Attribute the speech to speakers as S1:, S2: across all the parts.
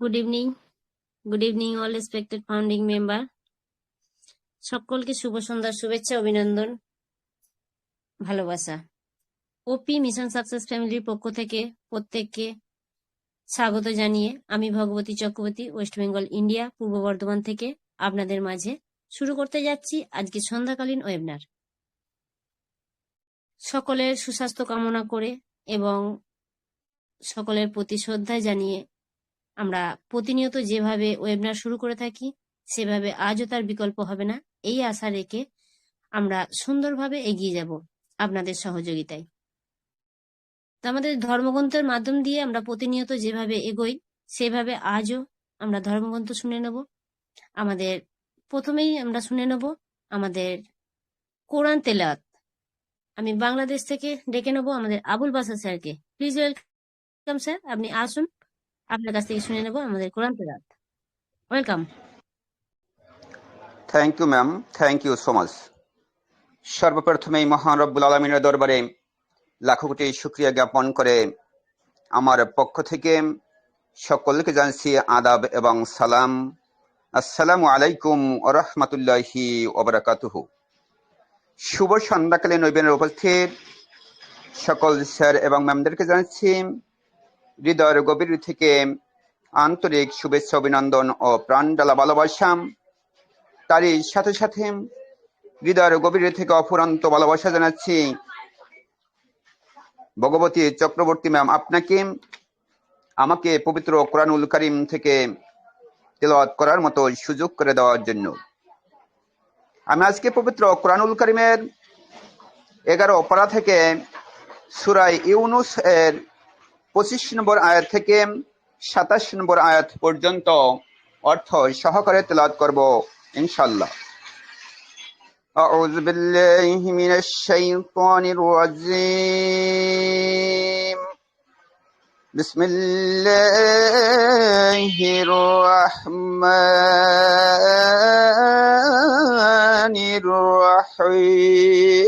S1: Good evening all respected founding member. সকলকে শুভ সন্ধ্যার শুভেচ্ছা, অভিনন্দন, ভালোবাসা। ওপি মিশন সাকসেস ফ্যামিলির পক্ষ থেকে প্রত্যেককে স্বাগত জানিয়ে আমি ভগবতী চক্রবর্তী, ওয়েস্ট বেঙ্গল, ইন্ডিয়া, পূর্ব বর্ধমান থেকে আপনাদের মাঝে শুরু করতে যাচ্ছি আজকে সন্ধ্যাকালীন ওয়েবিনার। সকলের সুস্বাস্থ্য কামনা করে এবং সকলের প্রতি শ্রদ্ধা জানিয়ে আমরা প্রতিনিয়ত যেভাবে ওয়েবিনার শুরু করে থাকি সেভাবে আজও তার বিকল্প হবে না, এই আশা রেখে আমরা সুন্দরভাবে এগিয়ে যাব আপনাদের সহযোগিতায়। তো আমাদের ধর্মগ্রন্থের মাধ্যম দিয়ে আমরা প্রতিনিয়ত যেভাবে এগোই সেভাবে আজও আমরা ধর্মগ্রন্থ শুনে নেব। আমাদের প্রথমেই আমরা শুনে নেব আমাদের কোরআন তেলাওয়াত। আমি বাংলাদেশ থেকে ডেকে নেব আমাদের আবুল বাসার স্যারকে। প্লিজ ওয়েলকাম স্যার, আপনি আসুন, আপনার কাছ থেকে শুনে নেব আমাদের কোরআন তেলাওয়াত। Welcome.
S2: Thank you ma'am, thank you so much. সর্বপ্রথমেই মহান রব্বুল আলমিনের দরবারে লাখো কোটি শুকরিয়া জ্ঞাপন করে আমার পক্ষ থেকে সকলকে জানাচ্ছি আদাব এবং সালাম। আসসালামু আলাইকুম ওয়া রাহমাতুল্লাহি ওয়া বারাকাতুহু। শুভ সন্ধ্যাকালীন ওয়েবিনারে উপস্থিত সকল স্যার এবং ম্যামদেরকে জানাচ্ছি হৃদয়ের গভীর থেকে আন্তরিক শুভেচ্ছা, অভিনন্দন ও প্রাণঢালা ভালোবাসা। তারই সাথে সাথে হৃদয়ের গভীর থেকে অফুরন্ত ভালোবাসা জানাচ্ছি ভগবতী চক্রবর্তী ম্যাম আপনাকে, আমাকে পবিত্র কোরআনুল কারীম থেকে তেলাওয়াত করার মতো সুযোগ করে দেওয়ার জন্য। আমি আজকে পবিত্র কোরআনুল কারীমের 11 পারা থেকে সূরা ইউনূস এর 25 নম্বর আয়াত থেকে 27 নম্বর আয়াত পর্যন্ত অর্থ সহকারে তেলাওয়াত করব ইনশাআল্লাহ। أعوذ بالله من الشيطان الرجيم. بسم الله الرحمن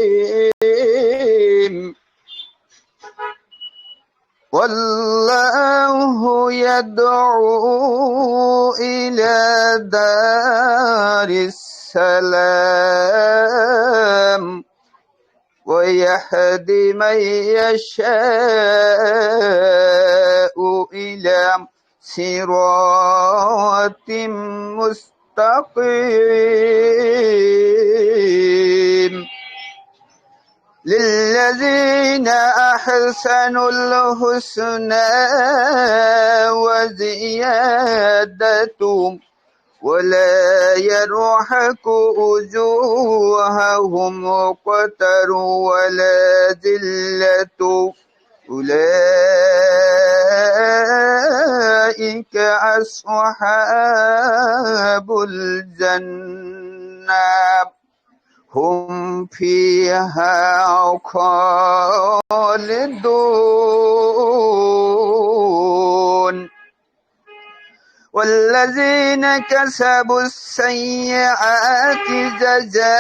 S2: الرحيم. والله يدعو إلى دار السلام ويهدي من يشاء إلى صراط مستقيم. للذين أحسنوا الحسنى وزيادة ولا يرهق وجوههم قتر ولا ذلة أولئك أصحاب الجنة هم فيها خالدون. والذين كسبوا السيئات جزاء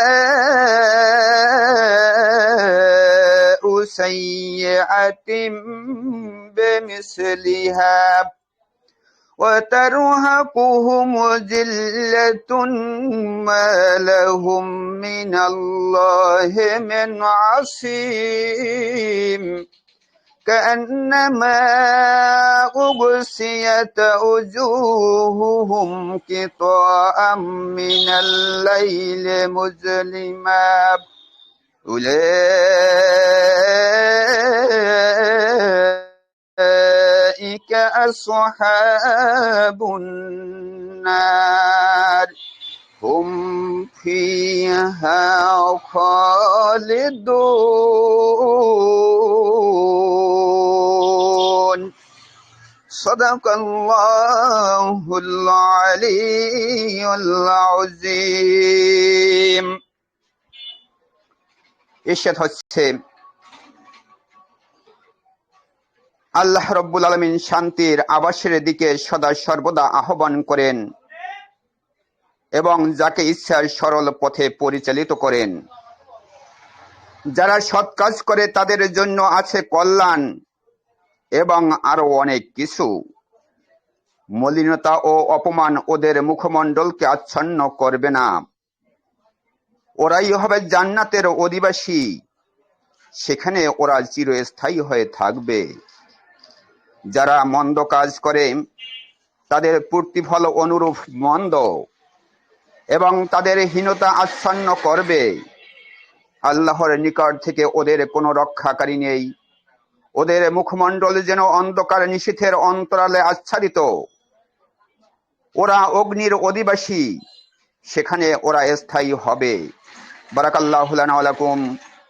S2: سيئة بمثلها وترهقهم ذلة ما لهم من الله من عصيم. كأنما أغشيت وجوههم قطاعا من الليل مظلما أولئك أصحاب النار هم فيها خالدون. صدق الله العلي العظيم. ইরশাদ হচ্ছে, আল্লাহ রব্বুল আলামিন শান্তির আবাসের দিকে সদা সর্বদা আহ্বান করেন এবং যাকে ইচ্ছার সরল পথে পরিচালিত করেন। যারা সৎ কাজ করে তাদের জন্য আছে কল্যাণ এবং আরো অনেক কিছু। মলিনতা ও অপমান ওদের মুখমণ্ডলকে আচ্ছন্ন করবে না। ওরাই হবে জান্নাতের অধিবাসী, সেখানে ওরা চিরস্থায়ী হয়ে থাকবে। যারা মন্দ কাজ করে তাদের প্রতিফল অনুরূপ মন্দ, এবং তাদের হীনতা আচ্ছন্ন করবে। আল্লাহর নিকট থেকে ওদের কোনো রক্ষাকারী নেই। ওদের মুখমণ্ডল যেন অন্ধকার নিশীথের অন্তরালে আচ্ছাদিত। ওরা অগ্নির অধিবাসী, সেখানে ওরা স্থায়ী হবে। বারাকাল্লাহু লানা ওয়া লাকুম।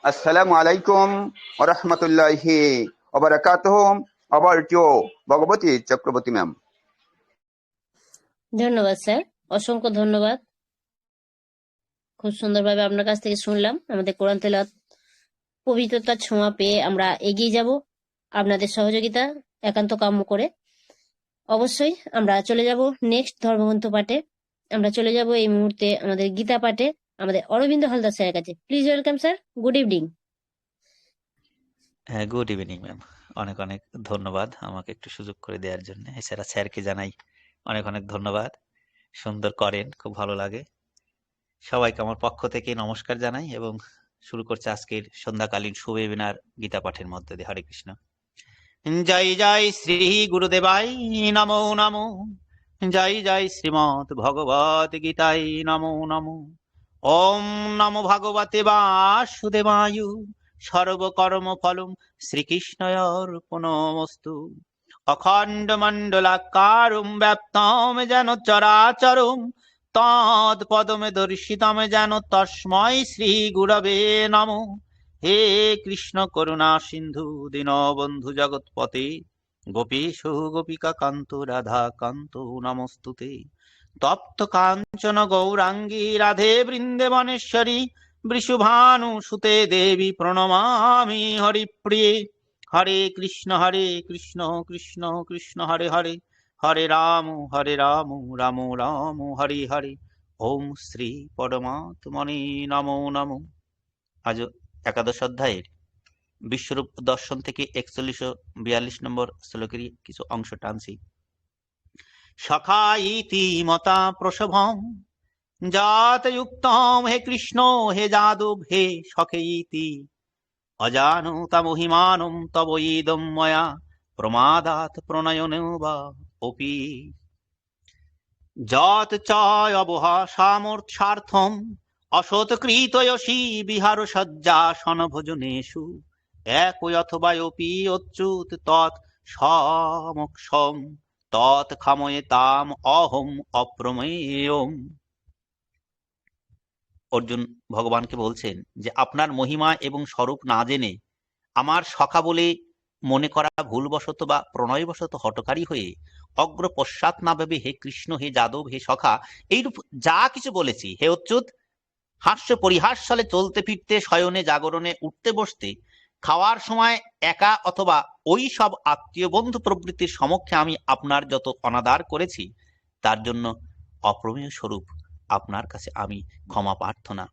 S2: আসসালামু আলাইকুম ওয়া রাহমাতুল্লাহি ওয়া বারাকাতুহু। অবর্তীয় ভগবতী চক্রবর্তী ম্যাম।
S1: ধন্যবাদ স্যার, অসংখ্য ধন্যবাদ। খুব সুন্দরভাবে আপনার কাছ থেকে শুনলাম। আমাদের কোরআন তেলাওয়াত পবিত্রতার ছোঁয়া পেয়ে আমরা এগিয়ে যাব আপনাদের সহযোগিতা একান্ত কাম্য করে। অবশ্যই আমরা চলে যাব নেক্সট ধর্মগ্রন্থ পাঠে। আমরা চলে যাব এই মুহূর্তে আমাদের গীতা পাঠে আমাদের অরবিন্দ হালদার স্যারের কাছে। Please welcome sir, good evening.
S3: হ্যাঁ, গুড ইভিনিং ম্যাম। অনেক অনেক ধন্যবাদ আমাকে একটু সুযোগ করে দেওয়ার জন্য। এছাড়া স্যারকে জানাই অনেক অনেক ধন্যবাদ। সুন্দর করেন, খুব ভালো লাগে। সবাইকে আমার পক্ষ থেকে নমস্কার জানাই এবং শুরু করছে আজকের সন্ধ্যাকালীন শুভেবিনার গীতা পাঠের মধ্যে দিয়ে। হরে কৃষ্ণ। জয় জয় শ্রী গুরুদেবাই নমো নমো। জয় জয় শ্রীমৎ ভগবত গীতায় নমো নমো। ওম নমো ভগবতে বাসুদেবায় সর্বকর্ম ফলম শ্রীকৃষ্ণার্পণমস্তু। অখণ্ড মণ্ডলাকারম ব্যাপ্তম যেন চরাচরম তৎপদমে দর্শিতম যেন তস্মৈ শ্রী গুরবে নমঃ। হে কৃষ্ণ করুণা সিন্ধু দীনবন্ধু জগৎপতে গোপীশ গোপিকা কান্ত রাধা কান্ত নমস্তুতে। তপ্ত কাঞ্চন গৌরাঙ্গী রাধে বৃন্দেবনেশ্বরী বৃষভানু সুতে দেবী প্রণমামি হরিপ্রিয়ে। হরে কৃষ্ণ কৃষ্ণ কৃষ্ণ হরে হরে, হরে রাম রাম রাম হরে হরে। ওম শ্রী পরমাত্মনে নমো নমঃ। আজ একাদশ অধ্যায়ের বিশ্বরূপ দর্শন থেকে 41-42 নম্বর শ্লোকের কিছু অংশ টানছি। সখা ইতি মতা প্রসভম জাতযুক্তম হে কৃষ্ণ হে যাদব হে সখে ইতি অজানুতা মহিমানম তব ইদম ময়া প্রমাদাত প্রণয়নেও বা অপি। যত চয় অবহা সামর্থ্যার্থম অসৎকৃতয়সী বিহার সজ্জাসন ভোজনেষু এক অথবা অপি অচ্যুত তৎ সমক্ষম তৎ খাময়ে তাম অহম অপ্রমেয়ম। অর্জুন ভগবানকে বলছেন যে আপনার মহিমা এবং স্বরূপ না জেনে আমার সখা বলে মনে করা ভুলবশত বা প্রণয়বশত হঠকারী হয়ে অগ্র পশ্চাৎ না ভেবে হে কৃষ্ণ হে যাদব হে সখা এইরূপ যা কিছু বলেছি, হে অচ্যুত, হাস্য পরিহাস সালে চলতে ফিরতে শয়নে জাগরণে উঠতে বসতে খাওয়ার সময় একা অথবা ওই সব আত্মীয় বন্ধু প্রবৃত্তির সমক্ষে আমি আপনার যত অনাদার করেছি তার জন্য অপ্রমেয় স্বরূপ আপনার কাছে আমি ক্ষমা প্রার্থনা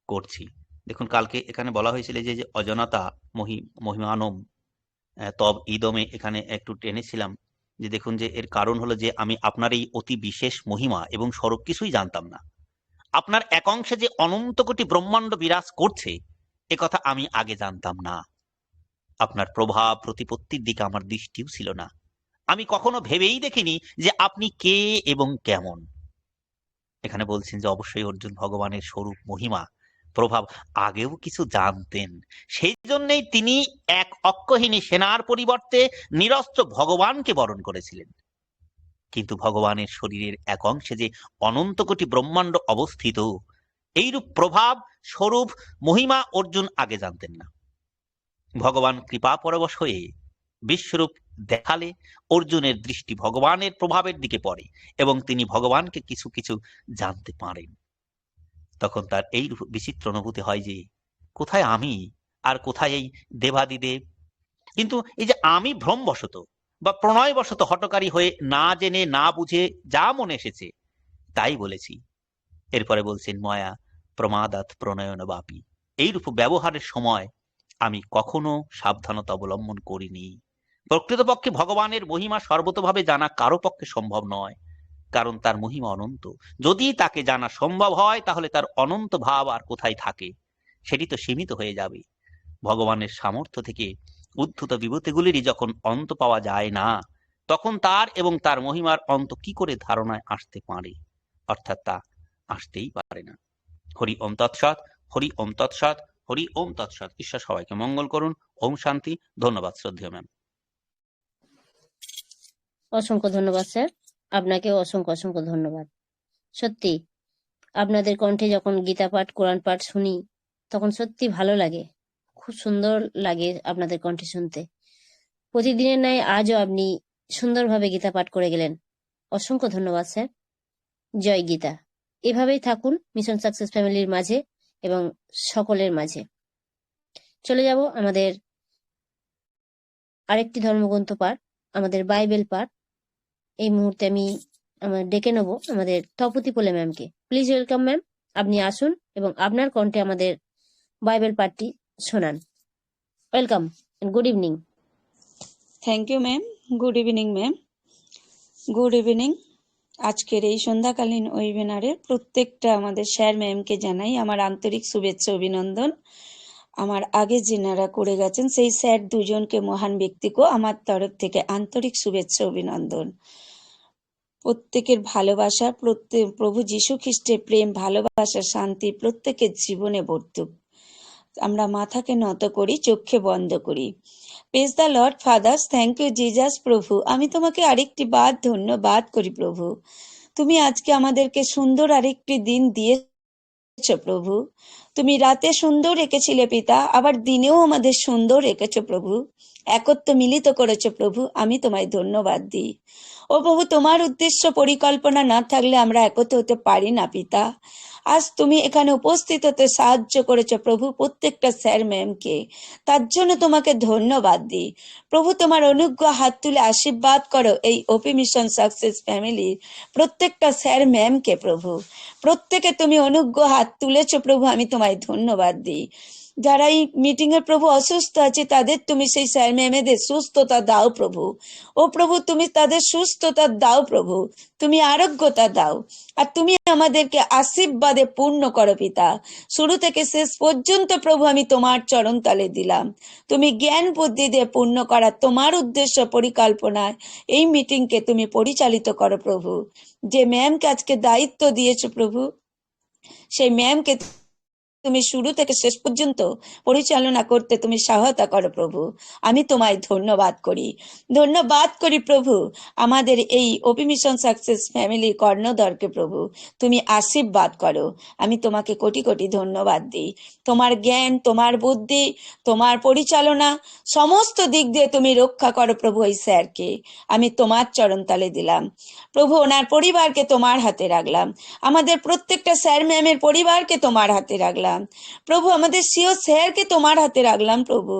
S3: করছি। দেখুন, কালকে এখানে বলা হয়েছিল যে অজনতা মহিমানম তব ইদমে, এখানে একটু টেনেছিলাম যে দেখুন যে এর কারণ হলো যে আমি আপনার এই অতি বিশেষ মহিমা এবং স্বরূপ কিছুই জানতাম না। আপনার এক অংশে যে অনন্ত কোটি ব্রহ্মাণ্ড বিরাজ করছে এ কথা আমি আগে জানতাম না। আপনার প্রভাব প্রতিপত্তির দিকে আমার দৃষ্টিও ছিল না। আমি কখনো ভেবেই দেখিনি যে আপনি কে এবং কেমন। এখানে বলছেন যে অবশ্যই অর্জুন ভগবানের স্বরূপ মহিমা প্রভাব আগেও কিছু জানতেন। সেই জন্যই তিনি এক অক্ষহীনী সেনার পরিবর্তে নিরস্ত্র ভগবানকে বরণ করেছিলেন। কিন্তু ভগবানের শরীরের এক অংশে যে অনন্ত কোটি ব্রহ্মাণ্ড অবস্থিত, এইরূপ প্রভাব স্বরূপ মহিমা অর্জুন আগে জানতেন না। ভগবান কৃপা পরবশ হয়ে বিশ্বরূপ দেখালে অর্জুনের দৃষ্টি ভগবানের প্রভাবের দিকে পড়ে এবং তিনি ভগবানকে কিছু কিছু জানতে পারেন। তখন তার এই বিচিত্র অনুভূতি হয় যে কোথায় আমি আর কোথায় এই দেবাদিদেব। কিন্তু এই যে আমি ভ্রমবশত বা প্রণয়বশত হঠকারী হয়ে না জেনে না বুঝে যা মনে এসেছে তাই বলেছি। এরপরে বলছেন ময়া প্রমাদাত প্রণয়ন বাপি, এইরূপ ব্যবহারের সময় আমি কখনো সাবধানতা অবলম্বন করিনি। প্রকৃতপক্ষে ভগবানের মহিমা সর্বতভাবে জানা কারো পক্ষে সম্ভব নয়, কারণ তার মহিমা অনন্ত। যদি তাকে জানা সম্ভব হয় তাহলে তার অনন্ত ভাব আর কোথায় থাকে? সেটি তো সীমিত হয়ে যাবে। ভগবানের সামর্থ্য থেকে উদ্ধৃত বিভূতিগুলিরই যখন অন্ত পাওয়া যায় না, তখন তার এবং তার মহিমার অন্ত কি করে ধারণায় আসতে পারে? অর্থাৎ তা আসতেই পারে না। হরি ওম তৎসৎ, হরি ওম তৎসৎ, হরি ওম তৎসৎ। ঈশ্বর সবাইকে মঙ্গল করুন। ওম শান্তি। ধন্যবাদ শ্রদ্ধেয় ম্যাম।
S1: অসংখ্য ধন্যবাদ স্যার, আপনাকেও অসংখ্য অসংখ্য ধন্যবাদ। সত্যি আপনাদের কণ্ঠে যখন গীতা পাঠ কোরআন পাঠ শুনি তখন সত্যি ভালো লাগে, খুব সুন্দর লাগে আপনাদের কণ্ঠে শুনতে। প্রতিদিনের ন্যায় আজও আপনি সুন্দরভাবে গীতা পাঠ করে গেলেন। অসংখ্য ধন্যবাদ স্যার। জয় গীতা। এভাবেই থাকুন মিশন সাকসেস ফ্যামিলির মাঝে এবং সকলের মাঝে। চলে যাব আমাদের আরেকটি ধর্মগ্রন্থ পাঠ, আমাদের বাইবেল পাঠ। এই মুহূর্তে আমি ডেকে নেব আমাদের তপতি পোলে ম্যামকে। প্লিজ ওয়েলকাম ম্যাম, আপনি আসুন এবং আপনার কণ্ঠে আমাদের বাইবেল পাঠটি শোনান। Welcome and good evening.
S4: Thank you ma'am. Good evening ma'am. Good evening. আজকের এই সন্ধ্যাকালীন ওয়েবিনারের প্রত্যেকটা আমাদের স্যার ম্যামকে জানাই আমার আন্তরিক শুভেচ্ছা অভিনন্দন। আমার আগে যেনারা করে গেছেন সেই স্যার দুজনকে, মহান ব্যক্তিকেও আমার তরফ থেকে আন্তরিক শুভেচ্ছা অভিনন্দন। প্রত্যেকের ভালোবাসা, প্রভু যীশু খ্রিস্টের প্রেম, ভালোবাসা, শান্তি প্রত্যেকের জীবনে বর্তুক। আমরা মাথাকে নত করি, চোখে বন্ধ করি। Praise the lord fathers. Thank you Jesus. প্রভু, আমি তোমাকে আরেকটি বার ধন্যবাদ করি প্রভু। তুমি আজকে আমাদেরকে সুন্দর আরেকটি দিন দিয়েছ প্রভু। তুমি রাতে সুন্দর রেখেছিলে পিতা, আবার দিনেও আমাদের সুন্দর রেখেছ প্রভু। একত্র মিলিত করেছ প্রভু, আমি তোমায় ধন্যবাদ দিই। ও প্রভু, তোমার উদ্দেশ্য পরিকল্পনা না থাকলে আমরা একত্র হতে পারি না পিতা। আজ তুমি এখানে উপস্থিত হতে সাহায্য করেছো প্রভু প্রত্যেকটা স্যার ম্যামকে, তার জন্য তোমাকে ধন্যবাদ দিই প্রভু। তোমার অনুগ্রহ হাত তুলে আশীর্বাদ করো এই ওপি মিশন সাকসেস ফ্যামিলির প্রত্যেকটা স্যার ম্যামকে প্রভু। প্রত্যেকে তুমি অনুগ্রহ হাত তুলেছো প্রভু, আমি তোমায় ধন্যবাদ দিই। যারা এই মিটিং এ প্রভু অসুস্থ আছে তাদের তুমি সেই স্যার ম্যামেদের সুস্থতা দাও প্রভু। ও প্রভু, তুমি তাদের সুস্থতা দাও প্রভু, তুমি আরোগ্যতা দাও, আর তুমি আমাদেরকে আশীর্বাদে পূর্ণ করো পিতা। শুরু থেকে শেষ পর্যন্ত প্রভু আমি তোমার চরণ তলে দিলাম। তুমি জ্ঞান বুদ্ধি দিয়ে পূর্ণ করা তোমার উদ্দেশ্য পরিকল্পনায় এই মিটিংকে তুমি পরিচালিত করো প্রভু। যে ম্যামকে আজকে দায়িত্ব দিয়েছো প্রভু, সেই ম্যামকে তুমি শুরু থেকে শেষ পর্যন্ত পরিচালনা করতে তুমি সহায়তা করো প্রভু। আমি তোমায় ধন্যবাদ করি প্রভু। আমাদের এই ওপি মিশন সাকসেস ফ্যামিলি কর্ণধরকে প্রভু তুমি আশীর্বাদ করো। আমি তোমাকে কোটি কোটি ধন্যবাদ দিই। তোমার জ্ঞান, তোমার বুদ্ধি, তোমার পরিচালনা সমস্ত দিক দিয়ে তুমি রক্ষা করো প্রভু। এই স্যারকে আমি তোমার চরণতলে দিলাম প্রভু। ওনার পরিবারকে তোমার হাতে রাখলাম। আমাদের প্রত্যেকটা স্যার ম্যামের পরিবারকে তোমার হাতে রাখলাম প্রভু। আমাদের সিও স্যারকে তোমার হাতে রাখলাম প্রভু।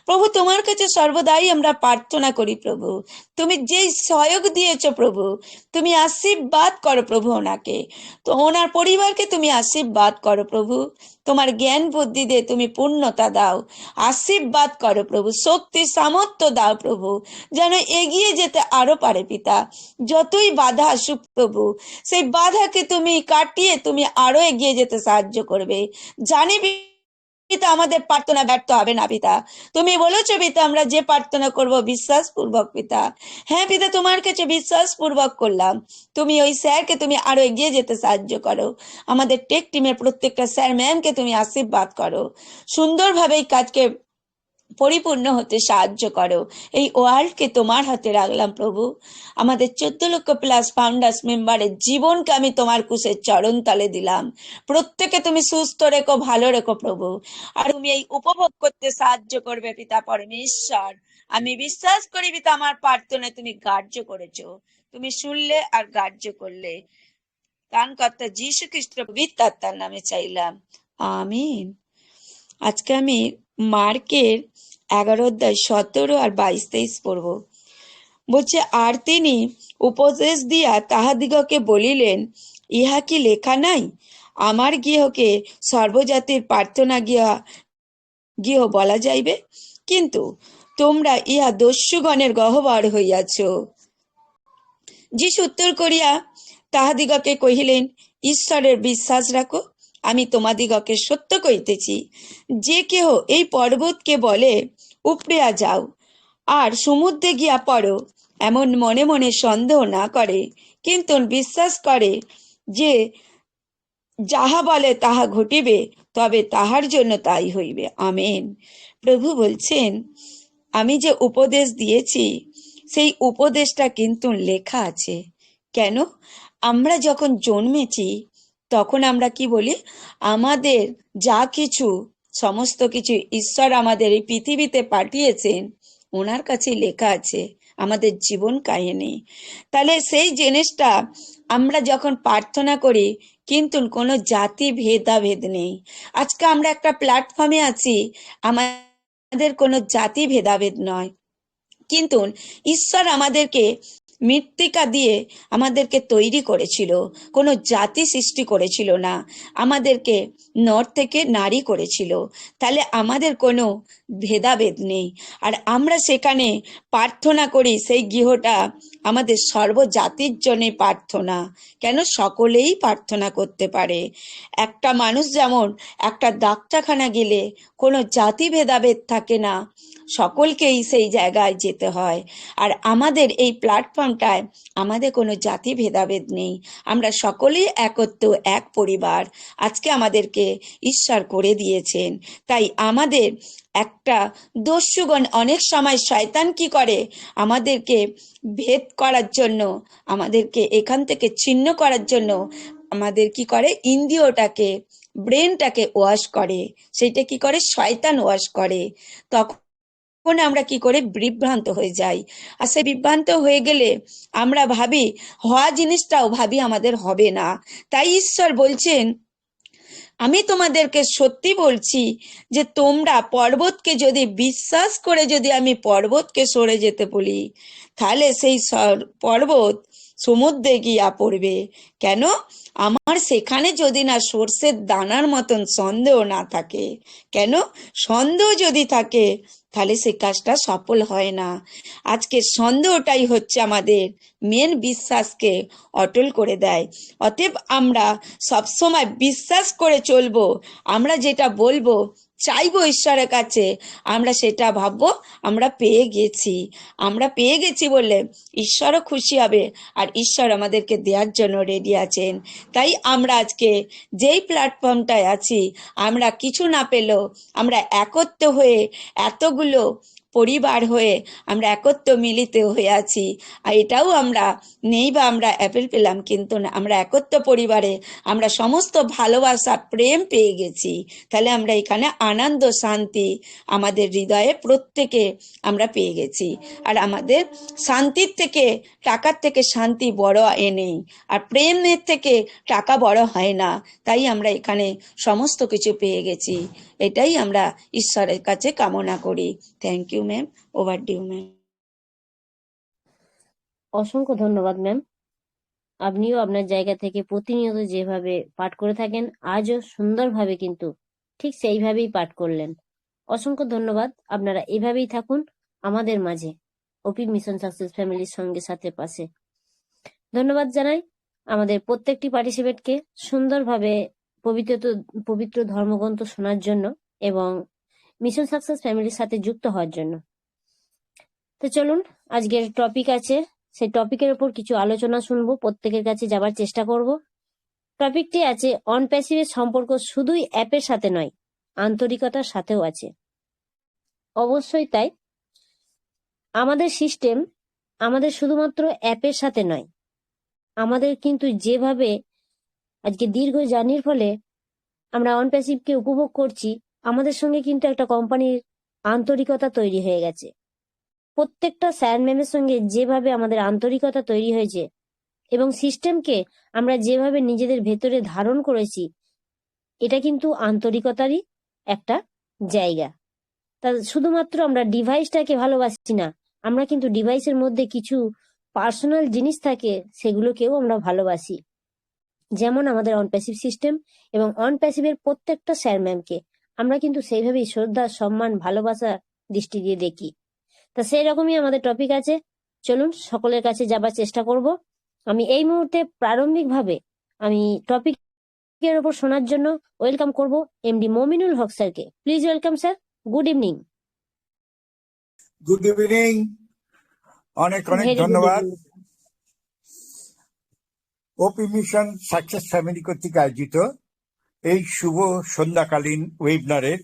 S4: প্রভু, তোমার কাছে সর্বদাই আমরা প্রার্থনা করি প্রভু, তুমি যেই সহায়ক দিয়েছ প্রভু তুমি আশীর্বাদ করো প্রভু ওনাকে, তো ওনার পরিবারকে তুমি আশীর্বাদ করো প্রভু। তোমার জ্ঞান বুদ্ধি দিয়ে তুমি পূর্ণতা দাও, আশীর্বাদ করো প্রভু, শক্তি সামর্থ্য দাও প্রভু, যেন এগিয়ে যেতে আরো পারে পিতা। যতই বাধা আসুক প্রভু, সেই বাধাকে তুমি কাটিয়ে তুমি আরো এগিয়ে যেতে সাহায্য করবে। জানি পিতা আমাদের প্রার্থনা ব্যর্থ হবে না পিতা। তুমি বলেছো পিতা আমরা যে প্রার্থনা করব বিশ্বাস পূর্বক পিতা। হ্যাঁ পিতা, তোমার কাছে বিশ্বাস পূর্বক করলাম। তুমি ওই স্যারকে তুমি আরো এগিয়ে যেতে সাহায্য করো। আমাদের টেক টিমের প্রত্যেকটা স্যার ম্যামকে তুমি আশীর্বাদ করো, সুন্দরভাবে এই কাজকে পরিপূর্ণ হতে সাহায্য করো। এই ওয়ার্ল্ডকে তোমার হাতে রাখলাম প্রভু। আমাদের 14 লক্ষ প্লাস ফাউন্ডার্স মেম্বারের জীবনকে আমি তোমার কুশের চরণ তলে দিলাম। প্রত্যেকে তুমি সুস্থ রেখো, ভালো রেখো প্রভু, আর তুমি এই উপভোগ করতে সাহায্য করবে পিতা পরমেশ্বর। আমি বিশ্বাস করি পিতা আমার প্রার্থনায় তুমি কার্য করেছো, তুমি শুনলে আর কার্য করলে। ত্রাণকর্তা যীশু খ্রিস্ট পবিত্র আত্মার নামে চাইলাম, আমিন। আজকে আমি মার্কের 11 অধ্যায় 17 আর 22-23 পড়ব। বলছে, আর তিনি উপদেশ দিয়া তাহাদিগকে বলিলেন, ইহা কি লেখা নাই, আমার গৃহকে সর্বজাতির প্রার্থনা গৃহ বলা যাইবে? কিন্তু তোমরা ইহা দস্যুগণের গহ্বর হইয়াছ। যিশু উত্তর করিয়া তাহাদিগকে কহিলেন, ঈশ্বরের বিশ্বাস রাখো। আমি তোমাদিগকে সত্য কহিতেছি, যে কেহ এই পর্বতকে বলে, উপড়িয়া যাও আর সমুদ্রে গিয়া পড়ো, এমন মনে মনে সন্দেহ না করে, কিন্তু বিশ্বাস করে যে যাহা বলে তাহা ঘটিবে, তবে তাহার জন্য তাই হইবে। আমেন। প্রভু বলছেন, আমি যে উপদেশ দিয়েছি সেই উপদেশটা কিন্তু লেখা আছে। কেন? আমরা যখন জন্মেছি তখন আমরা কি বলি, আমাদের যা কিছু সমস্ত কিছু ঈশ্বর আমাদের এই পৃথিবীতে পাঠিয়েছেন ওনার কাছে লেখা আছে, আমাদের জীবন কাহিনী। তাহলে সেই জিনিসটা আমরা যখন প্রার্থনা করি, কিন্তু কোনো জাতি ভেদাভেদ নেই। আজকে আমরা একটা প্ল্যাটফর্মে আছি, আমাদের কোনো জাতি ভেদাভেদ নয়, কিন্তু ঈশ্বর আমাদেরকে মৃত্তিকা দিয়ে আমাদেরকে তৈরি করেছিল, কোনো জাতি সৃষ্টি করেছিল না, আমাদেরকে নর থেকে নারী করেছিল। তাহলে আমাদের কোনো ভেদাভেদ নেই। আর আমরা সেখানে প্রার্থনা করি, সেই গৃহটা আমাদের সর্বজাতির জন্য প্রার্থনা। কেন? সকলেই প্রার্থনা করতে পারে। একটা মানুষ যেমন একটা ডাক্তারখানা গেলে কোনো জাতি ভেদাভেদ থাকে না, সকলকেই সেই জায়গায় যেতে হয়। আর আমাদের এই প্ল্যাটফর্মটায় আমাদের কোনো জাতি ভেদাভেদ নেই, আমরা সকলেই একত্র, এক পরিবার আজকে আমাদেরকে ঈশ্বর করে দিয়েছেন। তাই আমাদের একটা দস্যুগণ, অনেক সময় শয়তান কি করে, আমাদেরকে ভেদ করার জন্য, আমাদেরকে এখান থেকে ছিন্ন করার জন্য আমাদের কি করে, ইন্দ্রিয়টাকে, ব্রেনটাকে ওয়াশ করে। সেইটা কি করে? শয়তান ওয়াশ করে। তখন আমরা কি করে? বিভ্রান্ত হয়ে যাই। আর সেই বিভ্রান্ত হয়ে গেলে আমরা ভাবি, হওয়া জিনিসটাও ভাবি আমাদের হবে না। তাই ঈশ্বর বলছেন, আমি তোমাদেরকে সত্যি বলছি যে তোমরা পর্বতকে যদি বিশ্বাস করে, যদি আমি পর্বতকে সরে যেতে বলি, তাহলে সেই পর্বত সমুদ্রে গিয়া পড়বে। কেন? আমার সেখানে যদি না সর্ষের দানার মতন সন্দেহ না থাকে। কেন? সন্দেহ যদি থাকে তাহলে সে কাজটা সফল হয় না। আজকে সন্দেহটাই হচ্ছে আমাদের মেন বিশ্বাসকে অটল করে দেয়। অতএব আমরা সবসময় বিশ্বাস করে চলবো, আমরা যেটা বলবো, চাইবো ঈশ্বরের কাছে, আমরা সেটা ভাববো আমরা পেয়ে গেছি। আমরা পেয়ে গেছি বললে ঈশ্বরও খুশি হবে, আর ঈশ্বর আমাদেরকে দেওয়ার জন্য রেডি আছেন। তাই আমরা আজকে যেই প্ল্যাটফর্মটায় আছি, আমরা কিছু না পেলেও আমরা একত্র হয়ে, এতগুলো পরিবার হয়ে আমরা একত্র মিলিত হয়ে আছি। আর এটাও আমরা নেই বা আমরা অ্যাপেল পেলাম, কিন্তু না, আমরা একত্র পরিবারে আমরা সমস্ত ভালোবাসা, প্রেম পেয়ে গেছি। তাহলে আমরা এখানে আনন্দ, শান্তি আমাদের হৃদয়ে প্রত্যেকে আমরা পেয়ে গেছি। আর আমাদের শান্তির থেকে, টাকার থেকে শান্তি বড় নেই, আর প্রেমের থেকে টাকা বড় হয় না। তাই আমরা এখানে সমস্ত কিছু পেয়ে গেছি। এটাই আমরা ঈশ্বরের কাছে কামনা করি। Thank you ma'am. Over to ma'am.
S1: অসংখ্য ধন্যবাদ ম্যাম। আপনিও আপনার জায়গা থেকে প্রতিনিয়ত যেভাবে পাঠ করে থাকেন, আজও সুন্দরভাবে কিন্তু ঠিক সেইভাবেই পাঠ করলেন। অসংখ্য ধন্যবাদ। আপনারা এভাবেই থাকুন আমাদের মাঝে, ওপি মিশন সাকসেস ফ্যামিলির সঙ্গে সাথে পাশে। ধন্যবাদ জানাই আমাদের প্রত্যেকটি পার্টিসিপেটকে সুন্দরভাবে পবিত্র ধর্মগ্রন্থ শোনার জন্য এবং মিশন সাকসেস ফ্যামিলির সাথে যুক্ত হওয়ার জন্য। তো চলুন, আজকের টপিক আছে, সেই টপিকের উপর কিছু আলোচনা শুনবো, প্রত্যেকের কাছে যাবার চেষ্টা করব। টপিকটি আছে, অন প্যাসিভের সম্পর্ক শুধুই অ্যাপের সাথে নয়, আন্তরিকতার সাথেও আছে। অবশ্যই তাই। আমাদের সিস্টেম আমাদের শুধুমাত্র অ্যাপের সাথে নয়, আমাদের কিন্তু যেভাবে আজকে দীর্ঘ জার্নির ফলে আমরা অন প্যাসিভকে উপভোগ করছি, আমাদের সঙ্গে কিন্তু একটা কোম্পানির আন্তরিকতা তৈরি হয়ে গেছে। প্রত্যেকটা স্যার ম্যামের সঙ্গে যেভাবে আমাদের আন্তরিকতা তৈরি হয়েছে এবং সিস্টেমকে আমরা যেভাবে নিজেদের ভেতরে ধারণ করেছি, এটা কিন্তু আন্তরিকতারই একটা জায়গা। তা শুধুমাত্র আমরা ডিভাইসটাকে ভালোবাসছি না, আমরা কিন্তু ডিভাইসের মধ্যে কিছু পার্সোনাল জিনিস থাকে, সেগুলোকেও আমরা ভালোবাসি। যেমন আমাদের অন প্যাসিভ সিস্টেম এবং অন প্যাসিভের প্রত্যেকটা স্যার ম্যামকে আমরা কিন্তু সেইভাবেই শ্রদ্ধা, সম্মান, ভালোবাসা দৃষ্টি দিয়ে দেখি। তা সেই রকমই আমাদের টপিক আছে, চলুন সকলের কাছে যাবার চেষ্টা করব। আমি এই মুহূর্তে প্রারম্ভিকভাবে আমি টপিকের ওপর শোনার জন্য ওয়েলকাম করব এমডি মমিনুল হক স্যারকে। Please welcome sir, good evening.
S5: Good evening, অনেক অনেক
S1: ভেরি গুড
S5: ধন্যবাদ।
S1: Evening.
S5: OP mission success family কর্তৃক আয়োজিত এই শুভ সন্ধ্যাকালীন ওয়েবিনারের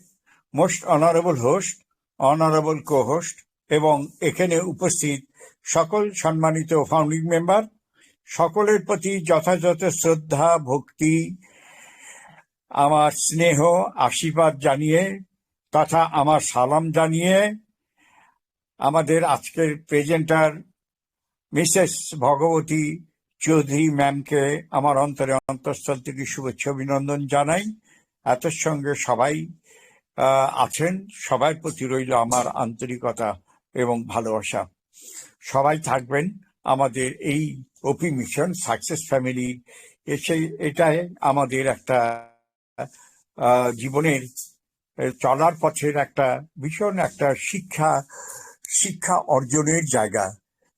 S5: most honourable host, honourable co host এবং এখানে উপস্থিত সকল সম্মানিত ফাউন্ডিং মেম্বার, সকলের প্রতি যথাযথ শ্রদ্ধা ভক্তি, আমার স্নেহ আশীর্বাদ জানিয়ে তথা আমার সালাম জানিয়ে আমাদের আজকের প্রেজেন্টার মিসেস ভগবতী চৌধুরী ম্যামকে আমার অন্তঃস্থল থেকে শুভেচ্ছা অভিনন্দন জানাই। এত সঙ্গে সবাই আছেন, সবার প্রতি রইল আমার আন্তরিকতা এবং ভালোবাসা। সবাই থাকবেন আমাদের এই ওপি মিশন সাকসেস ফ্যামিলি। এটাই আমাদের একটা জীবনের চলার পথের একটা ভীষণ একটা শিক্ষা অর্জনের জায়গা,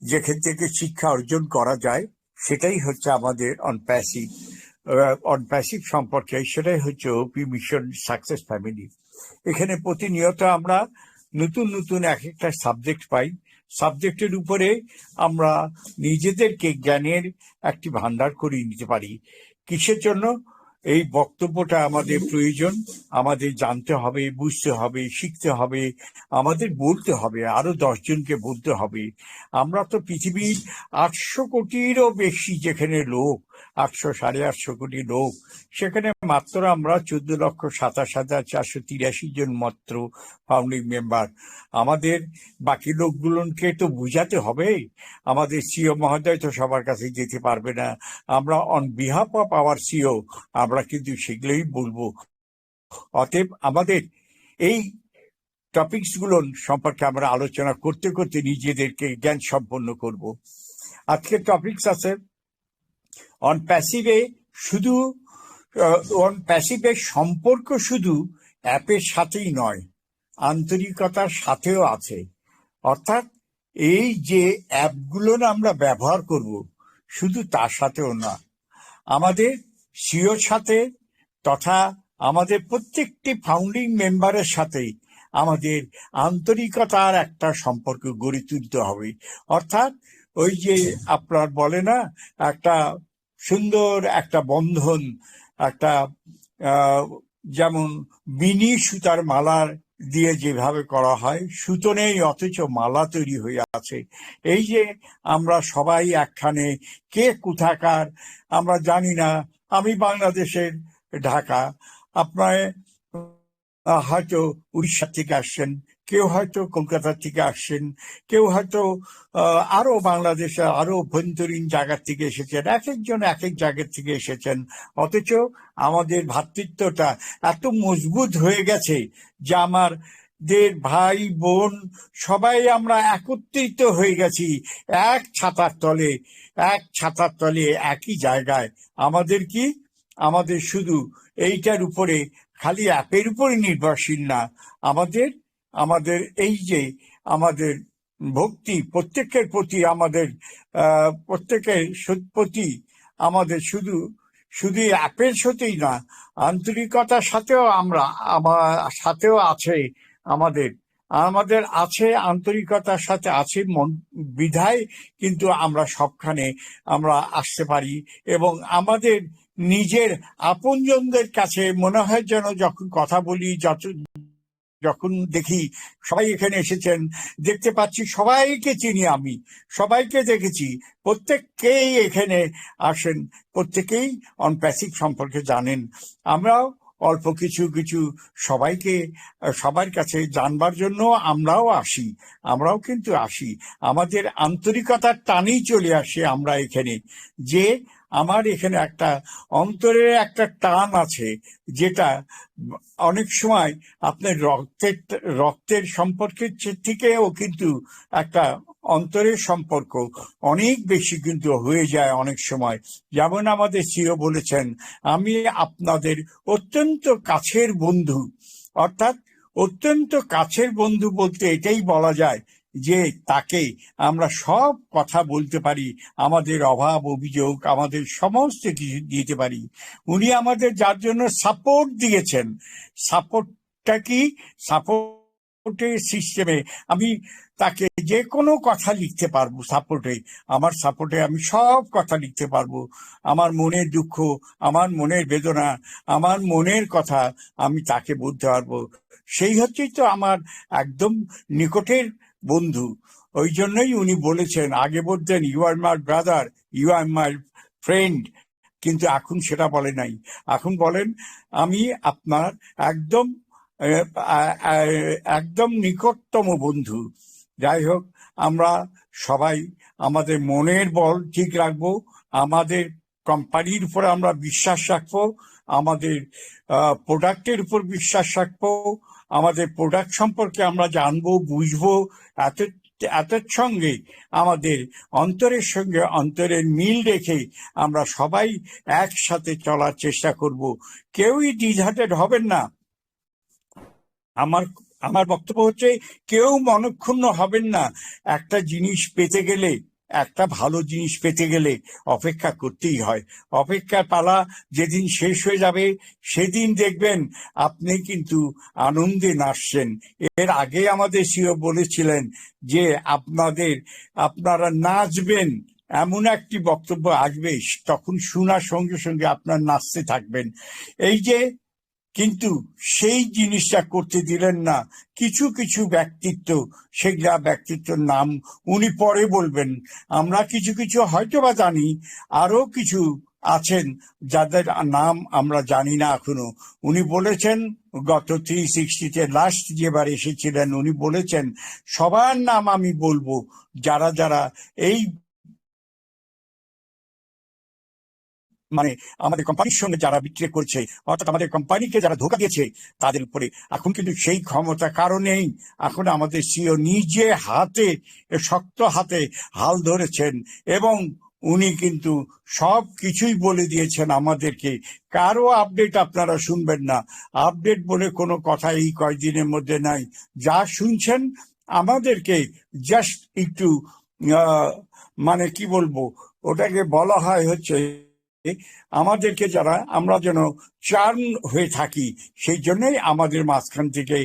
S5: যেখান থেকে শিক্ষা অর্জন করা যায় সেটাই হচ্ছে আমাদের অন প্যাসিভ সম্পর্কে, সেটাই হচ্ছে ওপি মিশন সাকসেস ফ্যামিলি। এখানে প্রতিনিয়ত আমরা নতুন নতুন এক একটা সাবজেক্ট পাই, সাবজেক্টের উপরে আমরা নিজেদেরকে জ্ঞানের একটি ভান্ডার করে নিতে পারি। কিসের জন্য এই বক্তব্যটা আমাদের প্রয়োজন? আমাদের জানতে হবে, বুঝতে হবে, শিখতে হবে, আমাদের বলতে হবে, আরো 10 জনকে বলতে হবে। আমরা তো পৃথিবীর 800 কোটিরও বেশি যেখানে লোক, 800-850 কোটি লোক, সেখানে মাত্র আমরা 14,27,483 জন মাত্র ফাউন্ডিং মেম্বার। আমাদের বাকি লোকগুলোকে তো বুঝাতে হবে। আমাদের সিও মহোদয় তো সবার কাছে যেতে পারবে না। আমরা on behalf of our CO আমরা কিন্তু সেগুলোই বলবো। অতএব আমাদের এই টপিকস গুলো সম্পর্কে আমরা আলোচনা করতে করতে নিজেদেরকে জ্ঞান সম্পন্ন করব। আজকের টপিকস আছে অন প্যাসিভে। শুধু অন প্যাসিভের সম্পর্ক শুধু অ্যাপের সাথেই নয়, আন্তরিকতার সাথেও আছে। অর্থাৎ এই যে অ্যাপগুলো আমরা ব্যবহার করব, শুধু তার সাথেও না, আমাদের সিওর সাথে তথা আমাদের প্রত্যেকটি ফাউন্ডিং মেম্বারের সাথে আমাদের আন্তরিকতার একটা সম্পর্ক গড়ে তুলতে হবে। অর্থাৎ ওই যে আপনার বলে না, একটা সুন্দর একটা বন্ধন, একটা যেমন বিনি সুতার মালার দিয়ে যেভাবে করা হয়, সুতো নেই অথচ মালা তৈরি হয়ে আছে। এই যে আমরা সবাই একখানে, কে কোথাকার আমরা জানি না। আমি বাংলাদেশের ঢাকা, আপনার হয়তো উড়িষ্যা থেকে আসছেন, কেউ হয়তো কলকাতা থেকে আসছেন, কেউ হয়তো আরো বাংলাদেশে আরো অভ্যন্তরীণ জায়গা থেকে এসেছেন, এক একজন এক এক জায়গা থেকে এসেছেন। অথচ আমাদের ভ্রাতৃত্বটা এত মজবুত হয়ে গেছে যে আমাদের ভাই বোন সবাই আমরা একত্রিত হয়ে গেছি এক ছাতার তলে একই জায়গায়। আমাদের কি, আমাদের শুধু এইটার উপরে খালি অ্যাপের উপরে নির্ভরশীল না, আমাদের এই যে আমাদের ভক্তি প্রত্যেকের প্রতি, আমাদের প্রত্যেকের প্রতি আমাদের শুধু অ্যাপের সাথেই না, আন্তরিকতার সাথেও সাথেও আছে আমাদের আছে, আন্তরিকতার সাথে আছে মন বিধায় কিন্তু আমরা সবখানে আমরা আসতে পারি। এবং আমাদের নিজের আপনজনদের কাছে মনে হয় যেন যখন কথা বলি, যখন দেখি সবাই এখানে এসেছেন, দেখতে পাচ্ছি সবাইকে চিনি, আমি সবাইকে দেখেছি, প্রত্যেককেই এখানে আসেন, প্রত্যেকেই অন প্যাসিভ সম্পর্কে জানেন। আমরাও অল্প কিছু সবার কাছে জানবার জন্য আমরাও কিন্তু আসি। আমাদের আন্তরিকতার টানেই চলে আসে আমরা এখানে, যে আমার এখানে একটা অন্তরের একটা টান আছে, যেটা অনেক সময় আপনার রক্তের সম্পর্কের থেকেও কিন্তু একটা অন্তরের সম্পর্ক অনেক বেশি কিন্তু হয়ে যায় অনেক সময়। যেমন আমাদের সিও বলেছেন, আমি আপনাদের অত্যন্ত কাছের বন্ধু। অর্থাৎ অত্যন্ত কাছের বন্ধু বলতে এটাই বলা যায় যে তাকে আমরা সব কথা বলতে পারি, আমাদের অভাব অভিযোগ আমাদের সমস্ত কিছু দিতে পারি। উনি আমাদের যার জন্য সাপোর্ট দিয়েছেন, সাপোর্টটা কি, সাপোর্টের সিস্টেমে আমি তাকে যে কোনো কথা লিখতে পারবো। আমার সাপোর্টে আমি সব কথা লিখতে পারবো, আমার মনের দুঃখ, আমার মনের বেদনা, আমার মনের কথা আমি তাকে বলতে পারবো। সেই হচ্ছেই তো আমার একদম নিকটের বন্ধু। ওই জন্যই উনি বলেছেন, আগে বলতেন you are my brother, you are my friend, কিন্তু এখন সেটা বলে নাই। এখন বলেন আমি আপনার একদম একদম নিকটতম বন্ধু। যাই হোক, আমরা সবাই আমাদের মনের বল ঠিক রাখবো, আমাদের কোম্পানির উপর আমরা বিশ্বাস রাখবো, আমাদের প্রোডাক্টের উপর বিশ্বাস রাখবো, আমাদের প্রোডাক্ট সম্পর্কে আমরা জানবো বুঝবো। এত সঙ্গে আমাদের অন্তরের সঙ্গে অন্তরের মিল রেখে আমরা সবাই একসাথে চলার চেষ্টা করব। কেউই ডিসহার্টেড হবেন না। আমার বক্তব্য হচ্ছে, কেউ মনক্ষুণ্ণ হবেন না। একটা জিনিস পেতে গেলে, একটা ভালো জিনিস পেতে গেলে অপেক্ষা করতেই হয়। অপেক্ষার পালা যেদিন শেষ হয়ে যাবে সেদিন দেখবেন আপনি কিন্তু আনন্দে নাচছেন। এর আগে আমাদের সিও বলেছিলেন যে আপনারা নাচবেন, এমন একটি বক্তব্য আসবে, তখন শোনার সঙ্গে সঙ্গে আপনার নাচতে থাকবেন। এই যে, কিন্তু সেই জিনিসটা করতে দিলেন না কিছু কিছু ব্যক্তিত্ব। সেগুলা ব্যক্তিত্বের নাম উনি পরে বলবেন। আমরা কিছু কিছু হয়তো বা জানি, আরো কিছু আছেন যাদের নাম আমরা জানি না এখনো। উনি বলেছেন গত 360-তে লাস্ট যেবার এসেছিলেন, উনি বলেছেন সবার নাম আমি বলবো, যারা যারা এই মানে আমাদের কোম্পানির সঙ্গে যারা বিক্রি করছে, অর্থাৎ আমাদের কোম্পানিকে যারা ধোঁকা দিয়েছে তাদের উপরে। এখন কিন্তু সেই ক্ষমতা কারো নেই। এখন আমাদের সিও নিজে হাতে, শক্ত হাতে হাল ধরেছেন এবং উনি কিন্তু সব কিছুই বলে দিয়েছেন আমাদেরকে। কারো আপডেট আপনারা শুনবেন না। আপডেট বলে কোনো কথা এই কয়েকদিনের মধ্যে নাই। যা শুনছেন আমাদেরকে জাস্ট একটু মানে কি বলবো, ওটাকে বলা হয় হচ্ছে আমাদেরকে যারা আমরা যেন চার্ন হয়ে থাকি, সেই জন্যই আমাদের মাঝখান থেকে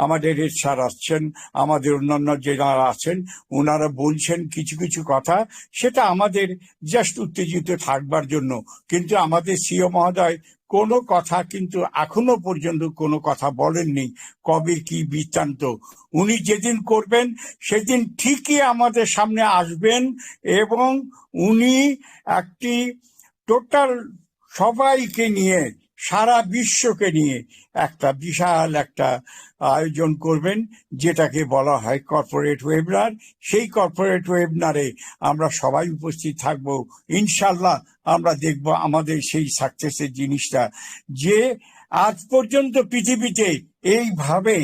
S5: আমাদের হেড স্যার আসছেন, আমাদের অন্যান্য যারা আছেন ওনারা বলছেন কিছু কিছু কথা, সেটা আমাদের জাস্ট উত্তেজিত থাকবার জন্য। কিন্তু আমাদের সিও মহোদয় কোনো কথা কিন্তু এখনো পর্যন্ত কোনো কথা বলেননি কবে কি বৃত্তান্ত। উনি যেদিন করবেন সেদিন ঠিকই আমাদের সামনে আসবেন এবং উনি একটি টোটাল সবাইকে নিয়ে, সারা বিশ্বকে নিয়ে একটা বিশাল একটা আয়োজন করবেন, যেটাকে বলা হয় কর্পোরেট ওয়েবিনার। সেই কর্পোরেট ওয়েবিনারে আমরা সবাই উপস্থিত থাকব ইনশাল্লাহ। আমরা দেখব আমাদের সেই সাকসেসের জিনিসটা, যে আজ পর্যন্ত পৃথিবীতে এইভাবে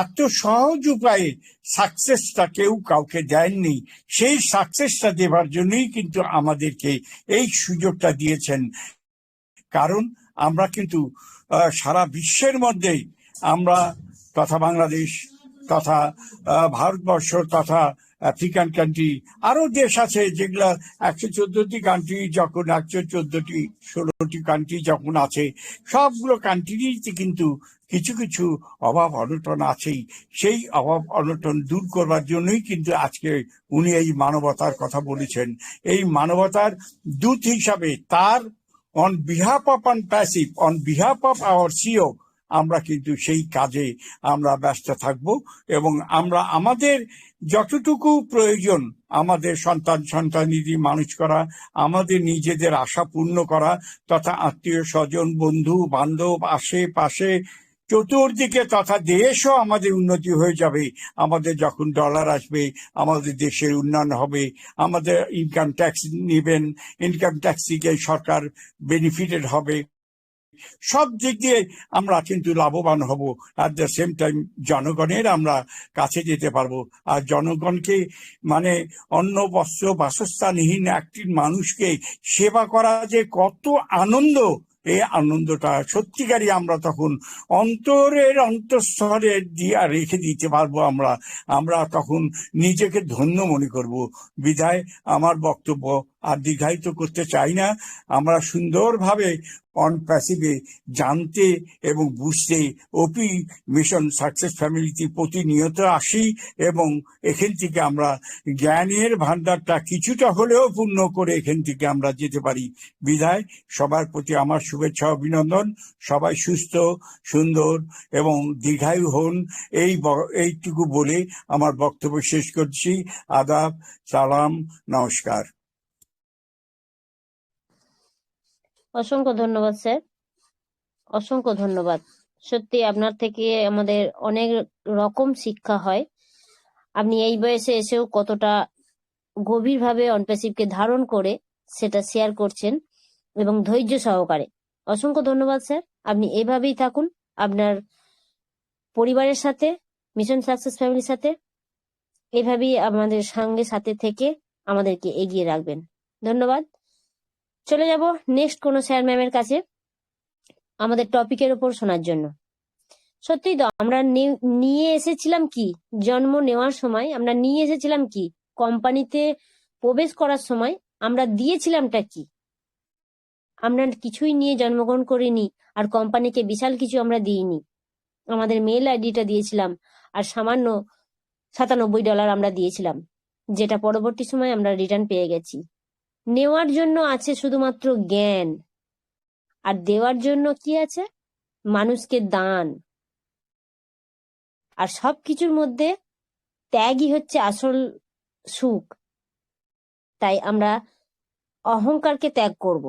S5: এত সহজ উপায়ে সাকসেসটা কেউ কাউকে দেননি। সেই সাকসেসটা দেবার জন্যই কিন্তু আমাদেরকে এই সুযোগটা দিয়েছেন। কারণ আমরা কিন্তু সারা বিশ্বের মধ্যে, আমরা তথা বাংলাদেশ তথা ভারতবর্ষ তথা আফ্রিকান কান্ট্রি, আরো দেশ আছে যেগুলা 114টি কান্ট্রি, যখন 114টি 16টি কান্ট্রি যখন আছে, সবগুলো কান্ট্রিতে কিন্তু কিছু কিছু অভাব অনটন আছেই। সেই অভাব অনটন দূর করবার জন্যই কিন্তু আজকে উনি এই মানবতার কথা বলেছেন। এই মানবতার দূত হিসাবে তার on behalf of passive, on behalf of our CO, আমরা কিন্তু সেই কাজে আমরা ব্যস্ত থাকব এবং আমরা আমাদের যতটুকু প্রয়োজন, আমাদের সন্তানাদি মানুষ করা, আমাদের নিজেদের আশা পূর্ণ করা, তথা আত্মীয় স্বজন বন্ধু বান্ধব আশেপাশে চতুর্দিকে তথা দেশও আমাদের উন্নতি হয়ে যাবে। আমাদের যখন ডলার আসবে আমাদের দেশের উন্নয়ন হবে। আমাদের ইনকাম ট্যাক্স নেবেন, ইনকাম ট্যাক্স থেকে সরকার বেনিফিটেড হবে। সব দিক দিয়ে আমরা কিন্তু লাভবান হব। অ্যাট দ্য সেম টাইম জনগণের আমরা কাছে যেতে পারবো। আর জনগণকে মানে অন্ন বস্ত্র বাসস্থানহীন একটি মানুষকে সেবা করা যে কত আনন্দ, এই আনন্দটা সত্যিকারই আমরা তখন অন্তরের অন্তঃস্থলে দিয়ে রেখে দিতে পারবো। আমরা তখন নিজেকে ধন্য মনে করব। বিধায় আমার বক্তব্য আর দীর্ঘায়িত করতে চাই না। আমরা সুন্দরভাবে অন প্যাসিভে জানতে এবং বুঝতে ওপি মিশন সাকসেস ফ্যামিলিতে প্রতিনিয়ত আসি এবং এখান থেকে আমরা জ্ঞানের ভান্ডারটা কিছুটা হলেও পূর্ণ করে এখান থেকে আমরা যেতে পারি। বিধায় সবার প্রতি আমার শুভেচ্ছা অভিনন্দন। সবাই সুস্থ, সুন্দর এবং দীর্ঘায়ু হন, এইটুকু বলে আমার বক্তব্য শেষ করছি। আদাব, সালাম, নমস্কার।
S1: অসংখ্য ধন্যবাদ স্যার, অসংখ্য ধন্যবাদ। সত্যি আপনার থেকে আমাদের অনেক রকম শিক্ষা হয়। আপনি এই বয়সে এসেও কতটা গভীরভাবে অনপ্যাসিভকে ধারণ করে সেটা শেয়ার করছেন এবং ধৈর্য সহকারে। অসংখ্য ধন্যবাদ স্যার। আপনি এভাবেই থাকুন আপনার পরিবারের সাথে, মিশন সাকসেস ফ্যামিলির সাথে, এভাবেই আমাদের সঙ্গে সাথে থেকে আমাদেরকে এগিয়ে রাখবেন। ধন্যবাদ। চলে যাব নেক্সট কোনো স্যার ম্যামের কাছে আমাদের টপিকের উপর শোনার জন্য। সত্যি তো আমরা নিয়ে এসেছিলাম কি, জন্ম নেওয়ার সময় আমরা নিয়ে এসেছিলাম কি, কোম্পানিতে প্রবেশ করার সময় আমরা দিয়েছিলামটা কি? আমরা কিছুই নিয়ে জন্মগ্রহণ করিনি, আর কোম্পানিকে বিশাল কিছু আমরা দিইনি। আমাদের মেল আইডিটা দিয়েছিলাম আর সামান্য $97 আমরা দিয়েছিলাম, যেটা পরবর্তী সময় আমরা রিটার্ন পেয়ে গেছি। নেওয়ার জন্য আছে শুধুমাত্র জ্ঞান, আর দেওয়ার জন্য কি আছে? মানুষকে দান। আর সবকিছুর মধ্যে ত্যাগই হচ্ছে আসল সুখ। তাই আমরা অহংকারকে ত্যাগ করব।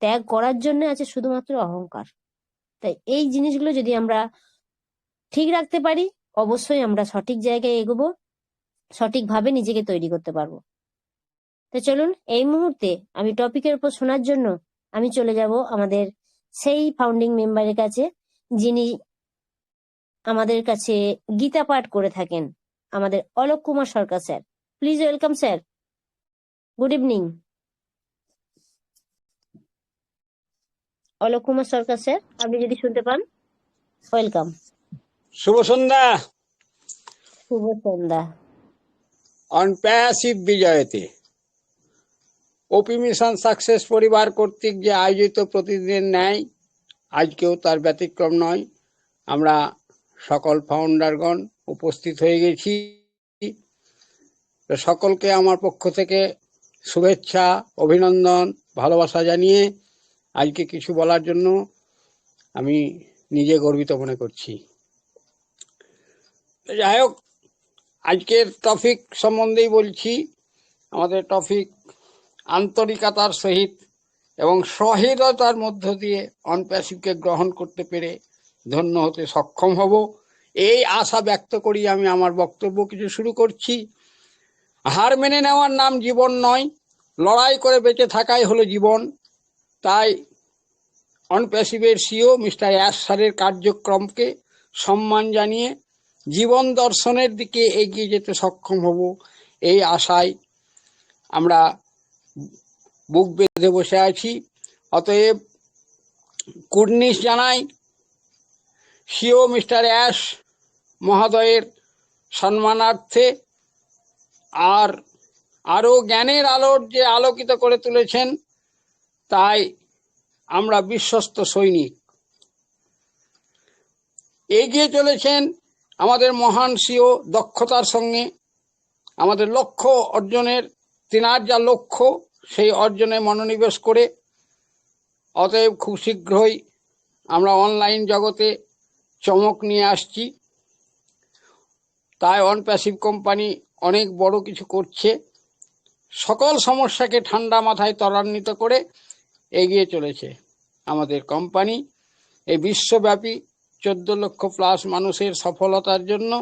S1: ত্যাগ করার জন্য আছে শুধুমাত্র অহংকার। তাই এই জিনিসগুলো যদি আমরা ঠিক রাখতে পারি, অবশ্যই আমরা সঠিক জায়গায় এগোবো, সঠিকভাবে নিজেকে তৈরি করতে পারবো। তো চলুন, এই মুহূর্তে আমি টপিকের উপর শোনার জন্য আমি চলে যাব আমাদের সেই ফাউন্ডিং মেম্বারের কাছে, যিনি আমাদের কাছে গীতা পাঠ করে থাকেন, আমাদের Alok Kumar Sarkar sir. Please welcome sir. Good evening Alok Kumar Sarkar sir, আপনি যদি শুনতে পান, ওয়েলকাম।
S6: শুভ সন্ধ্যা।
S1: শুভ সন্ধ্যা।
S6: অনপ্যাসিভ বিজয়তে ওপি মিশন সাকসেস পরিবার কর্তৃক যে আয়োজিত প্রতিদিনের ন্যায় আজকেও তার ব্যতিক্রম নয়। আমরা সকল ফাউন্ডারগণ উপস্থিত হয়ে গেছি। সকলকে আমার পক্ষ থেকে শুভেচ্ছা, অভিনন্দন, ভালোবাসা জানিয়ে আজকে কিছু বলার জন্য আমি নিজে গর্বিত মনে করছি। যাই হোক, আজকের টপিক সম্বন্ধেই বলছি। আমাদের টপিক আন্তরিকতার সহিত এবং সহৃদয়তার মধ্য দিয়ে অনপ্যাসিভকে গ্রহণ করতে পেরে ধন্য হতে সক্ষম হব, এই আশা ব্যক্ত করি আমি আমার বক্তব্য কিছু শুরু করছি। হার মেনে নেওয়ার নাম জীবন নয়, লড়াই করে বেঁচে থাকাই হলো জীবন। তাই অনপ্যাসিভের সিও মিস্টার অ্যাশ স্যারের কার্যক্রমকে সম্মান জানিয়ে জীবন দর্শনের দিকে এগিয়ে যেতে সক্ষম হব, এই আশায় আমরা বুক বেঁধে বসে আছি। অতএব কুর্নিশ জানাই সিও মিস্টার অ্যাশ মহোদয়ের সম্মানার্থে। আর আরও জ্ঞানের আলোর যে আলোকিত করে তুলেছেন, তাই আমরা বিশ্বস্ত সৈনিক। এগিয়ে চলেছেন আমাদের মহান সিও দক্ষতার সঙ্গে। আমাদের লক্ষ্য অর্জনের, তিনার যা লক্ষ্য সেই অর্জনে মনোনিবেশ করে। অতএব খুব শীঘ্রই আমরা অনলাইন জগতে চমক নিয়ে আসছি। তাই অনপ্যাসিভ কোম্পানি অনেক বড় কিছু করছে। সকল সমস্যাকে ঠান্ডা মাথায় ত্বরান্বিত করে এগিয়ে চলেছে আমাদের কোম্পানি। এই বিশ্বব্যাপী 14 লক্ষ প্লাস মানুষের সফলতার জন্য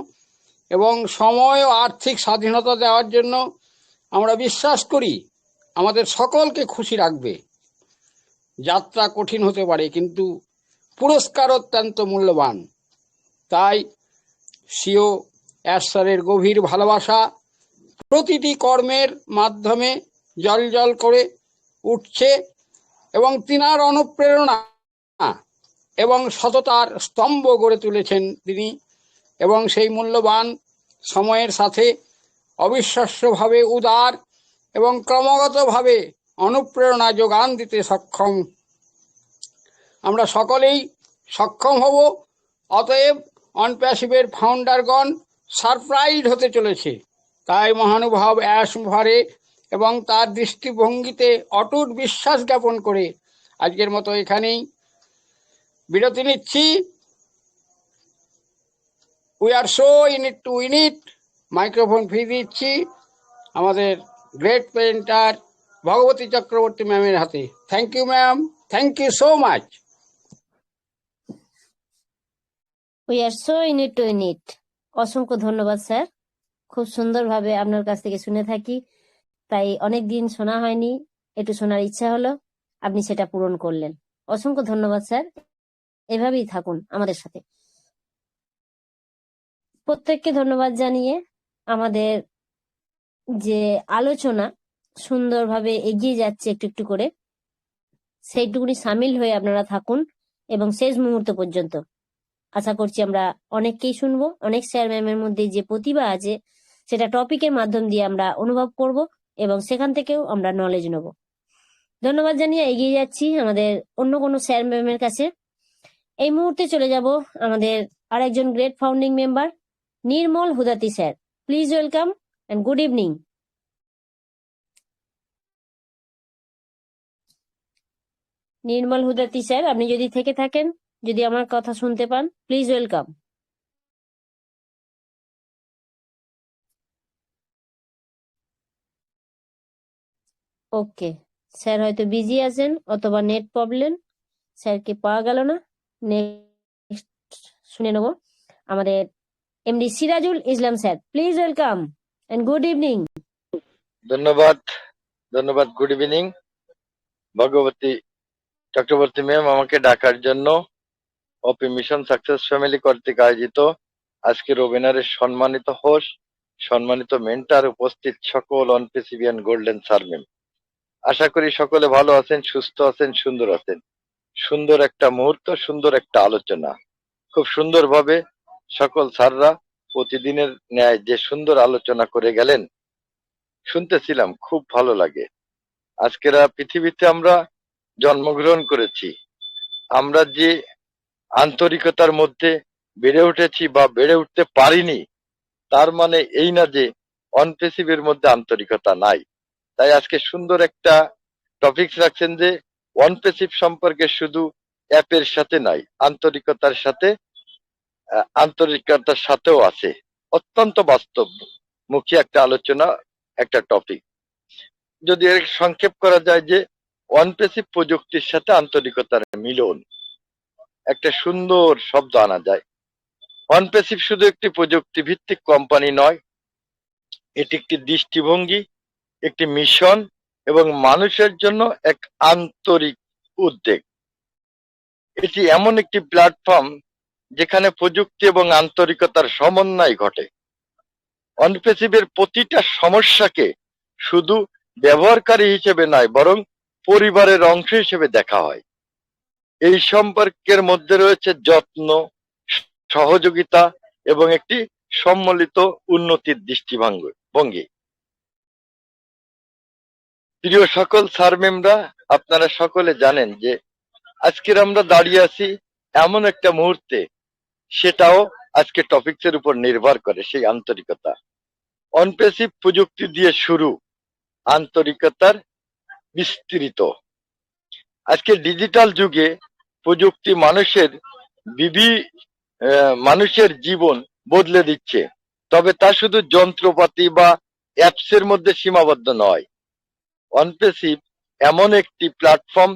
S6: এবং সময় ও আর্থিক স্বাধীনতা দেওয়ার জন্য আমরা বিশ্বাস করি আমাদের সকলকে খুশি রাখবে। যাত্রা কঠিন হতে পারে, কিন্তু পুরস্কার অত্যন্ত মূল্যবান। তাই সিও অ্যাশ স্যারের গভীর ভালোবাসা প্রতিটি কর্মের মাধ্যমে জল জল করে উঠছে এবং তিনার অনুপ্রেরণা এবং সততার স্তম্ভ গড়ে তুলেছেন তিনি, এবং সেই মূল্যবান সময়ের সাথে অবিশ্বাস্যভাবে উদার এবং ক্রমাগতভাবে অনুপ্রেরণা যোগান দিতে সক্ষম। আমরা সকলেই সক্ষম হব। অতএব অনপ্যাসিভের ফাউন্ডারগণ সারপ্রাইজ হতে চলেছে। তাই মহানুভব অ্যাশভারে এবং তার দৃষ্টিভঙ্গিতে অটুট বিশ্বাস জ্ঞাপন করে আজকের মতো এখানেই বিরতি নিচ্ছি। We are so in it to win it. Microphone ফিরিয়ে দিচ্ছি আমাদের গ্রেট পেন্টার ভগবতী চক্রবর্তী ম্যামের হাতে। Thank you ma'am, thank you so much.
S1: We are so in it to win it. অসংখ্য ধন্যবাদ স্যার, খুব সুন্দরভাবে আপনার কাছ থেকে শুনে থাকি, তাই অনেক দিন শোনা হয়নি, একটু শোনার ইচ্ছা হলো, আপনি সেটা পূরণ করলেন। অসংখ্য ধন্যবাদ স্যার, এভাবেই থাকুন আমাদের সাথে। প্রত্যেককে ধন্যবাদ জানিয়ে আমাদের যে আলোচনা সুন্দরভাবে এগিয়ে যাচ্ছে একটু একটু করে, সেইটুকুনি সামিল হয়ে আপনারা থাকুন এবং শেষ মুহূর্ত পর্যন্ত। আশা করছি আমরা অনেককেই শুনবো, অনেক স্যার ম্যামের মধ্যে যে প্রতিভা আছে সেটা টপিকের মাধ্যম দিয়ে আমরা অনুভব করব এবং সেখান থেকেও আমরা নলেজ নেব। ধন্যবাদ জানিয়ে এগিয়ে যাচ্ছি আমাদের অন্য কোনো স্যার ম্যামের কাছে। এই মুহূর্তে চলে যাব আমাদের আরেকজন great founding member Nirmal Hudati sir. Please welcome and good evening. Nirmal Hudati sir, আপনি যদি থেকে থাকেন, যদি আমার কথা শুনতে পান, প্লিজ ওয়েলকাম। ওকে, স্যার হয়তো বিজি আছেন অথবা নেট প্রবলেম, স্যারকে পাওয়া গেল না। নেক্সট শুনে নেব আমাদের MD Sirajul Islam sir. Please welcome and good evening.
S7: ধন্যবাদ, ধন্যবাদ। Good evening Bhagwati Chakraborty ma'am, আমাকে ডাকার জন্য। অপি মিশন সাকসেস ফ্যামিলি কর্তৃক আয়োজিত আজকের ওয়েবিনারের সম্মানিত হোস্ট, সম্মানিত মেন্টার, উপস্থিত সকল অনপিসিবিয়ান গোল্ডেন স্যার ম্যাম, আশা করি সকলে ভালো আছেন, সুস্থ আছেন, সুন্দর আছেন। সুন্দর একটা মুহূর্ত, সুন্দর একটা আলোচনা, খুব সুন্দরভাবে সকল স্যাররা প্রতিদিনের ন্যায় যে সুন্দর আলোচনা করে গেলেন, শুনতেছিলাম, খুব ভালো লাগে। আজকেরা পৃথিবীতে আমরা জন্মগ্রহণ করেছি, আমরা যে আন্তরিকতার মধ্যে বেড়ে উঠেছি বা বেড়ে উঠতে পারিনি, তার মানে এই না যে অনপেসিভের মধ্যে আন্তরিকতা নাই। তাই আজকে সুন্দর একটা টপিক রাখছেন যে অনপেসিভ সম্পর্কে শুধু অ্যাপের সাথে নাই, আন্তরিকতার সাথে, আন্তরিকতার সাথেও আছে। অত্যন্ত বাস্তব মুখী একটা আলোচনা, একটা টপিক। যদি এর সংক্ষেপ করা যায় যে অনপেসিভ প্রযুক্তির সাথে আন্তরিকতার মিলন, একটা সুন্দর শব্দ আনা যায়। অনপেসিভ শুধু একটি প্রযুক্তি ভিত্তিক কোম্পানি নয়, এটি একটি দৃষ্টিভঙ্গি, একটি মিশন এবং মানুষের জন্য এক আন্তরিক উদ্বেগ। এটি এমন একটি প্ল্যাটফর্ম যেখানে প্রযুক্তি এবং আন্তরিকতার সমন্বয় ঘটে। অনপেসিভের প্রতিটা সমস্যাকে শুধু ব্যবহারকারী হিসেবে নয়, বরং পরিবারের অংশ হিসেবে দেখা হয়। এই সম্পর্কের মধ্যে রয়েছে যত্ন, সহযোগিতা এবং একটি সম্মিলিত উন্নতির দৃষ্টিভঙ্গি। প্রিয় সকল স্যার ম্যামরা, আপনারা সকলে জানেন যে আজকের আমরা দাঁড়িয়ে আছি এমন একটা মুহূর্তে, সেটাও আজকে টপিকসের উপর নির্ভর করে, সেই আন্তরিকতা। অনপেসিভ প্রযুক্তি দিয়ে শুরু, আন্তরিকতার বিস্তৃত। আজকে ডিজিটাল যুগে প্রযুক্তি মানুষের জীবন বদলে দিচ্ছে, তবে তা শুধু যন্ত্রপাতি বা অ্যাপসের মধ্যে সীমাবদ্ধ নয়। অনপেসিভ এমন একটি প্ল্যাটফর্ম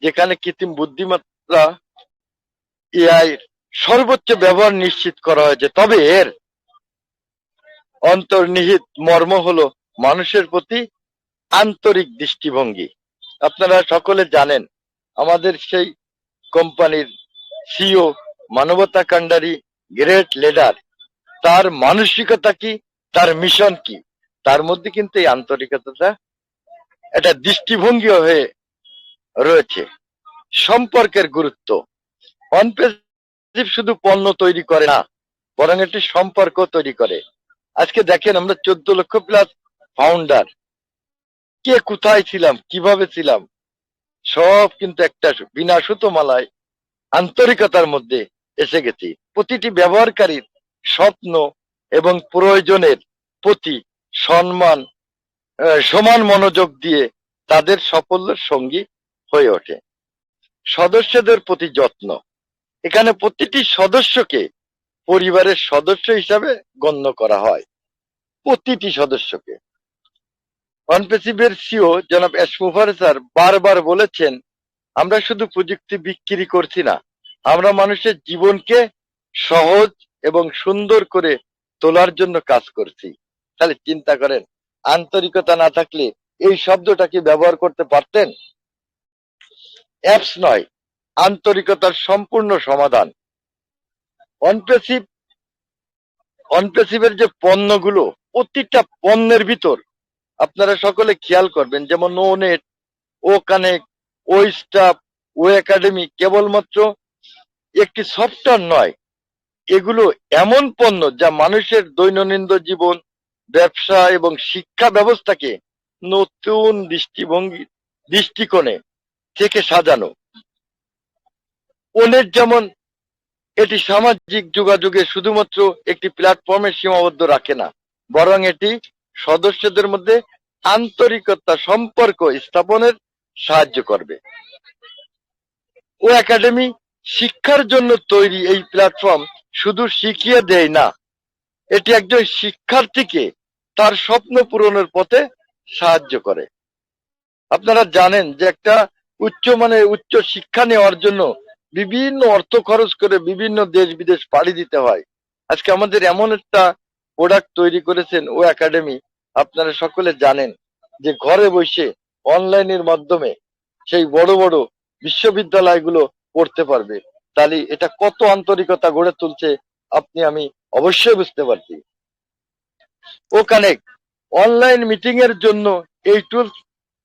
S7: যেখানে কৃত্রিম বুদ্ধিমত্তা, এআই সর্বোচ্চ ব্যবহার নিশ্চিত করা হয়েছে, তবে এর অন্তর্নিহিত মর্ম হলো মানুষের প্রতি আন্তরিক দৃষ্টিভঙ্গি। আপনারা সকলে জানেন আমাদের সেই কোম্পানির সিও, মানবতা কাণ্ডারি, গ্রেট লিডার, তার মানসিকতা কি, তার মিশন কি, তার মধ্যে কিন্তু এই আন্তরিকতাটা একটা দৃষ্টিভঙ্গি হয়ে রয়েছে। সম্পর্কের গুরুত্ব, অনপেসিভ শুধু পণ্য তৈরি করে না, বরং একটি সম্পর্ক তৈরি করে। আজকে দেখেন আমরা 14 লক্ষ প্লাস ফাউন্ডার, কে কোথায় ছিলাম, কিভাবে ছিলাম, সব কিন্তু একটা বিনা সুতোমালায় আন্তরিকতার মধ্যে এসে গেছি। প্রতিটি ব্যবহারকারীর স্বপ্ন এবং প্রয়োজনের প্রতি সম্মান, সমান মনোযোগ দিয়ে তাদের সাফল্যের সঙ্গী হয়ে ওঠে। সদস্যদের প্রতি যত্ন, এখানে প্রতিটি সদস্যকে পরিবারের সদস্য হিসাবে গণ্য করা হয়, প্রতিটি সদস্যকে। অনপেসিভের সিও জনাব এসমুফার স্যার বারবার বলেছেন, আমরা শুধু প্রযুক্তি বিক্রি করছি না, আমরা মানুষের জীবনকে সহজ এবং সুন্দর করে তোলার জন্য কাজ করছি। তাহলে চিন্তা করেন, আন্তরিকতা না থাকলে এই শব্দটা কি ব্যবহার করতে পারতেন? অ্যাপস নয়, আন্তরিকতার সম্পূর্ণ সমাধান। অনপেসিভের যে পণ্যগুলো, প্রতিটা পণ্যের ভিতর আপনারা সকলে খেয়াল করবেন, যেমন নো নেট, ও কানেক্ট, ও স্টাফ, ও একাডেমি কেবলমাত্র একটি সফটওয়্যার নয়, এগুলো এমন পণ্য যা মানুষের দৈনন্দিন জীবন, ব্যবসা এবং শিক্ষা ব্যবস্থাকে নতুন দৃষ্টিকোণে থেকে সাজানো। ওনেট যেমন এটি সামাজিক যোগাযোগে শুধুমাত্র একটি প্ল্যাটফর্মে সীমাবদ্ধ রাখে না, বরং এটি সদস্যদের মধ্যে আন্তরিকতা সম্পর্ক স্থাপনের সাহায্য করবে। ও একাডেমি শিক্ষার জন্য তৈরি এই প্ল্যাটফর্ম শুধু শিখিয়ে দেয় না, এটি একজন শিক্ষার্থীকে তার স্বপ্ন পূরণের পথে সাহায্য করে। আপনারা জানেন যে একটা উচ্চ শিক্ষা নেওয়ার জন্য বিভিন্ন অর্থ খরচ করে বিভিন্ন দেশ বিদেশ পাড়ি দিতে হয়। আজকে আমাদের এমন একটা প্রোডাক্ট তৈরি করেছেন ও একাডেমি, আপনারা সকলে জানেন যে ঘরে বসে অনলাইনের মাধ্যমে সেই বড় বড় বিশ্ববিদ্যালয়গুলো পড়তে পারবে। তাহলে এটা কত আন্তরিকতা গড়ে তুলছে আপনি আমি অবশ্যই বুঝতে পারছি। ও কানেক্ট অনলাইন মিটিং এর জন্য এই টুলস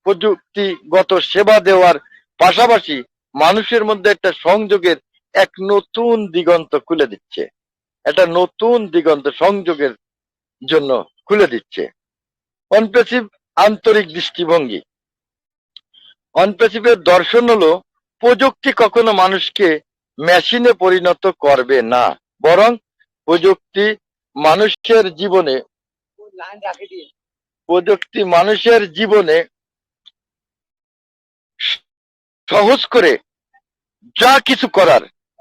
S7: প্রযুক্তিগত সেবা দেওয়ার পাশাপাশি মানুষের মধ্যে একটা সংযোগের এক নতুন দিগন্ত খুলে দিচ্ছে, একটা নতুন দিগন্ত সংযোগের জন্য খুলে দিচ্ছে। অনপেসিভ আন্তরিক দৃষ্টিভঙ্গি, অনপেসিভের দর্শন হলো প্রযুক্তি কখনো মানুষকে মেশিনে পরিণত করবে না, বরং প্রযুক্তি মানুষের জীবনে সহজ করে যা কিছু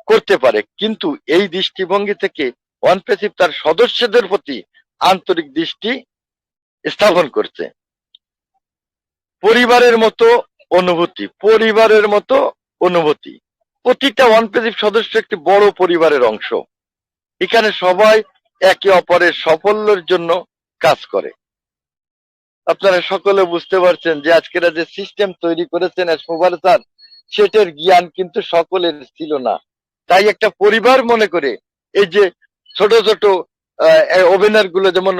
S7: করতে পারে। কিন্তু এই দৃষ্টিভঙ্গি থেকে অনপেসিভ তার সদস্যদের প্রতি আন্তরিক দৃষ্টি স্থাপন করছে। পরিবারের মতো অনুভূতি, প্রতিটা অনপেসিভ সদস্য একটি বড় পরিবারের অংশ। এখানে সবাই একে অপরের সাফল্যের জন্য কাজ করে। আপনারা সকলে বুঝতে পারছেন যে আজকের যে সিস্টেম তৈরি করেছেন এসমুফার স্যার, সেটার জ্ঞান কিন্তু সকলের ছিল না। তাই একটা পরিবার মনে করে এই যে ছোট ছোট ওভেনার গুলো, যেমন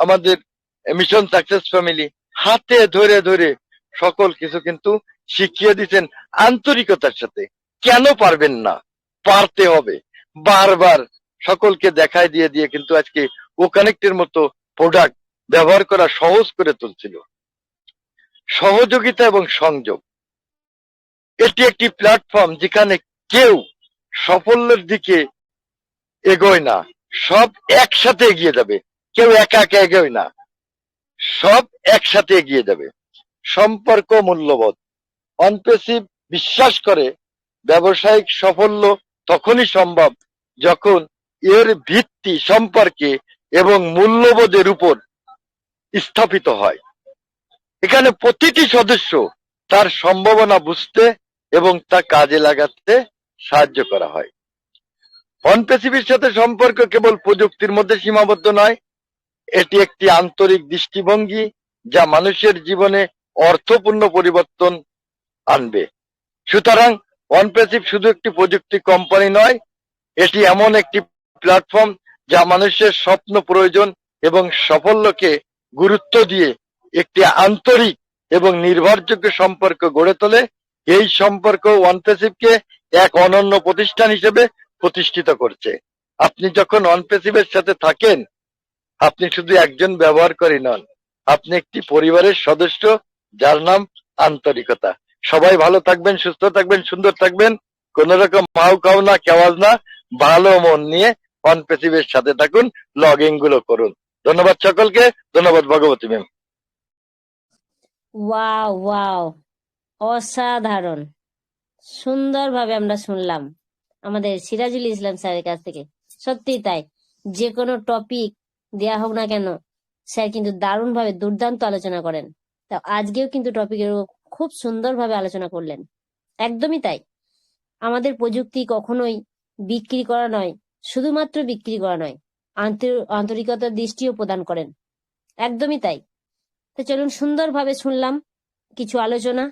S7: আমাদের মিশন সাকসেস ফ্যামিলি, হাতে ধরে ধরে সকল কিছু কিন্তু শিখিয়ে দিচ্ছেন আন্তরিকতার সাথে। কেন পারবেন না? পারতে হবে। বারবার সকলকে দেখায় দিয়ে দিয়ে কিন্তু আজকে ও কানেক্টের মতো প্রোডাক্ট ব্যবহার করা সহজ করে তুলছিল। সহযোগিতা এবং সংযোগ, এটি একটি প্ল্যাটফর্ম যেখানে কেউ সাফল্যের দিকে এগোয় না, সব একসাথে এগিয়ে যাবে। কেউ একা একা এগোয় না, সব একসাথে এগিয়ে যাবে। সম্পর্ক মূল্যবোধ, অনপেসিভ বিশ্বাস করে ব্যবসায়িক সাফল্য তখনই সম্ভব যখন এর ভিত্তি সম্পর্কে এবং মূল্যবোধের উপর স্থাপিত হয়। এখানে প্রতিটি সদস্য তার সম্ভাবনা বুঝতে এবং তা কাজে লাগাতে সাহায্য করা হয়। অনপেসিভের সাথে সম্পর্ক কেবল প্রযুক্তির মধ্যে সীমাবদ্ধ নয়, এটি একটি আন্তরিক দৃষ্টিভঙ্গি যা মানুষের জীবনে অর্থপূর্ণ পরিবর্তন আনবে। সুতরাং অনপেসিভ শুধু একটি প্রযুক্তি কোম্পানি নয়, এটি এমন একটি প্ল্যাটফর্ম যা মানুষের স্বপ্ন, প্রয়োজন এবং সাফল্যকে গুরুত্ব দিয়ে একটি আন্তরিক এবং নির্ভরযোগ্য সম্পর্ক গড়ে তোলে এই সম্পর্ক অনপ্যাসিভকে এক অনন্য প্রতিষ্ঠান হিসেবে প্রতিষ্ঠিত করছে। আপনি যখন অনপ্যাসিভের সাথে থাকেন, আপনি শুধু একজন ব্যবহারকারী নন, আপনি একটি পরিবারের সদস্য, যার নাম আন্তরিকতা। সবাই ভালো থাকবেন, সুস্থ থাকবেন, সুন্দর থাকবেন। কোন রকম মাউ খাও না, কেওয়াজ না, ভালো মন নিয়ে অনপ্যাসিভের সাথে থাকুন, লগইন গুলো করুন। ধন্যবাদ সকলকে। ধন্যবাদ ভগবতী ম্যাম।
S1: ওয়াও ওয়াও, অসাধারণ, সুন্দরভাবে আমরা শুনলাম আমাদের সিরাজুল ইসলাম স্যারের কাছ থেকে। সত্যি তাই, যে কোনো টপিক দেয়া হোক না কেন, স্যার কিন্তু দারুণভাবে দুর্দান্ত আলোচনা করেন। তা আজকেও কিন্তু টপিকের খুব সুন্দরভাবে আলোচনা করলেন। একদমই তাই, আমাদের প্রযুক্তি কখনোই বিক্রি করা নয়, শুধুমাত্র বিক্রি করা নয়, আন্তরিকতার দৃষ্টিও প্রদান করেন। একদমই তাই। তো চলুন, সুন্দরভাবে শুনলাম কিছু আলোচনা,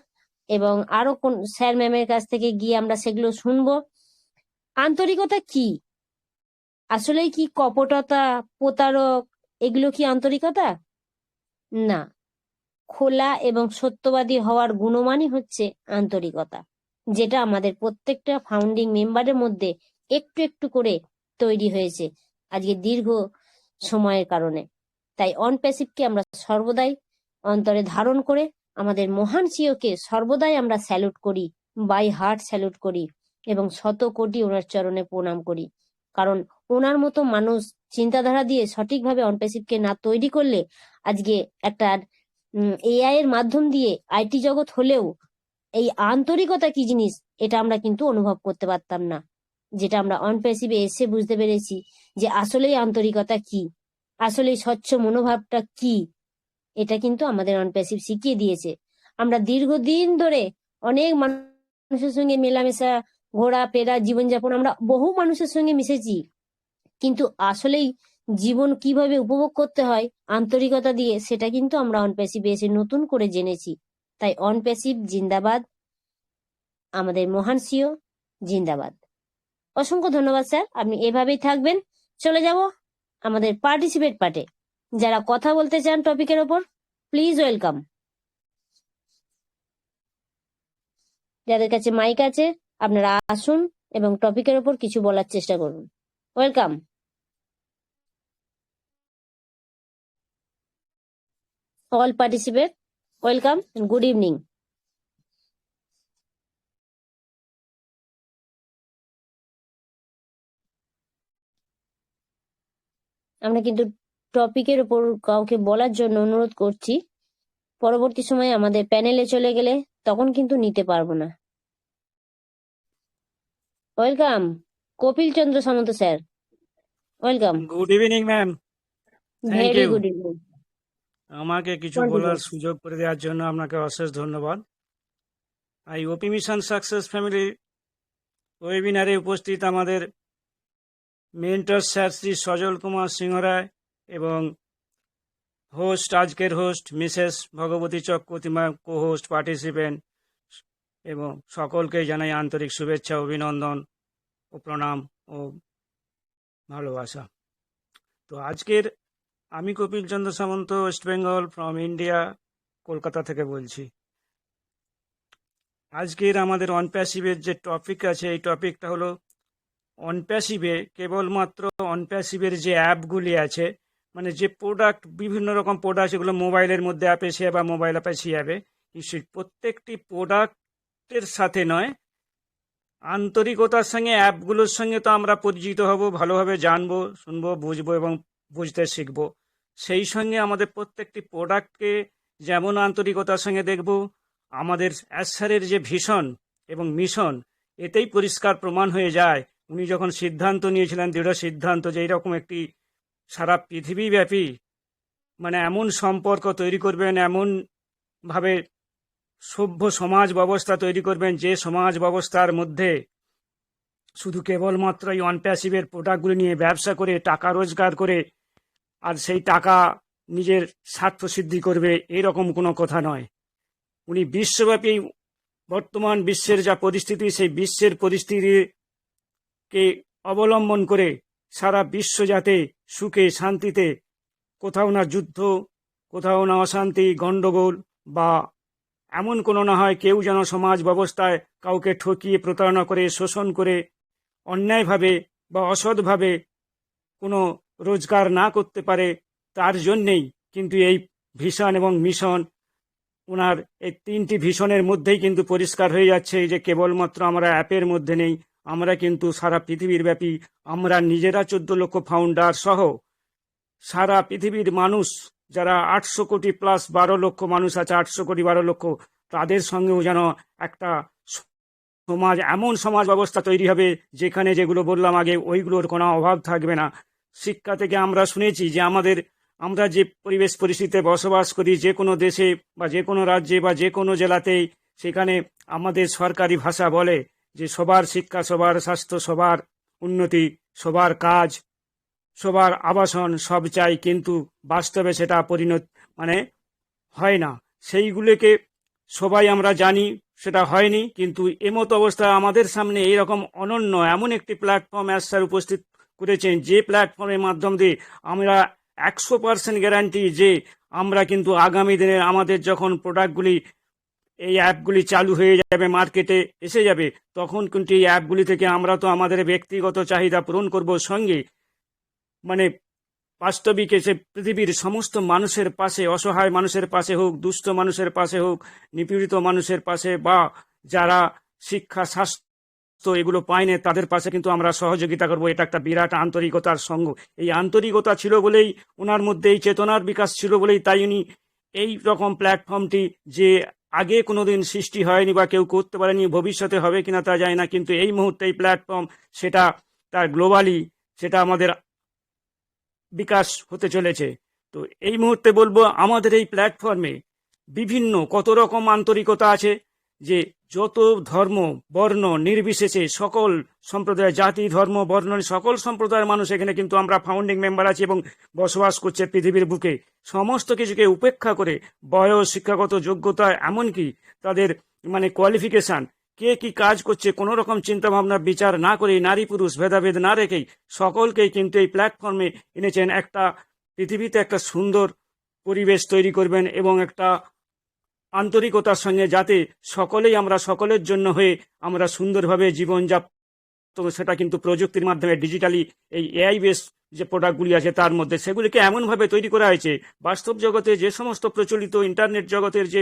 S1: এবং আরো কোন স্যার ম্যামের কাছ থেকে গিয়ে আমরা সেগুলো শুনবো। আন্তরিকতা কি? আসলেই কি কপটতা, প্রতারক, এগুলো কি আন্তরিকতা? না, খোলা এবং সত্যবাদী হওয়ার গুণমানই হচ্ছে আন্তরিকতা, যেটা আমাদের প্রত্যেকটা ফাউন্ডিং মেম্বারের মধ্যে একটু একটু করে তৈরি হয়েছে আজকে দীর্ঘ সময়ের কারণে। তাই অনপ্যাসিভকে আমরা সর্বদাই অন্তরে ধারণ করে আমাদের মহান সিওকে সর্বদাই আমরা স্যালুট করি, বাই হার্ট স্যালুট করি, এবং শত কোটি ওনার চরণে প্রণাম করি। কারণ ওনার মতো মানুষ চিন্তাধারা দিয়ে সঠিকভাবে অনপ্যাসিভকে না তৈরি করলে আজকে একটা এআই এর মাধ্যম দিয়ে আইটি জগৎ হলেও এই আন্তরিকতা কি জিনিস এটা আমরা কিন্তু অনুভব করতে পারতাম না, যেটা আমরা অনপ্যাসিভে এসে বুঝতে পেরেছি যে আসলেই আন্তরিকতা কি, আসলে স্বচ্ছ মনোভাবটা কি। এটা কিন্তু আমাদের অনপ্যাসিভ শিখিয়ে দিয়েছে। আমরা দীর্ঘদিন ধরে অনেক মানুষের সঙ্গে মেলামেশা, ঘোরাফেরা, জীবনযাপন, আমরা বহু মানুষের সঙ্গে মিশেছি, কিন্তু আসলেই জীবন কিভাবে উপভোগ করতে হয় আন্তরিকতা দিয়ে, সেটা কিন্তু আমরা অনপ্যাসিভে এসে নতুন করে জেনেছি। তাই অনপ্যাসিভ জিন্দাবাদ, আমাদের মহান সিও জিন্দাবাদ। অসংখ্য ধন্যবাদ স্যার, আপনি এভাবেই থাকবেন। চলে যাব আমাদের পার্টিসিপেট পার্টে। যারা কথা বলতে চান টপিকের ওপর, প্লিজ ওয়েলকাম। যাদের কাছে মাইক আছে আপনারা আসুন এবং টপিকের ওপর কিছু বলার চেষ্টা করুন। Welcome. All participate, welcome and good evening. আমরা কিন্তু টপিকের উপর কাউকে বলার জন্য অনুরোধ করছি। পরবর্তী সময়ে আমাদের প্যানেলে চলে গেলে তখন কিন্তু নিতে পারবো না। Welcome Kapil Chandra Samanta sir, welcome.
S8: Good evening ma'am. Thank
S1: very
S8: you.
S1: Good evening.
S8: আমাকে কিছু বলার সুযোগ করে দেওয়ার জন্য আপনাকে অশেষ ধন্যবাদ। এই ওপি মিশন সাকসেস ফ্যামিলি ওয়েবিনারে উপস্থিত আমাদের মেন্টর স্যার শ্রী সজল কুমার সিংহ রায় এবং হোস্ট, আজকের host Mrs Bhagabati Chakraborty ma'am, co host, participant এবং সকলকে জানাই আন্তরিক শুভেচ্ছা, অভিনন্দন ও প্রণাম ও ভালোবাসা। তো আজকের আমি Kapil Chandra Samanta, West Bengal from India, Kolkata থেকে বলছি। আজকের আমাদের অনপ্যাসিভের যে টপিক আছে, এই টপিকটা হলো অনপ্যাসিভে কেবলমাত্র অনপ্যাসিভের যে অ্যাপগুলি আছে, মানে যে প্রোডাক্ট, বিভিন্ন রকম প্রোডাক্ট, সেগুলো মোবাইলের মধ্যে অ্যাপে সে বা মোবাইল অ্যাপে শিয়াবে, প্রত্যেকটি প্রোডাক্টের সাথে নয়, আন্তরিকতার সঙ্গে অ্যাপগুলোর সঙ্গে তো আমরা পরিচিত হব, ভালোভাবে জানবো, শুনবো, বুঝবো এবং বুঝতে শিখবো। সেই সঙ্গে আমাদের প্রত্যেকটি প্রোডাক্টকে যেমন আন্তরিকতার সঙ্গে দেখব, আমাদের স্যারের যে ভিশন এবং মিশন, এতেই পরিষ্কার প্রমাণ হয়ে যায়। উনি যখন সিদ্ধান্ত নিয়েছিলেন, দৃঢ় সিদ্ধান্ত, যে এইরকম একটি সারা পৃথিবীব্যাপী মানে এমন সম্পর্ক তৈরি করবেন, এমনভাবে সভ্য সমাজ ব্যবস্থা তৈরি করবেন, যে সমাজ ব্যবস্থার মধ্যে শুধু কেবলমাত্র এই অনপ্যাসিভের প্রোডাক্টগুলি নিয়ে ব্যবসা করে টাকা রোজগার করে আর সেই টাকা নিজের স্বার্থ সিদ্ধি করবে, এরকম কোনো কথা নয়। উনি বিশ্বব্যাপী বর্তমান বিশ্বের যা পরিস্থিতি, সেই বিশ্বের পরিস্থিতিকে অবলম্বন করে সারা বিশ্ব যাতে সুখে শান্তিতে, কোথাও না যুদ্ধ, কোথাও না অশান্তি, গণ্ডগোল বা এমন কোনো না হয় কেউ যেন সমাজ ব্যবস্থায় কাউকে ঠকিয়ে প্রতারণা করে শোষণ করে অন্যায়ভাবে বা অসৎভাবে কোনো রোজগার না করতে পারে, তার জন্যেই কিন্তু এই ভিশন এবং মিশন, ওনার এই 3টি ভিশনের মধ্যেই কিন্তু পরিষ্কার হয়ে যাচ্ছে যে কেবলমাত্র আমরা অ্যাপের মধ্যে নেই, আমরা কিন্তু সারা পৃথিবীর ব্যাপী আমরা নিজেরা 14 লক্ষ ফাউন্ডার সহ সারা পৃথিবীর মানুষ যারা 800 কোটি প্লাস 12 লক্ষ মানুষ আছে, 800 কোটি 12 লক্ষ, তাদের সঙ্গেও যেন একটা সমাজ, এমন সমাজ ব্যবস্থা তৈরি হবে যেখানে যেগুলো বললাম আগে ওইগুলোর কোনো অভাব থাকবে না। শিক্ষা থেকে আমরা শুনেছি যে আমরা যে পরিবেশ পরিস্থিতিতে বসবাস করি, যে কোনো দেশে বা যে কোনো রাজ্যে বা যে কোনো জেলাতেই, সেখানে আমাদের সরকারি ভাষা বলে যে সবার শিক্ষা, সবার স্বাস্থ্য, সবার উন্নতি, সবার কাজ, সবার আবাসন সব চাই, কিন্তু বাস্তবে সেটা হয় না। সেইগুলোকে সবাই আমরা জানি সেটা হয়নি, কিন্তু এমতো অবস্থায় আমাদের সামনে এইরকম অনন্য এমন একটি প্ল্যাটফর্ম স্যার উপস্থিত করেছেন, যে প্ল্যাটফর্মের মাধ্যম দিয়ে আমরা 100% গ্যারান্টি যে আমরা কিন্তু আগামী দিনে আমাদের যখন প্রোডাক্টগুলি, এই অ্যাপগুলি চালু হয়ে যাবে, মার্কেটে এসে যাবে, তখন কিন্তু এই অ্যাপগুলি থেকে আমরা তো আমাদের ব্যক্তিগত চাহিদা পূরণ করব, সঙ্গে বাস্তবিক এসে পৃথিবীর সমস্ত মানুষের পাশে, অসহায় মানুষের পাশে হোক, দুস্থ মানুষের পাশে হোক, নিপীড়িত মানুষের পাশে, বা যারা শিক্ষা, স্বাস্থ্য এগুলো পায় না তাদের পাশে কিন্তু আমরা সহযোগিতা করব। এটা একটা বিরাট আন্তরিকতার সঙ্গ। এই আন্তরিকতা ছিল বলেই ওনার মধ্যে এই চেতনার বিকাশ ছিল বলেই তাই উনি এই রকম প্ল্যাটফর্মটি, যে আগে কোনোদিন সৃষ্টি হয়নি বা কেউ করতে পারেনি, ভবিষ্যতে হবে কিনা তা যায় না, কিন্তু এই মুহূর্তে এই প্ল্যাটফর্ম সেটা তার গ্লোবালি সেটা আমাদের বিকাশ হতে চলেছে। তো এই মুহূর্তে বলবো আমাদের এই প্ল্যাটফর্মে বিভিন্ন কত রকম আন্তরিকতা আছে, যে যত ধর্ম বর্ণ নির্বিশেষে সকল সম্প্রদায়, জাতি, ধর্ম, বর্ণ, সকল সম্প্রদায়ের মানুষ এখানে কিন্তু আমরা ফাউন্ডিং মেম্বার আছি এবং বসবাস করছে পৃথিবীর বুকে। সমস্ত কিছুকে উপেক্ষা করে বয়স, শিক্ষাগত যোগ্যতা, এমনকি তাদের কোয়ালিফিকেশন, কে কি কাজ করছে, কোনো রকম চিন্তা ভাবনা বিচার না করে, নারী পুরুষ ভেদাভেদ না রেখেই সকলকেই কিন্তু এই প্ল্যাটফর্মে এনেছেন। একটা পৃথিবীতে একটা সুন্দর পরিবেশ তৈরি করবেন এবং একটা আন্তরিকতার সঙ্গে, যাতে সকলেই আমরা সকলের জন্য হয়ে আমরা সুন্দরভাবে জীবনযাপন, তো সেটা কিন্তু প্রযুক্তির মাধ্যমে ডিজিটালি এই এআই বেস যে প্রোডাক্টগুলি আছে তার মধ্যে সেগুলিকে এমনভাবে তৈরি করা হয়েছে, বাস্তব জগতে যে সমস্ত প্রচলিত ইন্টারনেট জগতের যে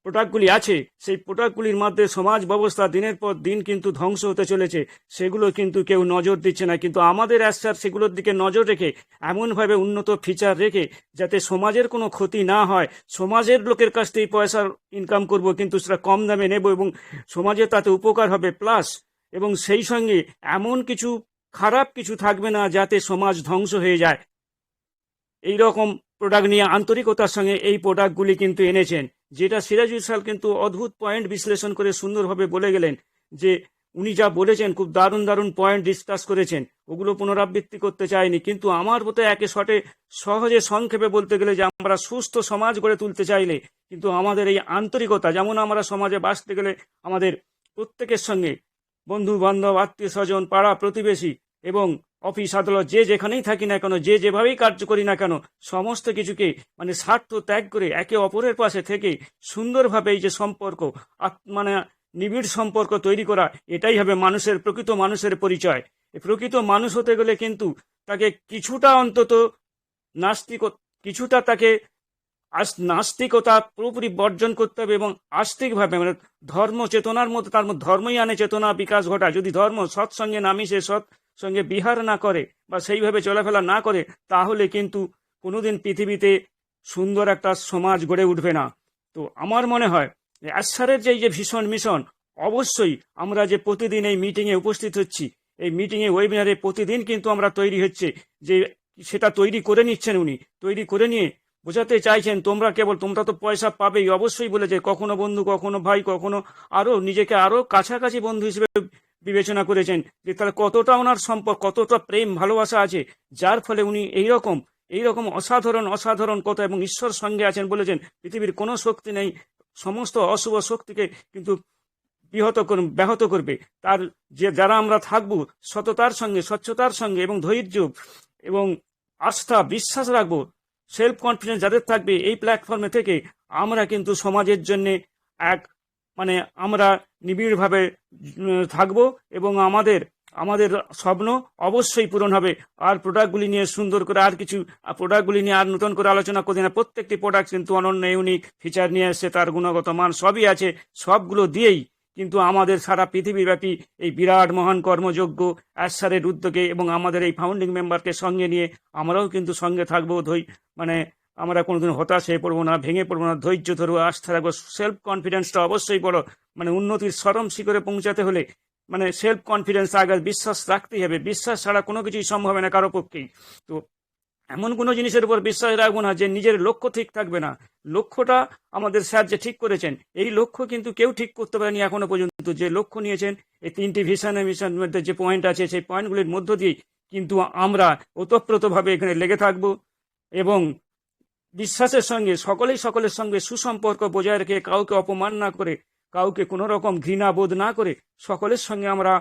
S8: প্রোডাক্টগুলি আছে, সেই প্রোডাক্টগুলির মধ্যে সমাজ ব্যবস্থা দিনের পর দিন কিন্তু ধ্বংস হতে চলেছে, সেগুলো কিন্তু কেউ নজর দিচ্ছে না। কিন্তু আমাদের অ্যাসার সেগুলোর দিকে নজর রেখে এমনভাবে উন্নত ফিচার রেখে যাতে সমাজের কোনো ক্ষতি না হয়, সমাজের লোকের কাছ থেকে পয়সা ইনকাম করব কিন্তু সেটা কম দামে নেব এবং সমাজের তাতে উপকার হবে, প্লাস এবং সেই সঙ্গে এমন কিছু খারাপ কিছু থাকবে না যাতে সমাজ ধ্বংস হয়ে যায়। এই রকম প্রোডাক্ট নিয়ে আন্তরিকতার সঙ্গে এই প্রোডাক্টগুলি কিন্তু এনেছেন, যেটা সিরাজুল সাল কিন্তু অদ্ভুত পয়েন্ট বিশ্লেষণ করে সুন্দরভাবে বলে গেলেন। যে উনি যা বলেছেন খুব দারুণ দারুণ পয়েন্ট ডিসকাস করেছেন, ওগুলো পুনরাবৃত্তি করতে চাইনি, কিন্তু আমার মতে একে শটে সহজে সংক্ষেপে বলতে গেলে যে আমরা সুস্থ সমাজ গড়ে তুলতে চাইলে কিন্তু আমাদের এই আন্তরিকতা, যেমন আমরা সমাজে বাঁচতে গেলে আমাদের প্রত্যেকের সঙ্গে বন্ধু বান্ধব, আত্মীয় স্বজন, পাড়া প্রতিবেশী এবং অফিস আদালত যে যেখানেই থাকি না কেন, যে যেভাবেই কার্য করি না কেন, সমস্ত কিছুকে স্বার্থ ত্যাগ করে একে অপরের পাশে থেকে সুন্দরভাবে এই যে সম্পর্ক, নিবিড় সম্পর্ক তৈরি করা, এটাই হবে মানুষের, প্রকৃত মানুষের পরিচয়। প্রকৃত মানুষ হতে গেলে কিন্তু তাকে কিছুটা অন্তত নাস্তিকতা পুরোপুরি বর্জন করতে হবে এবং আস্তিকভাবে ধর্ম চেতনার মধ্যে, তার মধ্যে ধর্মই আনে চেতনা বিকাশ ঘটায়। যদি ধর্ম সৎসঙ্গে না মিশে, সৎসঙ্গে বিহার না করে বা সেইভাবে চলাফেরা না করে, তাহলে কিন্তু কোনোদিন পৃথিবীতে সুন্দর একটা সমাজ গড়ে উঠবে না। তো আমার মনে হয় অ্যাসারের যে ভীষণ মিশন, অবশ্যই আমরা যে প্রতিদিন এই মিটিংয়ে উপস্থিত হচ্ছি, এই মিটিংয়ে ওয়েবিনারে প্রতিদিন কিন্তু আমরা তৈরি হচ্ছে, যে সেটা তৈরি করে নিচ্ছেন উনি, তৈরি করে নিয়ে বোঝাতে চাইছেন তোমরা তো পয়সা পাবেই, অবশ্যই বলেছে, কখনো বন্ধু, কখনো ভাই, কখনো আরো নিজেকে আরো কাছাকাছি বন্ধু হিসেবে বিবেচনা করেছেন, যে তার কতটা ওনার সম্পর্ক, কতটা প্রেম ভালোবাসা আছে, যার ফলে উনি এইরকম অসাধারণ কথা এবং ঈশ্বর সঙ্গে আছেন বলেছেন। পৃথিবীর কোনো শক্তি নেই সমস্ত অশুভ শক্তিকে কিন্তু ব্যাহত করবে। তার যারা আমরা থাকবো সততার সঙ্গে, স্বচ্ছতার সঙ্গে এবং ধৈর্য এবং আস্থা, বিশ্বাস রাখবো, সেলফ কনফিডেন্স যাদের থাকবে, এই প্ল্যাটফর্মে থেকে আমরা কিন্তু সমাজের জন্য এক মানে আমরা নিবিড়ভাবে থাকবো এবং আমাদের আমাদের স্বপ্ন অবশ্যই পূরণ হবে। আর প্রোডাক্টগুলি নিয়ে সুন্দর করে আর কিছু প্রোডাক্টগুলি নিয়ে আর নতুন করে আলোচনা করি না। প্রত্যেকটি প্রোডাক্ট কিন্তু অনন্য ইউনিক ফিচার নিয়ে এসছে, তার গুণগত মান সবই আছে। সবগুলো দিয়েই কিন্তু আমাদের সারা পৃথিবীব্যাপী এই বিরাট মহান কর্মযজ্ঞ স্যারের উদ্যোগে এবং আমাদের এই ফাউন্ডিং মেম্বারকে সঙ্গে নিয়ে আমরাও কিন্তু সঙ্গে থাকবো। মানে আমরা কোনোদিন হতাশ হয়ে পড়বো না, ভেঙে পড়বো না, ধৈর্য ধরবো, আস্থা রাখবো। সেলফ কনফিডেন্সটা অবশ্যই বড়, মানে উন্নতির চরম শিখরে পৌঁছাতে হলে মানে সেলফ কনফিডেন্স আগে বিশ্বাস রাখতেই হবে। বিশ্বাস ছাড়া কোনো কিছুই সম্ভব হয় না কারো পক্ষেই। তো এমন কোনো জিনিসের উপর বিশ্বাস রাখবো না যে নিজের লক্ষ্য ঠিক থাকবে না। লক্ষ্যটা আমাদের স্যার যে ঠিক করেছেন, এই লক্ষ্য কিন্তু কেউ ঠিক করতে পারেনি এখনো পর্যন্ত। যে লক্ষ্য নিয়েছেন, এই 3টি মিশনের মধ্যে যে পয়েন্ট আছে, সেই পয়েন্টগুলির মধ্য দিয়েই কিন্তু আমরা ওতপ্রোতভাবে এখানে লেগে থাকবো এবং বিশ্বাসের সঙ্গে সকলের সঙ্গে সুসম্পর্ক বজায় রেখে, কাউকে অপমান না করে, কাউকে কোনো রকম ঘৃণা বোধ না করে, সকলের সঙ্গে আমরা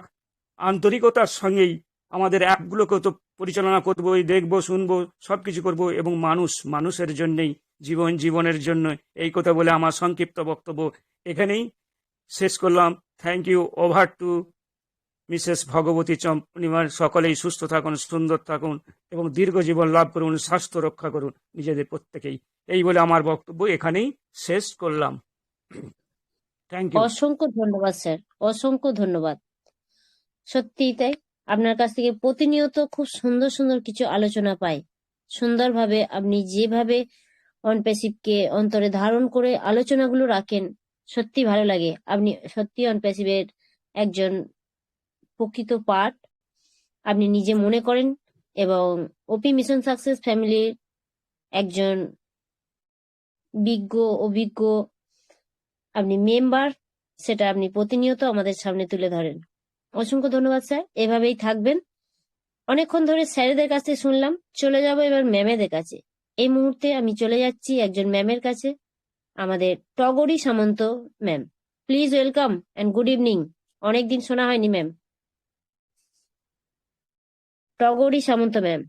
S8: আন্তরিকতার সঙ্গেই আমাদের অ্যাপগুলোকে তো পরিচালনা করবো, দেখবো, শুনবো, সবকিছু করব এবং মানুষের জন্যই, জীবনের জন্য। এই কথা বলে আমার সংক্ষিপ্ত বক্তব্য এখানেই শেষ করলাম। Thank you. Over to Mrs Bhagabati চম্পনিমার। সকলেই সুস্থ থাকুন, সুন্দর থাকুন এবং দীর্ঘ জীবন লাভ করুন, স্বাস্থ্য রক্ষা করুন নিজেদের প্রত্যেকেই। এই বলে আমার বক্তব্য এখানেই শেষ করলাম। Thank you.
S1: অসংখ্য ধন্যবাদ স্যার, অসংখ্য ধন্যবাদ। সত্যিই তাই, আপনার কাছ থেকে প্রতিনিয়ত খুব সুন্দর সুন্দর কিছু আলোচনা পাই। সুন্দরভাবে আপনি যেভাবে অনপ্যাসিভকে অন্তরে ধারণ করে আলোচনাগুলো রাখেন, সত্যি ভালো লাগে। আপনি সত্যি অনপ্যাসিভের একজন প্রকৃত পার্ট আপনি নিজে মনে করেন এবং ওপি মিশন সাকসেস ফ্যামিলির একজন অভিজ্ঞ আপনি মেম্বার, সেটা আপনি প্রতিনিয়ত আমাদের সামনে তুলে ধরেন। অসংখ্য ধন্যবাদ স্যার, এভাবেই থাকবেন। অনেকক্ষণ ধরে স্যারেদের কাছ থেকে শুনলাম, চলে যাব এবার ম্যামেদের কাছে। এই মুহূর্তে আমি চলে যাচ্ছি একজন ম্যামের কাছে, আমাদের Togori Samanta ma'am. Please welcome and good evening. অনেকদিন শোনা হয়নি ma'am. Togori Samanta ma'am.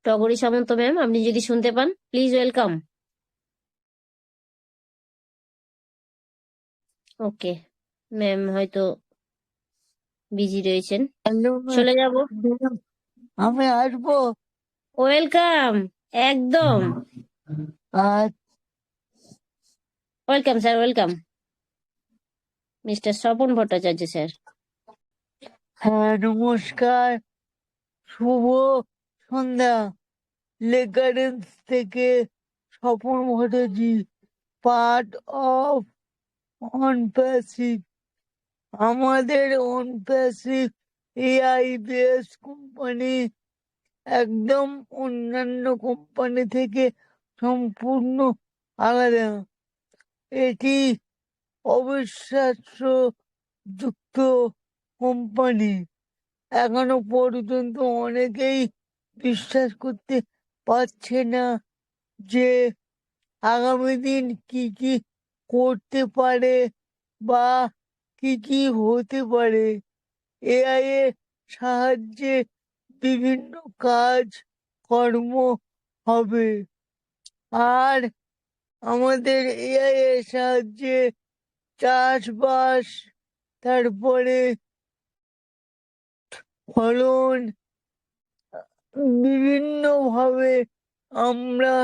S1: Togori Samanta ma'am, আপনি যদি শুনতে পান প্লিজ ওয়েলকাম। ওকে, ম্যাম হয়তো বিজি রয়েছেন,
S9: হ্যালো
S1: চলে যাব।
S9: ম্যাডাম, আমি আসবো।
S1: ওয়েলকাম, একদম
S9: আর
S1: welcome sir, welcome. Mister Swapan Bhattacharya sir.
S9: হ্যাঁ, নমস্কার, শুভ সন্ধ্যা। লেকারেন্স থেকে Swapan Bhattacharya, part of Onpassive. আমাদের অনপ্যাসিভ এআই বেস কোম্পানি একদম অন্যান্য কোম্পানি থেকে সম্পূর্ণ আলাদা। এটি অবিশ্বাস্য যুক্ত কোম্পানি। এখনো পর্যন্ত অনেকেই বিশ্বাস করতে পারছে না যে আগামী দিন কি কি করতে পারে বা কি কি হতে পারে। এআই এর সাহায্যে বিভিন্ন কাজ কর্ম হবে। আর আমাদের এআই এর সাহায্যে চাষবাস, তারপরে ফলন, বিভিন্ন ভাবে আমরা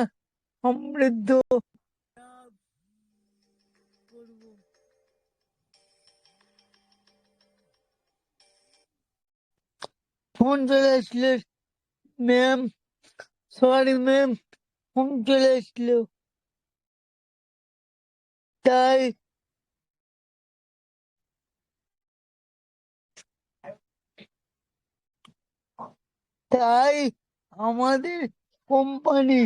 S9: সমৃদ্ধ লাভ করব। ফোন চলে আসছিল ম্যাম, সরি ম্যাম, ফোন চলে আসছিল, তাই তাই আমাদের কোম্পানি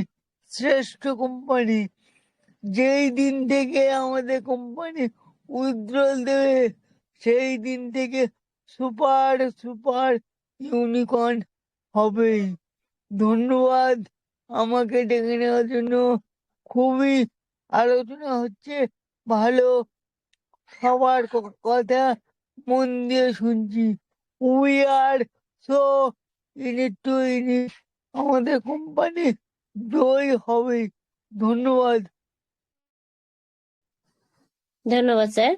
S9: শ্রেষ্ঠ কোম্পানি। যেই দিন থেকে আমাদের কোম্পানি উইথড্রল দেবে, সেই দিন থেকে সুপার সুপার ইউনিকর্ন হবেই। ধন্যবাদ আমাকে ডেকে নেওয়ার জন্য। খুবই আলোচনা হচ্ছে ভালো, সবার কথা মন দিয়ে শুনছি। We are so unit to unit আমাদের কোম্পানি জয় হবে। ধন্যবাদ।
S1: ধন্যবাদ স্যার,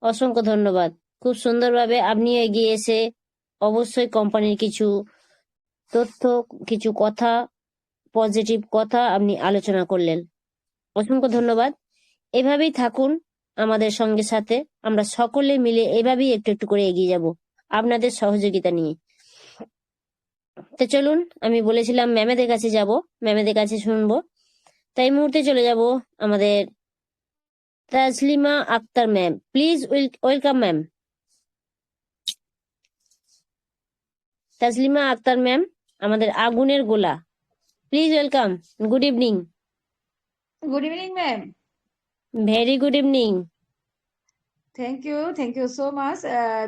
S1: অসংখ্য ধন্যবাদ। খুব সুন্দরভাবে আপনি এগিয়ে এসে অবশ্যই কোম্পানির কিছু তথ্য, কিছু কথা, পজিটিভ কথা আপনি আলোচনা করলেন। অসংখ্য ধন্যবাদ। এভাবেই থাকুন আমাদের সঙ্গে সাথে, আমরা সকলে মিলে এভাবেই একটু একটু করে এগিয়ে যাব আপনাদের সহযোগিতা নিয়ে। তো চলুন, আমি বলেছিলাম ম্যামেদের কাছে যাব, ম্যামেদের কাছে শুনবো। তাই এই মুহূর্তে চলে যাব আমাদের Tazlima Akter ma'am. Please welcome ma'am. Tazlima Akter ma'am, আমাদের আগুনের গোলা, please welcome. Good evening.
S10: Good evening ma'am.
S1: Very good evening.
S10: Thank you so much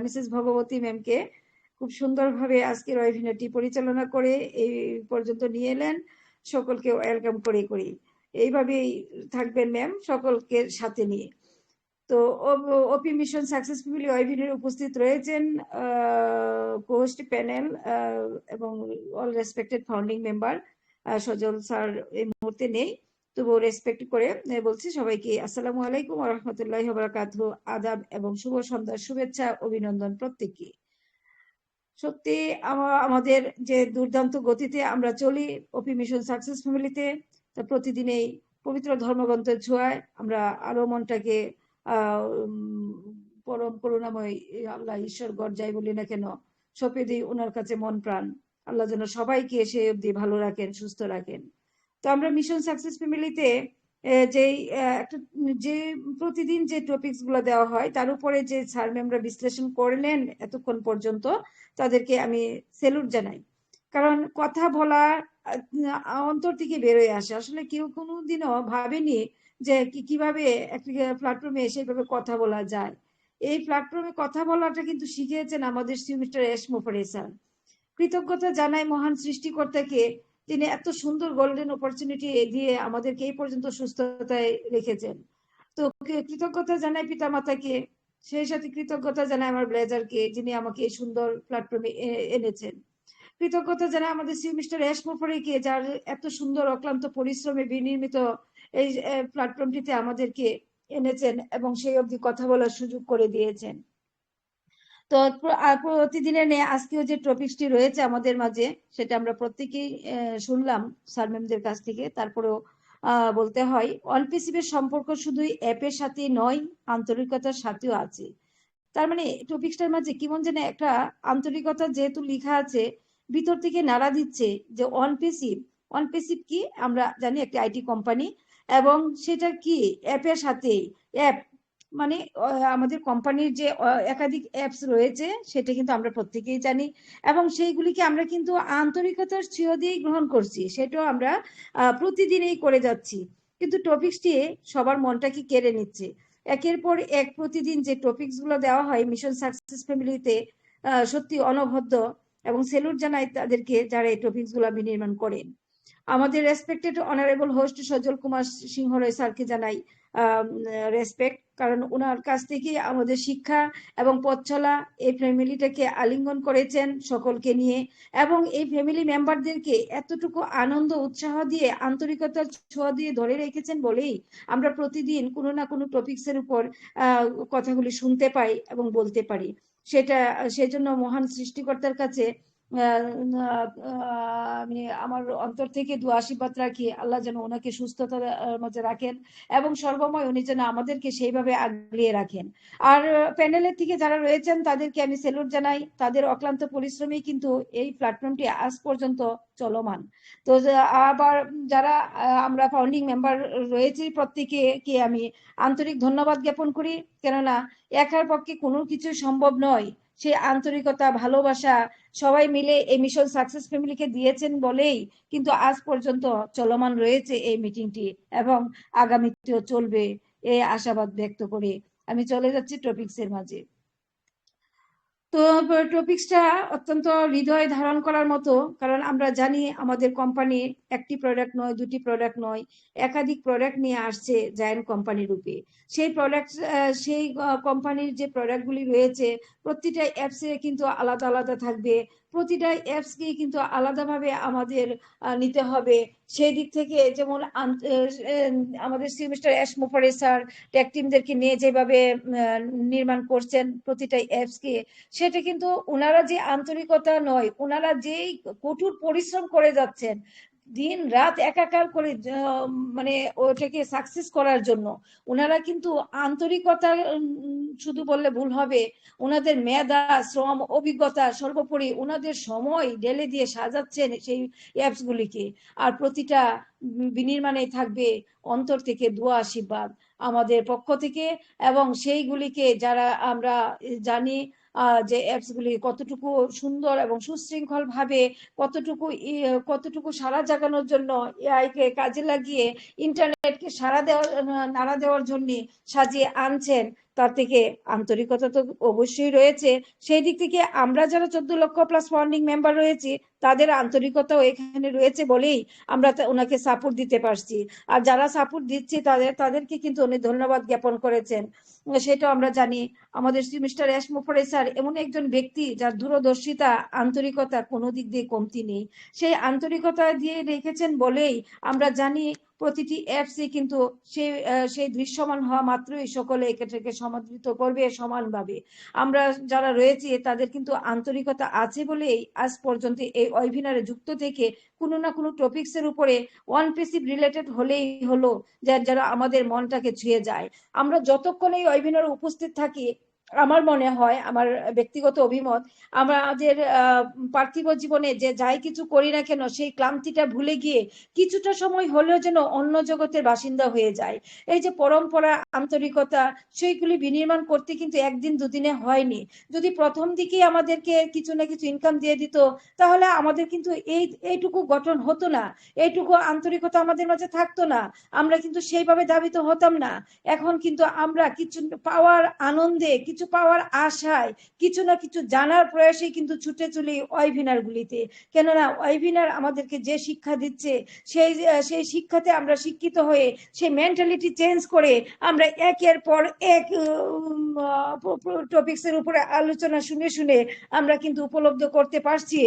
S10: Mrs Bhagabati ম্যামকে, খুব সুন্দরভাবে আজকের ওয়েবিনারটি পরিচালনা করে এই পর্যন্ত নিয়ে এলেন। সকলকে ওয়েলকাম করি এইভাবেই থাকবেন ম্যাম, সকলকে সাথে নিয়ে। তো ওপি মিশন সাকসেসফুলি ওয়েবিনারে উপস্থিত রয়েছেন কোহোস্ট প্যানেল এবং অল রেসপেক্টেড ফাউন্ডিং মেম্বার। সজল স্যার এই মুহূর্তে নেই, তবুও রেসপেক্ট করে বলছি সবাইকে আসসালামু আলাইকুম ওয়া রাহমাতুল্লাহি ওয়া বারাকাতুহু, আদাব এবং শুভ সন্ধ্যার শুভেচ্ছা অভিনন্দন প্রত্যেককে। সত্যি আমাদের যে দুর্দান্ত গতিতে আমরা চলি ওপি মিশন সাকসেস ফ্যামিলিতে, তা প্রতিদিন এই পবিত্র ধর্মগ্রন্থের ছোঁয়ায় আমরা আরো মনটাকে পরম করুণাময় আল্লাহ ঈশ্বর গড় যাই বলি না কেন, সঁপে দিই ওনার কাছে মন প্রাণ। আল্লাহ যেন সবাইকে সে অবধি ভালো রাখেন, সুস্থ রাখেন। তো আমরা মিশন সাকসেস ফ্যামিলিতে যে প্রতিদিন যে টপিকস গুলো দেওয়া হয় তার উপরে যে স্যার ম্যামরা বিশ্লেষণ করলেন এতক্ষণ পর্যন্ত, তাদেরকে আমি স্যালুট জানাই। কারণ কথা বলা অন্তর থেকে বেরোয় আসে। আসলে কেউ কোনোদিনও ভাবেনি যে কিভাবে একটা প্ল্যাটফর্মে সেভাবে কথা বলা যায়। এই প্ল্যাটফর্মে কথা বলাটা কিন্তু শিখিয়েছেন আমাদের মিস্টার এস মোফারি স্যার। কৃতজ্ঞতা জানাই মহান সৃষ্টিকর্তাকে, তিনি এত সুন্দর গোল্ডেন অপরচুনিটি দিয়ে আমাদেরকে এই পর্যন্ত সুস্থতায় রেখেছেন। তো কৃতজ্ঞতা জানাই পিতা মাতাকে, সেই সাথে কৃতজ্ঞতা জানাই আমার ব্লেজারকে, যিনি আমাকে এই সুন্দর প্ল্যাটফর্মে এনেছেন। কৃতজ্ঞতা জানাই আমাদের মিস্টার এস মোফারিকে, যার এত সুন্দর অক্লান্ত পরিশ্রমে বিনির্মিত এই প্ল্যাটফর্মটিতে আমাদেরকে এনেছেন এবং সেই অবধি কথা বলার সুযোগ করে দিয়েছেন। তো প্রতিদিনের নিয়ে আজকেও যে টপিকসটি রয়েছে আমাদের মাঝে, সেটা আমরা প্রত্যেকেই শুনলাম স্যার ম্যামদের কাছ থেকে। তারপরেও বলতে হয় অনপিসিভের সম্পর্ক শুধু অ্যাপের সাথে নয়, আন্তরিকতার সাথেও আছে। তার মানে টপিকসটার মাঝে কেমন যেন একটা আন্তরিকতা যেহেতু লেখা আছে, ভিতর থেকে নাড়া দিচ্ছে যে অনপেসিভ কি আমরা জানি একটা আইটি কোম্পানি, এবং সেটা কি অ্যাপের সাথে। অ্যাপ মানে আমাদের কোম্পানির যে একাধিক অ্যাপস রয়েছে সেটা কিন্তু আমরা প্রত্যেকেই জানি, এবং সেইগুলিকে আমরা কিন্তু আন্তরিকতার ছিয় দিয়েই গ্রহণ করছি, সেটাও আমরা প্রতিদিনই করে যাচ্ছি। কিন্তু টপিকসটি সবার মনটাকে কেড়ে নিচ্ছে। একের পর এক প্রতিদিন যে টপিকস গুলো দেওয়া হয় মিশন সাকসেস ফ্যামিলিতে, সত্যি অনবদ্য, এবং সেলুট জানাই তাদেরকে যারা এই টপিকস গুলো বিনির্মাণ করেন। আমাদের রেসপেক্টেড অনারেবল হোস্ট সজল কুমার সিংহ রায় স্যারকে জানাই রেসপেক্ট, কারণ ওনার কাছ থেকে আমাদের শিক্ষা এবং পথ চলা এই ফ্যামিলিটাকে আলিঙ্গন করেছেন সকলকে নিয়ে, এবং এই ফ্যামিলি মেম্বারদেরকে এতটুকু আনন্দ উৎসাহ দিয়ে আন্তরিকতার ছোঁয়া দিয়ে ধরে রেখেছেন বলেই আমরা প্রতিদিন কোনো না কোনো টপিকসের উপর কথাগুলি শুনতে পাই এবং বলতে পারি। সেজন্য মহান সৃষ্টিকর্তার কাছে আমি আমার অন্তর থেকে দোয়া আশীর্বাদ রাখি, আল্লাহ যেন ওনাকে সুস্থতার মাঝে রাখেন এবং সর্বময় উনি যেন আমাদেরকে সেইভাবে আগলিয়ে রাখেন। আর প্যানেলের থেকে যারা রয়েছেন তাদেরকে আমি স্যালুট জানাই, তাদের অক্লান্ত পরিশ্রমেই কিন্তু এই প্ল্যাটফর্মটি আজ পর্যন্ত চলমান। তো আবার যারা আমরা ফাউন্ডিং মেম্বার রয়েছি প্রত্যেকে আমি আন্তরিক ধন্যবাদ জ্ঞাপন করি, কেননা একার পক্ষে কোনো কিছু সম্ভব নয়। সেই আন্তরিকতা, ভালোবাসা সবাই মিলে এই মিশন সাকসেস ফ্যামিলিকে দিয়েছেন বলেই কিন্তু আজ পর্যন্ত চলমান রয়েছে এই মিটিংটি, এবং আগামীতেও চলবে এই আশাবাদ ব্যক্ত করে আমি চলে যাচ্ছি টপিকসের মাঝে। তো টপিকসটা অত্যন্ত হৃদয় ধারণ করার মতো, কারণ আমরা জানি আমাদের কোম্পানি একটি প্রোডাক্ট নয়, দুটি প্রোডাক্ট নয়, একাধিক প্রোডাক্ট নিয়ে আসছে জায়ান্ট কোম্পানি রূপে। সেই কোম্পানির যে প্রোডাক্টগুলি রয়েছে প্রতিটা অ্যাপসে কিন্তু আলাদা আলাদা থাকবে, প্রতিটা অ্যাপসকে কিন্তু আলাদাভাবে আমাদের নিতে হবে। সেই দিক থেকে যেমন আমাদের মিস্টার এস মুফারে স্যার টেক টিমদেরকে নিয়ে যেভাবে নির্মাণ করছেন প্রতিটা অ্যাপসকে, সেটা কিন্তু ওনারা যে আন্তরিকতা নয়, ওনারা যেই কঠোর পরিশ্রম করে যাচ্ছেন দিন রাত একাকার করে মানে ওটাকে সাকসেস করার জন্য, ওনারা কিন্তু আন্তরিকতা শুধু বললে ভুল হবে, ওনাদের মেধা, শ্রম, অভিজ্ঞতা, সর্বোপরি ওনাদের সময় ঢেলে দিয়ে সাজাচ্ছেন সেই অ্যাপস গুলিকে। আর প্রতিটা বিনির্মাণে থাকবে অন্তর থেকে দোয়া আশীর্বাদ আমাদের পক্ষ থেকে, এবং সেইগুলিকে যারা আমরা জানি যে অ্যাপস গুলি কতটুকু সুন্দর এবং সুশৃঙ্খল ভাবে কতটুকু সাড়া জাগানোর জন্য এআই কে কাজে লাগিয়ে ইন্টারনেটকে নাড়া দেওয়ার জন্য সাজিয়ে আনছেন, তার থেকে আন্তরিকতা তো অবশ্যই রয়েছে। সেই দিক থেকে আমরা যারা 14 লক্ষ প্লাস ফাউন্ডিং মেম্বার রয়েছি তাদের আন্তরিকতাও এখানে রয়েছে বলেই আমরা ওনাকে সাপোর্ট দিতে পারছি। আর যারা সাপোর্ট দিচ্ছে তাদেরকে কিন্তু উনি ধন্যবাদ জ্ঞাপন করেছেন, সেটা আমরা জানি। আমাদের মিস্টার এস মুফারে স্যার এমন একজন ব্যক্তি যার দূরদর্শিতা, আন্তরিকতা কোনো দিক দিয়ে কমতি নেই। সেই আন্তরিকতা দিয়ে রেখেছেন বলেই আমরা জানি প্রতিটি অ্যাপসে কিন্তু সেই দৃশ্যমান হওয়া মাত্রই সকলে এটাকে সমাদৃত করবে সমানভাবে। আমরা যারা রয়েছি তাদের কিন্তু আন্তরিকতা আছে বলেই আজ পর্যন্ত এই ওয়েবিনারে যুক্ত থেকে কোনো না কোনো টপিকস এর উপরে ওয়ান পেসিভ রিলেটেড হলেই হলো, যারা আমাদের মনটাকে ছুঁয়ে যায়। আমরা যতক্ষণ এই ওয়েবিনারে উপস্থিত থাকি, আমার মনে হয়, আমার ব্যক্তিগত অভিমত, আমাদের পার্থিব জীবনে যে যাই কিছু করি না কেন সেই ক্লান্তিটা ভুলে গিয়ে কিছুটা সময় হলেও যেন অন্য জগতের বাসিন্দা হয়ে যায়। এই যে পরম্পরা, আন্তরিকতা, সেইগুলি বিনির্মাণ করতে কিন্তু একদিন দুদিনে হয়নি। যদি প্রথম দিকেই আমাদেরকে কিছু না কিছু ইনকাম দিয়ে দিত তাহলে আমাদের কিন্তু এইটুকু গঠন হতো না, এইটুকু আন্তরিকতা আমাদের মাঝে থাকতো না, আমরা কিন্তু সেইভাবে ধাবিত হতাম না। এখন কিন্তু আমরা কিছু পাওয়ার আনন্দে, কিছু পাওয়ার আশায়, কিছু না কিছু জানার প্রয়াসে কিন্তু ছুটে চলি ওয়েবিনার গুলিতে। কেননা ওয়েবিনার আমাদেরকে যে শিক্ষা দিচ্ছে সেই শিক্ষাতে আমরা শিক্ষিত হয়ে সেই মেন্টালিটি চেঞ্জ করে আমরা একের পর এক টপিকস এর উপরে আলোচনা শুনে শুনে আমরা কিন্তু উপলব্ধ করতে পারছি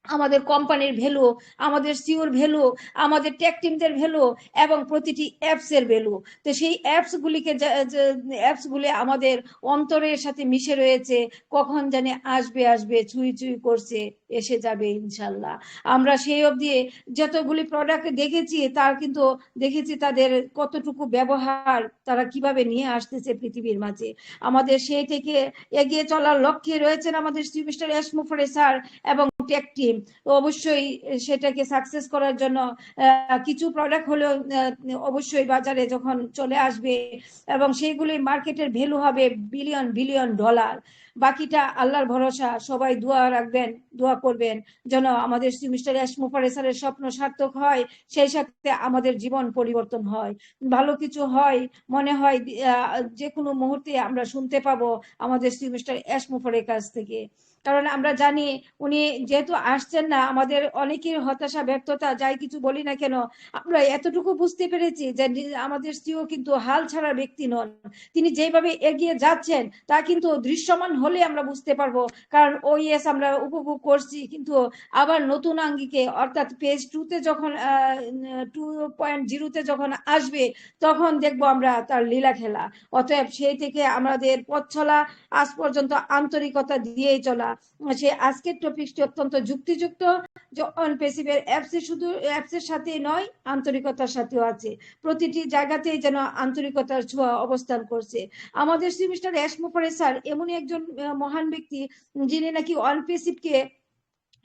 S10: আমাদের কোম্পানির ভ্যালু, আমাদের সিওর ভ্যালু, আমাদের টেক টিমদের ভ্যালু এবং প্রতিটি অ্যাপস এর ভ্যালু। তো সেই অ্যাপস গুলি আমাদের অন্তরের সাথে মিশে রয়েছে, কখন জানে আসবে ছুঁই ছুঁই করছে, এসে যাবে ইনশাল্লাহ। আমরা সেই অবধি যতগুলি প্রোডাক্ট দেখেছি দেখেছি তাদের কতটুকু ব্যবহার, তারা কিভাবে নিয়ে আসতেছে পৃথিবীর মাঝে। আমাদের সেই থেকে এগিয়ে চলার লক্ষ্যে রয়েছেন আমাদের মিস্টার এস মুফারে স্যার এবং টেক টিম। অবশ্যই সেটাকে সাকসেস করার জন্য কিছু প্রোডাক্ট হলেও অবশ্যই বাজারে যখন চলে আসবে এবং সেইগুলি মার্কেটের ভ্যালু হবে বিলিয়ন ডলার। বাকিটা আল্লাহর ভরসা। সবাই দোয়া রাখবেন, দোয়া করবেন যেন আমাদের মিস্টার এস মুফারে স্যারের স্বপ্ন সার্থক হয়, সেই সাথে আমাদের জীবন পরিবর্তন হয়, ভালো কিছু হয়। মনে হয় যে কোনো মুহূর্তে আমরা শুনতে পাবো আমাদের মিস্টার এস মুফারের কাছ থেকে। কারণ আমরা জানি উনি যেহেতু আসছেন না, আমাদের অনেকের হতাশা, ব্যর্থতা, যাই কিছু বলি না কেন, আমরা এতটুকু বুঝতে পেরেছি যে আমাদের সিও কিন্তু হাল ছাড়ার ব্যক্তি নন। তিনি যেভাবে এগিয়ে যাচ্ছেন তা কিন্তু দৃশ্যমান হলে আমরা বুঝতে পারবো। কারণ ওইএস আমরা উপভোগ করছি, কিন্তু আবার নতুন আঙ্গিকে অর্থাৎ পেজ 2-তে যখন 2.0-তে যখন আসবে তখন দেখবো আমরা তার লীলা খেলা। অতএব সেই থেকে আমাদের পথ চলা আজ পর্যন্ত আন্তরিকতা দিয়েই চলা। সে আজকের টপিকটি অত্যন্ত যুক্তিযুক্ত, যে অনপেসিভের অ্যাপসের সাথে নয়, আন্তরিকতার সাথেও আছে। প্রতিটি জায়গাতেই যেন আন্তরিকতার ছোঁয়া অবস্থান করছে। আমাদের মিস্টার এস মুফারে স্যার এমনই একজন মহান ব্যক্তি যিনি নাকি অনপেসিভকে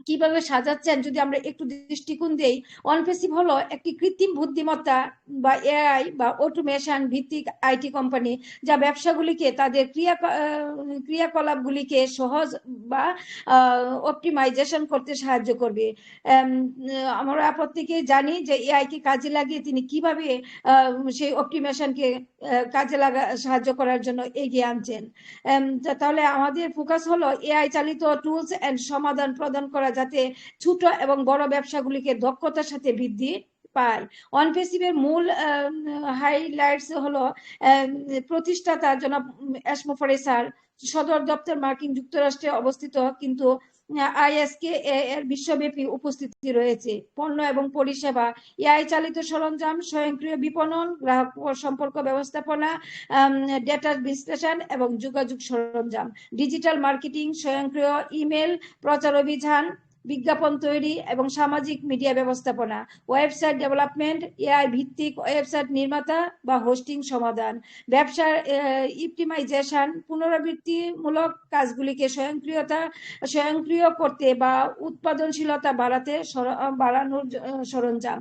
S10: কিভাবে সাজাচ্ছেন যদি আমরা একটু দৃষ্টিকোণ দেই। অনপেসিভ হলো একটি কৃত্রিম বুদ্ধিমত্তা বা এআই বা অটোমেশন ভিত্তিক আইটি কোম্পানি, যা ব্যবসাগুলিকে তাদের ক্রিয়াকলাপগুলিকে সহজ বা অপটিমাইজেশন করতে সাহায্য করবে। আমরা প্রত্যেকেই জানি যে এআই কে কাজে লাগিয়ে তিনি কিভাবে সেই অপটিমেশনকে কাজে সাহায্য করার জন্য এগিয়ে আনছেন। তাহলে আমাদের ফোকাস হলো এআই চালিত টুলস এন্ড সমাধান প্রদান করা যাতে ছোট এবং বড় ব্যবসাগুলিকে দক্ষতার সাথে বৃদ্ধি পায়। অনপেসিভের মূল হাইলাইটস হলো প্রতিষ্ঠাতা জনাব এসমো ফরেসার, সদর দপ্তর মার্কিন যুক্তরাষ্ট্রে অবস্থিত, কিন্তু আইএসকে এর বিশ্বব্যাপী উপস্থিতি রয়েছে। পণ্য এবং পরিষেবা, এআই চালিত সরঞ্জাম, স্বয়ংক্রিয় বিপণন, গ্রাহক সম্পর্ক ব্যবস্থাপনা, ডেটা বিশ্লেষণ এবং যোগাযোগ সরঞ্জাম, ডিজিটাল মার্কেটিং, স্বয়ংক্রিয় ইমেল প্রচার অভিযান, বিজ্ঞাপন তৈরি এবং সামাজিক মিডিয়া ব্যবস্থাপনা, ওয়েবসাইট ডেভেলপমেন্ট, এআই ভিত্তিক ওয়েবসাইট নির্মাতা বা হোস্টিং সমাধান, ব্যবসার অপটিমাইজেশন, পুনরাবৃত্তিমূলক কাজগুলিকে স্বয়ংক্রিয় করতে বা উৎপাদনশীলতা বাড়ানোর সরঞ্জাম।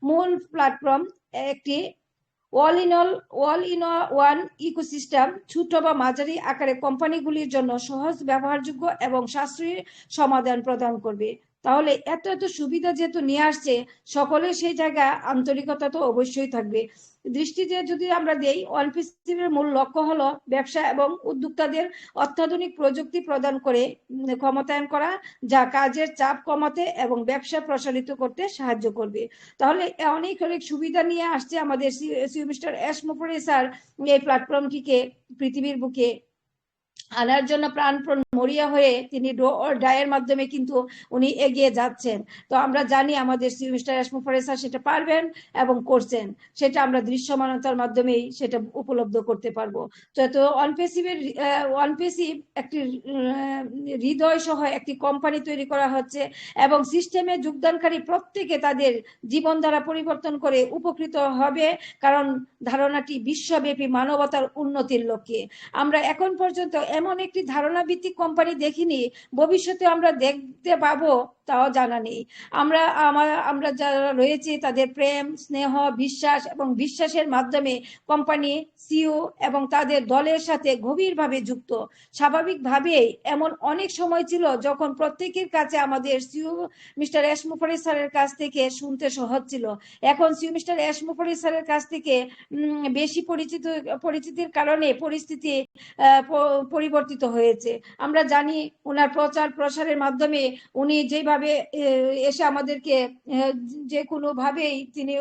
S10: মূল প্ল্যাটফর্ম একটি অল ইন ওয়ান ইকোসিস্টেম, ছোট বা মাঝারি আকারে কোম্পানিগুলির জন্য সহজ, ব্যবহারযোগ্য এবং সাশ্রয়ী সমাধান প্রদান করবে। তাহলে এত সুবিধা যেহেতু নিয়ে আসছে, সকলের সেই জায়গায় আন্তরিকতা তো অবশ্যই থাকবে। দৃষ্টিতে যদি আমরা দেই, অনপেসিভের মূল লক্ষ্য হলো ব্যবসা এবং উদ্যোক্তাদের অত্যাধুনিক প্রযুক্তি প্রদান করে ক্ষমতায়ন করা, যা কাজের চাপ কমাতে এবং ব্যবসা প্রসারিত করতে সাহায্য করবে। তাহলে অনেক সুবিধা নিয়ে আসছে আমাদের মিস্টার এসমো ফরেসার এই প্ল্যাটফর্মটিকে পৃথিবীর বুকে আনার জন্য প্রাণপণ মরিয়া হয়ে তিনি ডো অর ডায়ের মাধ্যমে কিন্তু উনি এগিয়ে যাচ্ছেন। তো আমরা জানি আমাদের মিস্টার এসমো ফরেসার সেটা পারবেন এবং করছেন, সেটা আমরা দৃশ্যমানতার মাধ্যমেই সেটা উপলব্ধ করতে পারবো। তো অনপেসিভ একটি হৃদয় সহ একটি কোম্পানি তৈরি করা হচ্ছে এবং সিস্টেমে যোগদানকারী প্রত্যেকে তাদের জীবনধারা পরিবর্তন করে উপকৃত হবে, কারণ ধারণাটি বিশ্বব্যাপী মানবতার উন্নতির লক্ষ্যে। আমরা এখন পর্যন্ত এমন একটি ধারণা ভিত্তিক কোম্পানি দেখিনি, ভবিষ্যতে আমরা দেখতে পাবো তাও জানা নেই। আমরা যারা রয়েছে তাদের প্রেম, স্নেহ, বিশ্বাস এবং বিশ্বাসের মাধ্যমে কোম্পানি, সিইও এবং তাদের দলের সাথে গভীরভাবে যুক্ত। স্বাভাবিকভাবেই এমন অনেক সময় ছিল যখন প্রত্যেকের কাছে আমাদের সিইও মিস্টার এসমো ফরেসারের কাছ থেকে শুনতে সহজ ছিল। এখন সিইও মিস্টার এসমো ফরেসারের কাছ থেকে বেশি পরিচিতির কারণে পরিস্থিতি পরিবর্তিত হয়েছে। আমরা জানি ওনার প্রচার প্রসারের মাধ্যমে উনি যেভাবে এসে আমাদেরকে যে কোনো ভাবেই তিনি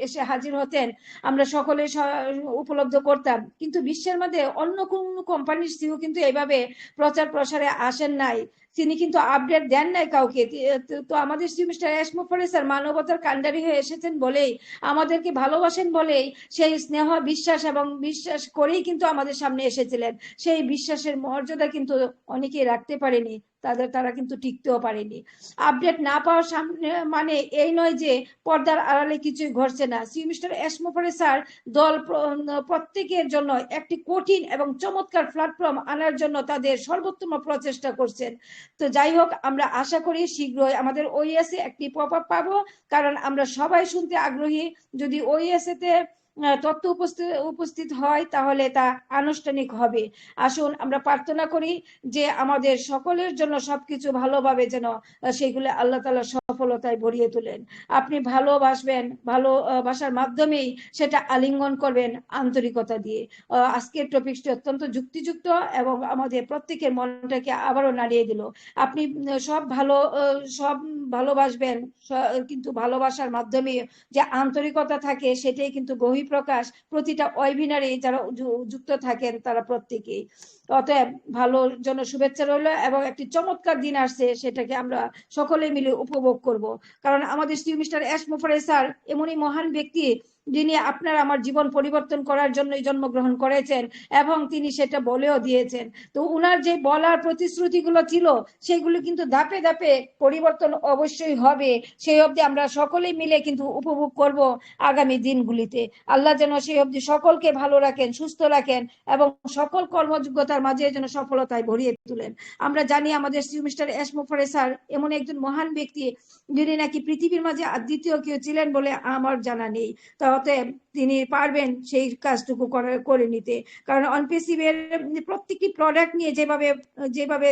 S10: এসে হাজির হতেন, আমরা সকলে উপলব্ধ করতাম, কিন্তু বিশ্বের মধ্যে অন্য কোন কোম্পানির সিইও কিন্তু এইভাবে প্রচার প্রসারে আসেন নাই, তিনি কিন্তু আপডেট দেন নাই কাউকে। তো আমাদের মিস্টার এসমো ফরেসার মানবতার কাণ্ডারি হয়ে এসেছেন বলেই, আমাদেরকে ভালোবাসেন বলেই, সেই স্নেহ, বিশ্বাস এবং বিশ্বাস করেই কিন্তু আমাদের সামনে এসেছিলেন। সেই বিশ্বাসের মর্যাদা কিন্তু অনেকেই রাখতে পারেনি, তারা কিন্তু টিকতেও পারেনি। আপডেট না পাওয়ার সামনে মানে এই নয় যে পর্দার আড়ালে কিছুই ঘটছে না। মিস্টার এসমো ফরেসার দল প্রত্যেকের জন্য একটি কঠিন এবং চমৎকার প্ল্যাটফর্ম আনার জন্য তাদের সর্বোত্তম প্রচেষ্টা করছেন। তো যাই হোক, আমরা আশা করি শীঘ্রই আমাদের ওইএসে একটি পপ আপ পাবো, কারণ আমরা সবাই শুনতে আগ্রহী। যদি ওইএসে তে তথ্য উপস্থিত হয় তাহলে তা আনুষ্ঠানিক হবে। আসুন আমরা প্রার্থনা করি যে আমাদের সকলের জন্য সবকিছু ভালোভাবে যেন সেগুলো আল্লাহ তাআলা সফলতায় ভরিয়ে তোলেন। আপনি ভালোবাসবেন, ভালোবাসার মাধ্যমেই সেটা আলিঙ্গন করবেন আন্তরিকতা দিয়ে। আজকের টপিকটি অত্যন্ত যুক্তিযুক্ত এবং আমাদের প্রত্যেকের মনটাকে আবারও নাড়িয়ে দিল। আপনি সব ভালোবাসবেন, কিন্তু ভালোবাসার মাধ্যমে যে আন্তরিকতা থাকে সেটাই কিন্তু বহিঃপ্রকাশ প্রতিটা ওয়েবিনারে যারা যুক্ত থাকেন তারা প্রত্যেকেই। অতএব ভালোর জন্য শুভেচ্ছা রইল এবং একটি চমৎকার দিন আসছে, সেটাকে আমরা সকলে মিলে উপভোগ করব। কারণ আমাদের মিস্টার এসমো ফরেসার এমনই মহান ব্যক্তি যিনি আপনার আমার জীবন পরিবর্তন করার জন্যই জন্মগ্রহণ করেছেন এবং তিনি সেটা বলেও দিয়েছেন। তো উনার যে বলার প্রতিশ্রুতিগুলো ছিল সেগুলো কিন্তু ধাপে ধাপে পরিবর্তন অবশ্যই হবে। সেই অবধি আমরা সকলেই মিলে কিন্তু উপভোগ করব আগামী দিনগুলিতে। আল্লাহ যেন সেই অবধি সকলকে ভালো রাখেন, সুস্থ রাখেন এবং সকল কর্মযোগ্যতার মাঝে যেন সফলতায় ভরিয়ে তুলেন। আমরা জানি আমাদের মিস্টার এসমো ফরেসার এমন একজন মহান ব্যক্তি যিনি নাকি পৃথিবীর মাঝে দ্বিতীয় কেউ ছিলেন বলে আমার জানা নেই। অতএব তিনি পারবেন সেই কাজটুকু করে নিতে। কারণ অনপেসিভের প্রত্যেকটি প্রোডাক্ট নিয়ে যেভাবে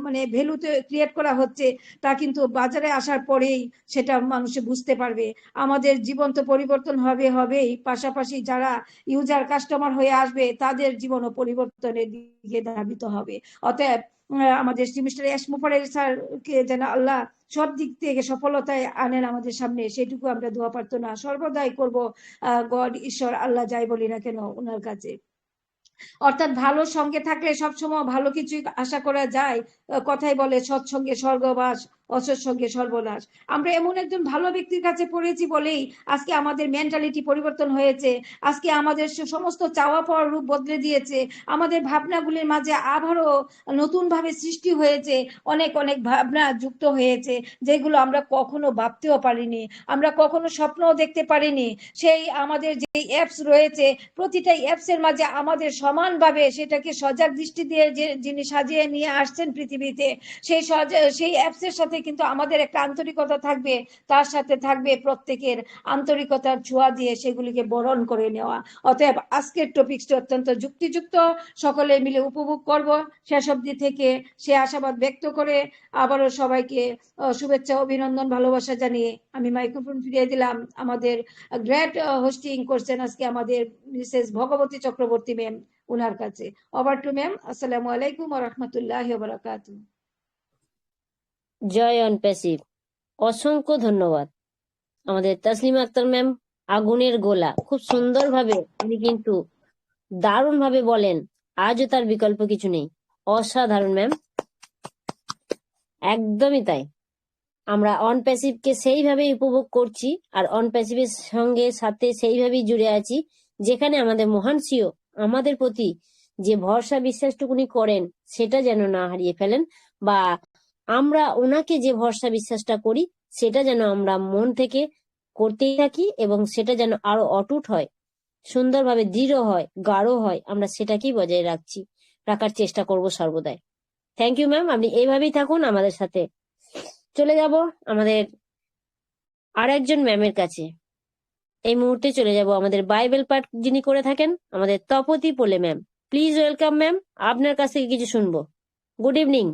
S10: মানে ভ্যালু ক্রিয়েট করা হচ্ছে তা কিন্তু বাজারে আসার পরেই সেটা মানুষে বুঝতে পারবে। আমাদের জীবন তো পরিবর্তন হবেই, পাশাপাশি যারা ইউজার কাস্টমার হয়ে আসবে তাদের জীবনও পরিবর্তনের দিকে ধাবিত হবে। অতএব আমাদের মিস্টার এস মোফারেল স্যারকে যেন আল্লাহ সব দিক থেকে সফলতায় আনেন আমাদের সামনে, সেটুকু আমরা দোয়া প্রার্থনা সর্বদাই করব। গড, ঈশ্বর, আল্লাহ যাই বলি না কেন ওনার কাছে। অর্থাৎ ভালো সঙ্গে থাকলে সবসময় ভালো কিছুই আশা করা যায়। কথাই বলে সৎসঙ্গে স্বর্গবাস, অসৎসঙ্গে সর্বনাশ। আমরা এমন একজন ভালো ব্যক্তির কাছে পড়েছি বলেই আজকে আমাদের মেন্টালিটি পরিবর্তন হয়েছে, আজকে আমাদের সমস্ত চাওয়া পাওয়ার রূপ বদলে দিয়েছে, আমাদের ভাবনাগুলির মাঝে আবারও নতুন ভাবে সৃষ্টি হয়েছে, অনেক অনেক ভাবনা যুক্ত হয়েছে যেগুলো আমরা কখনো ভাবতেও পারিনি, আমরা কখনো স্বপ্নও দেখতে পারিনি। সেই আমাদের যে অ্যাপস রয়েছে, প্রতিটা অ্যাপস এর মাঝে আমাদের সমানভাবে সেটাকে সজাগ দৃষ্টি দিয়ে যে যিনি সাজিয়ে নিয়ে আসছেন পৃথিবীতে, সেই অ্যাপস এর সাথে কিন্তু আমাদের একটা আন্তরিকতা থাকবে, তার সাথে থাকবে প্রত্যেকের আন্তরিকতার ছোঁয়া দিয়ে সেগুলিকে বরণ করে নেওয়া। অতএব আজকের টপিকসটি অত্যন্ত যুক্তিযুক্ত, সকলে মিলে উপভোগ করব শেষ অবধি থেকে, সে আশাবাদ ব্যক্ত করে আবারও সবাইকে শুভেচ্ছা, অভিনন্দন, ভালোবাসা জানিয়ে আমি মাইক্রোফোন ফিরিয়ে দিলাম। আমাদের গ্রেট হোস্টিং করছেন আজকে আমাদের মিসেস ভগবতী চক্রবর্তী ম্যাম, উনার কাছে। Over to ma'am. আসসালামু আলাইকুম ওয়া রাহমাতুল্লাহি ওয়া বারাকাতুহু।
S1: জয় অনপ্যাসিভ। অসংখ্য ধন্যবাদ আমাদের তাসলিমা আক্তার ম্যাম। আগুনের গোলা খুব সুন্দরভাবে উনি কিন্তু দারুণ ভাবে বলেন, আজও তার বিকল্প কিছু নেই। অসাধারণ ম্যাম, একদমই তাই। আমরা অনপ্যাসিভকে সেইভাবেই উপভোগ করছি আর অনপ্যাসিভের সঙ্গে সাথে সেইভাবেই জুড়ে আছি, যেখানে আমাদের মহান সিও আমাদের প্রতি যে ভরসা বিশ্বাসটুকুনি করেন সেটা যেন না হারিয়ে ফেলেন, বা আমরা ওনাকে যে ভরসা বিশ্বাসটা করি সেটা যেন আমরা মন থেকে করতেই থাকি এবং সেটা যেন আরো অটুট হয়, সুন্দরভাবে দৃঢ় হয়, গাঢ় হয়, আমরা সেটাকেই বজায় রাখার চেষ্টা করব সর্বদাই। থ্যাংক ইউ ম্যাম, আপনি এইভাবেই থাকুন আমাদের সাথে। চলে যাব আমাদের আরেকজন ম্যামের কাছে। এই মুহূর্তে চলে যাব আমাদের বাইবেল পাঠ যিনি করে থাকেন, আমাদের Tapati Pole ma'am. Please welcome ma'am, আপনার কাছ থেকে কিছু শুনবো। Good evening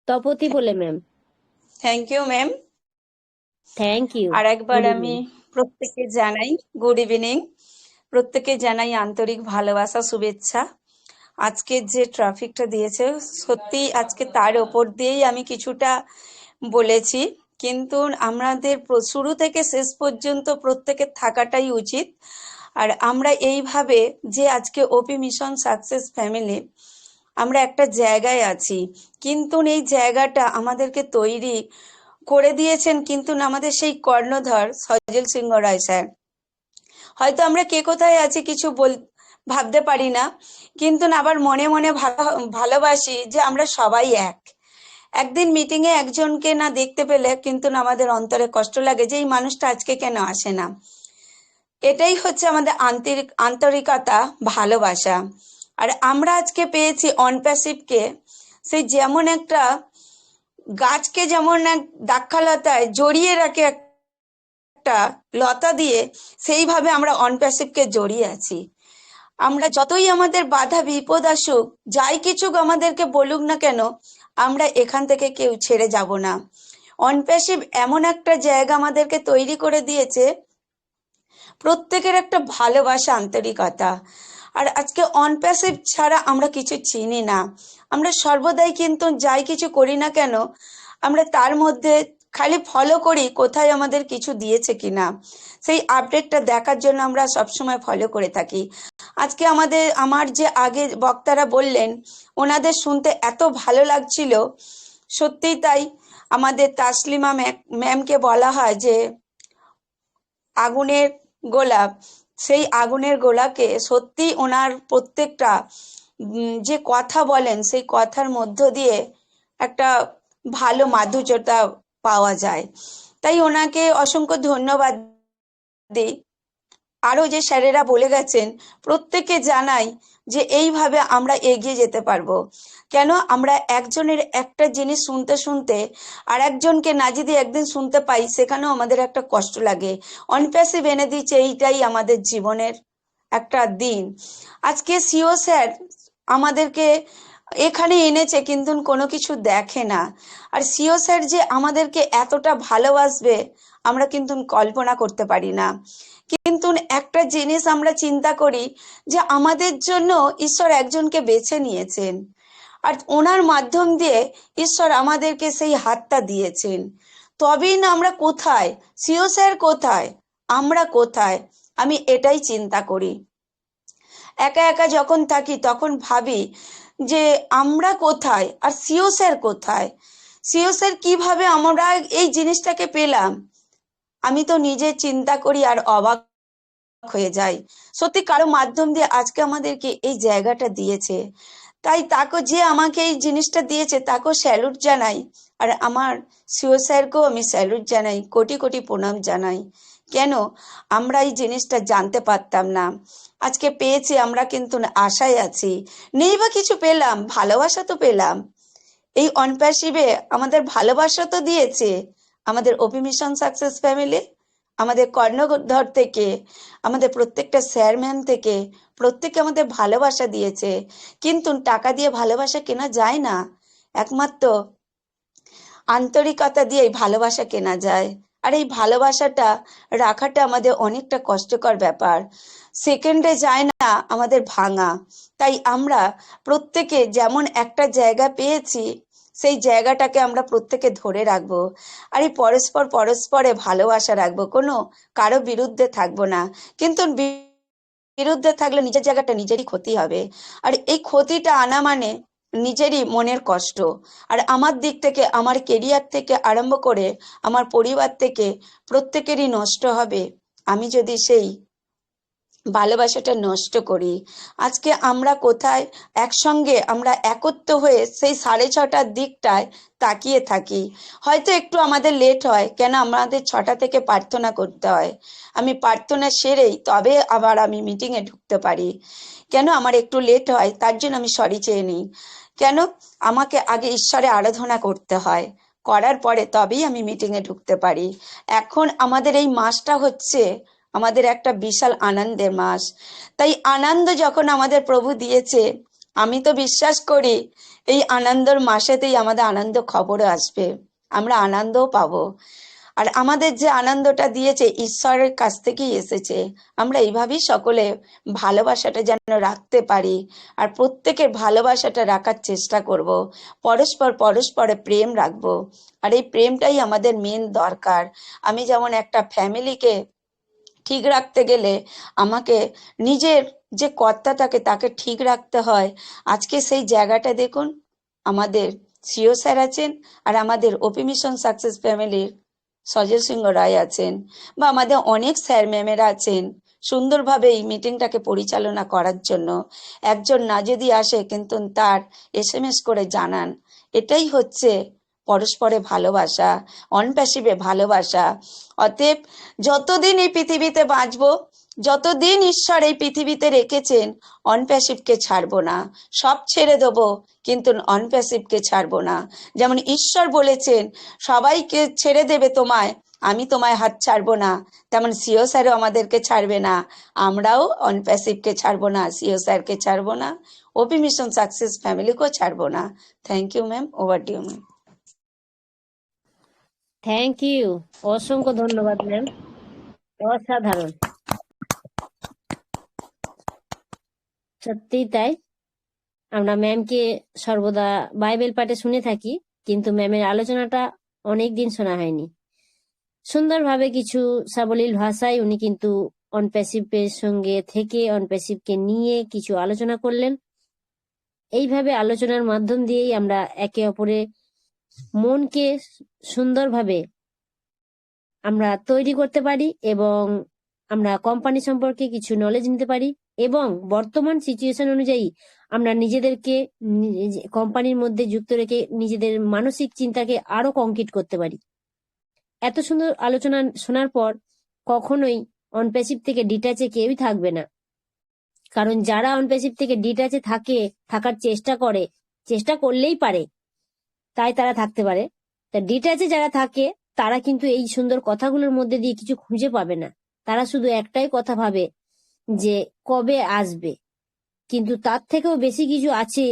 S1: Tapati Pole ma'am.
S4: Thank you ma'am.
S1: Thank you.
S4: আর একবার
S1: গুড
S4: আমি
S1: ইভিনিং।
S4: প্রত্যেককে জানাই গুড ইভিনিং, প্রত্যেককে জানাই আন্তরিক ভালোবাসা, শুভেচ্ছা। আজকে যে ট্রাফিকটা দিয়েছে সত্যি আজকে তার ওপর দিয়েই আমি কিছুটা বলেছি, কিন্তু আমাদের শুরু থেকে শেষ পর্যন্ত প্রত্যেকের থাকাটাই উচিত। আর আমরা এইভাবে যে আজকে ওপি মিশন সাকসেস ফ্যামিলি আমরা একটা জায়গায় আছি, কিন্তু এই জায়গাটা আমাদেরকে তৈরি করে দিয়েছেন কিন্তু আমাদের সেই কর্ণধর সজল সিংহ রায় স্যার। হয়তো আমরা কে কোথায় আছি কিছু ভাবতে পারি না, কিন্তু আবার মনে মনে ভালোবাসি যে আমরা সবাই এক। একদিন মিটিং এ একজনকে না দেখতে পেলে কিন্তু আমাদের অন্তরে কষ্ট লাগে যে এই মানুষটা আজকে কেন আসে না। এটাই হচ্ছে আমাদের আন্তরিকতা, ভালোবাসা। আর আমরা আজকে পেয়েছি অনপ্যাসিভকে, সেই যেমন একটা গাছকে যেমন এক দাক্ষালতায় জড়িয়ে রাখে একটা লতা দিয়ে, সেইভাবে আমরা অনপ্যাসিভকে জড়িয়ে আছি। আমরা যতই আমাদের বাধা বিপদ আসুক, যাই কিছু আমাদেরকে বলুক না কেন, আমরা এখান থেকে কেউ ছেড়ে যাব না। অনপ্যাসিভ এমন একটা জায়গা আমাদেরকে তৈরি করে দিয়েছে, প্রত্যেকের একটা ভালোবাসা, আন্তরিকতা। আর আজকে অনপ্যাসিভ ছাড়া আমরা কিছু চিনি না। আমরা সর্বদাই কিন্তু যাই কিছু করি না কেন, আমরা তার মধ্যে খালি ফলো করি কোথায় আমাদের কিছু দিয়েছে কিনা, সেই আপডেটটা দেখার জন্য আমরা সবসময় ফলো করে থাকি। আজকে আমার যে আগে বক্তারা বললেন, ওনাদের শুনতে এত ভালো লাগছিল। সত্যিই তাই, আমাদের তাসলিমা ম্যামকে বলা হয় যে আগুনের গোলা, সেই আগুনের গোলাকে সত্যি ওনার প্রত্যেকটা যে কথা বলেন সেই কথার মধ্য দিয়ে একটা ভালো মাধুর্যতা পাওয়া যায়। তাই ওনাকে অসংখ্য ধন্যবাদ দিই। আরো যে স্যারেরা বলে গেছেন, প্রত্যেককে জানাই যে এইভাবে আমরা এগিয়ে যেতে পারবো। কেন আমরা একজনের একটা জিনিস শুনতে শুনতে আর একজনকে না যদি একদিন শুনতে পাই, সেখানেও আমাদের একটা কষ্ট লাগে। অনপ্যাসিভ এনে দিচ্ছে এইটাই আমাদের জীবনের একটা দিন। আজকে সিও স্যার আমাদেরকে এখানে এনেছে কিন্তু কোনো কিছু দেখে না। আর সিও স্যার যে আমাদেরকে এতটা ভালোবাসবে আমরা কিন্তু কল্পনা করতে পারি না। কিন্তু একটা জিনিস আমরা চিন্তা করি যে আমাদের জন্য ঈশ্বর একজনকে বেছে নিয়েছেন, আর ওনার মাধ্যম দিয়ে ঈশ্বর আমাদেরকে সেই হাতটা দিয়েছেন। তবেই না আমরা কোথায়, সিও স্যার কোথায়, আমরা কোথায়, আমি এটাই চিন্তা করি। একা একা যখন থাকি তখন ভাবি যে আমরা কোথায় আর সিও স্যার কোথায়, সিও স্যার কিভাবে আমরা এই জিনিসটাকে পেলাম। আমি তো নিজে চিন্তা করি আর অবাক হয়ে যাই, সত্যি কারো মাধ্যম দিয়ে আজকে আমাদেরকে এই জায়গাটা দিয়েছে। তাই তাকে, যে আমাকে এই জিনিসটা দিয়েছে, তাকেও স্যালুট জানাই, আর আমার সিও স্যারকেও আমি স্যালুট জানাই, কোটি কোটি প্রণাম জানাই। কেন আমরা এই জিনিসটা জানতে পারতাম না, আজকে পেয়েছি, আমরা কিন্তু আশায় আছি। নেই বা কিছু পেলাম, ভালোবাসা তো পেলাম। এই অনপ্যাসিভে আমাদের ভালোবাসা তো দিয়েছে আমাদের ওপি মিশন সাকসেস ফ্যামিলি, আমাদের কর্ণধর থেকে, আমাদের প্রত্যেকটা স্যার ম্যাম থেকে, প্রত্যেকে আমাদের ভালোবাসা দিয়েছে। কিন্তু টাকা দিয়ে ভালোবাসা কেনা যায় না, একমাত্র আন্তরিকতা দিয়ে এই ভালোবাসা কেনা যায়। আর এই ভালোবাসাটা রাখাটা আমাদের অনেকটা কষ্টকর ব্যাপার, সেকেন্ডে যায় না আমাদের ভাঙা। তাই আমরা প্রত্যেকে যেমন একটা জায়গা পেয়েছি, সেই জায়গাটাকে আমরা প্রত্যেকে ধরে রাখবো, আর এই পরস্পরে ভালোবাসা রাখবো, কোনো কারো বিরুদ্ধে থাকবো না। কিন্তু বিরুদ্ধে থাকলে নিজের জায়গাটা নিজেরই ক্ষতি হবে, আর এই ক্ষতিটা আনা মানে নিজেরই মনের কষ্ট। আর আমার দিক থেকে, আমার কেরিয়ার থেকে আরম্ভ করে আমার পরিবার থেকে প্রত্যেকেরই নষ্ট হবে আমি যদি সেই ভালোবাসাটা নষ্ট করি। আজকে আমরা কোথায়, একসঙ্গে আমরা একত্র হয়ে সেই 6:30টার দিকটায় তাকিয়ে থাকি। হয়তো একটু আমাদের লেট হয়, কেন আমাদের 6টা থেকে প্রার্থনা করতে হয়, আমি প্রার্থনা সেরেই তবে আবার আমি মিটিংয়ে ঢুকতে পারি। কেন আমার একটু লেট হয়, তার জন্য আমি সরি চেয়ে নিই। কেন আমাকে আগে ঈশ্বরে আরাধনা করতে হয়, করার পরে তবেই আমি মিটিংয়ে ঢুকতে পারি। এখন আমাদের এই মাসটা হচ্ছে আমাদের একটা বিশাল আনন্দের মাস। তাই আনন্দ যখন আমাদের প্রভু দিয়েছে, আমি তো বিশ্বাস করি এই আনন্দের মাসেতেই আমাদের আনন্দ খবরও আসবে, আমরা আনন্দও পাবো। আর আমাদের যে আনন্দটা দিয়েছে ঈশ্বরের কাছ থেকেই এসেছে। আমরা এইভাবেই সকলে ভালোবাসাটা যেন রাখতে পারি, আর প্রত্যেকের ভালোবাসাটা রাখার চেষ্টা করব, পরস্পরে প্রেম রাখবো। আর এই প্রেমটাই আমাদের মেন দরকার। আমি যেমন একটা ফ্যামিলিকে ঠিক রাখতে গেলে আমাকে নিজের যে কর্তা থাকে তাকে ঠিক রাখতে হয়। আজকে সেই জায়গাটা দেখুন, আমাদের সিও স্যার আছেন, আর আমাদের ওপি মিশন সাকসেস ফ্যামিলির সজল সিংহ রায় আছেন, বা আমাদের অনেক স্যার ম্যামেরা আছেন সুন্দরভাবে এই মিটিংটাকে পরিচালনা করার জন্য। একজন না যদি আসে, কিন্তু তার SMS করে জানান। এটাই হচ্ছে পরস্পরে ভালোবাসা, অনপ্যাসিভে ভালোবাসা। অতএব যতদিন এই পৃথিবীতে বাঁচবো, যতদিন ঈশ্বর এই পৃথিবীতে রেখেছেন, অনপ্যাসিভকে ছাড়বো না। সব ছেড়ে দেবো, কিন্তু অনপ্যাসিভকে ছাড়বো না। যেমন ঈশ্বর বলেছেন সবাইকে ছেড়ে দেবে তোমায়, আমি তোমায় হাত ছাড়বো না, তেমন সিও স্যারও আমাদেরকে ছাড়বে না। আমরাও অনপ্যাসিভকে ছাড়বো না, সিও স্যারকে ছাড়বো না, ওপি মিশন সাকসেস ফ্যামিলিকেও ছাড়বো না। Thank you ma'am, over to you ma'am.
S1: Thank you, অসংখ্য ধন্যবাদ ম্যাম, অসাধারণ, সত্যিই তাই। আমরা ম্যামকে সর্বদা বাইবেল পাঠে শুনে থাকি, কিন্তু ম্যামের আলোচনাটা অনেকদিন শোনা হয়নি। সুন্দরভাবে কিছু সাবলীল ভাষায় উনি কিন্তু অনপ্যাসিভের সঙ্গে থেকে অনপ্যাসিভকে নিয়ে কিছু আলোচনা করলেন। এইভাবে আলোচনার মাধ্যম দিয়েই আমরা একে অপরের মনকে সুন্দরভাবে আমরা তৈরি করতে পারি, এবং আমরা কোম্পানি সম্পর্কে কিছু নলেজ নিতে পারি, এবং বর্তমান সিচুয়েশন অনুযায়ী আমরা নিজেদেরকে কোম্পানির মধ্যে যুক্ত রেখে নিজেদের মানসিক চিন্তাকে আরো কংক্রিট করতে পারি। এত সুন্দর আলোচনা শোনার পর কখনোই অনপ্যাসিভ থেকে ডিটাচে কেউই থাকবে না, কারণ যারা অনপ্যাসিভ থেকে ডিটাচে থাকার চেষ্টা করলেই পারে, তাই তারা থাকতে পারে। তা ডিটাচে যারা থাকে তারা কিন্তু এই সুন্দর কথাগুলোর মধ্যে দিয়ে কিছু খুঁজে পাবে না। তারা শুধু একটাই কথা ভাবে যে কবে আসবে, কিন্তু তার থেকেও বেশি কিছু আছে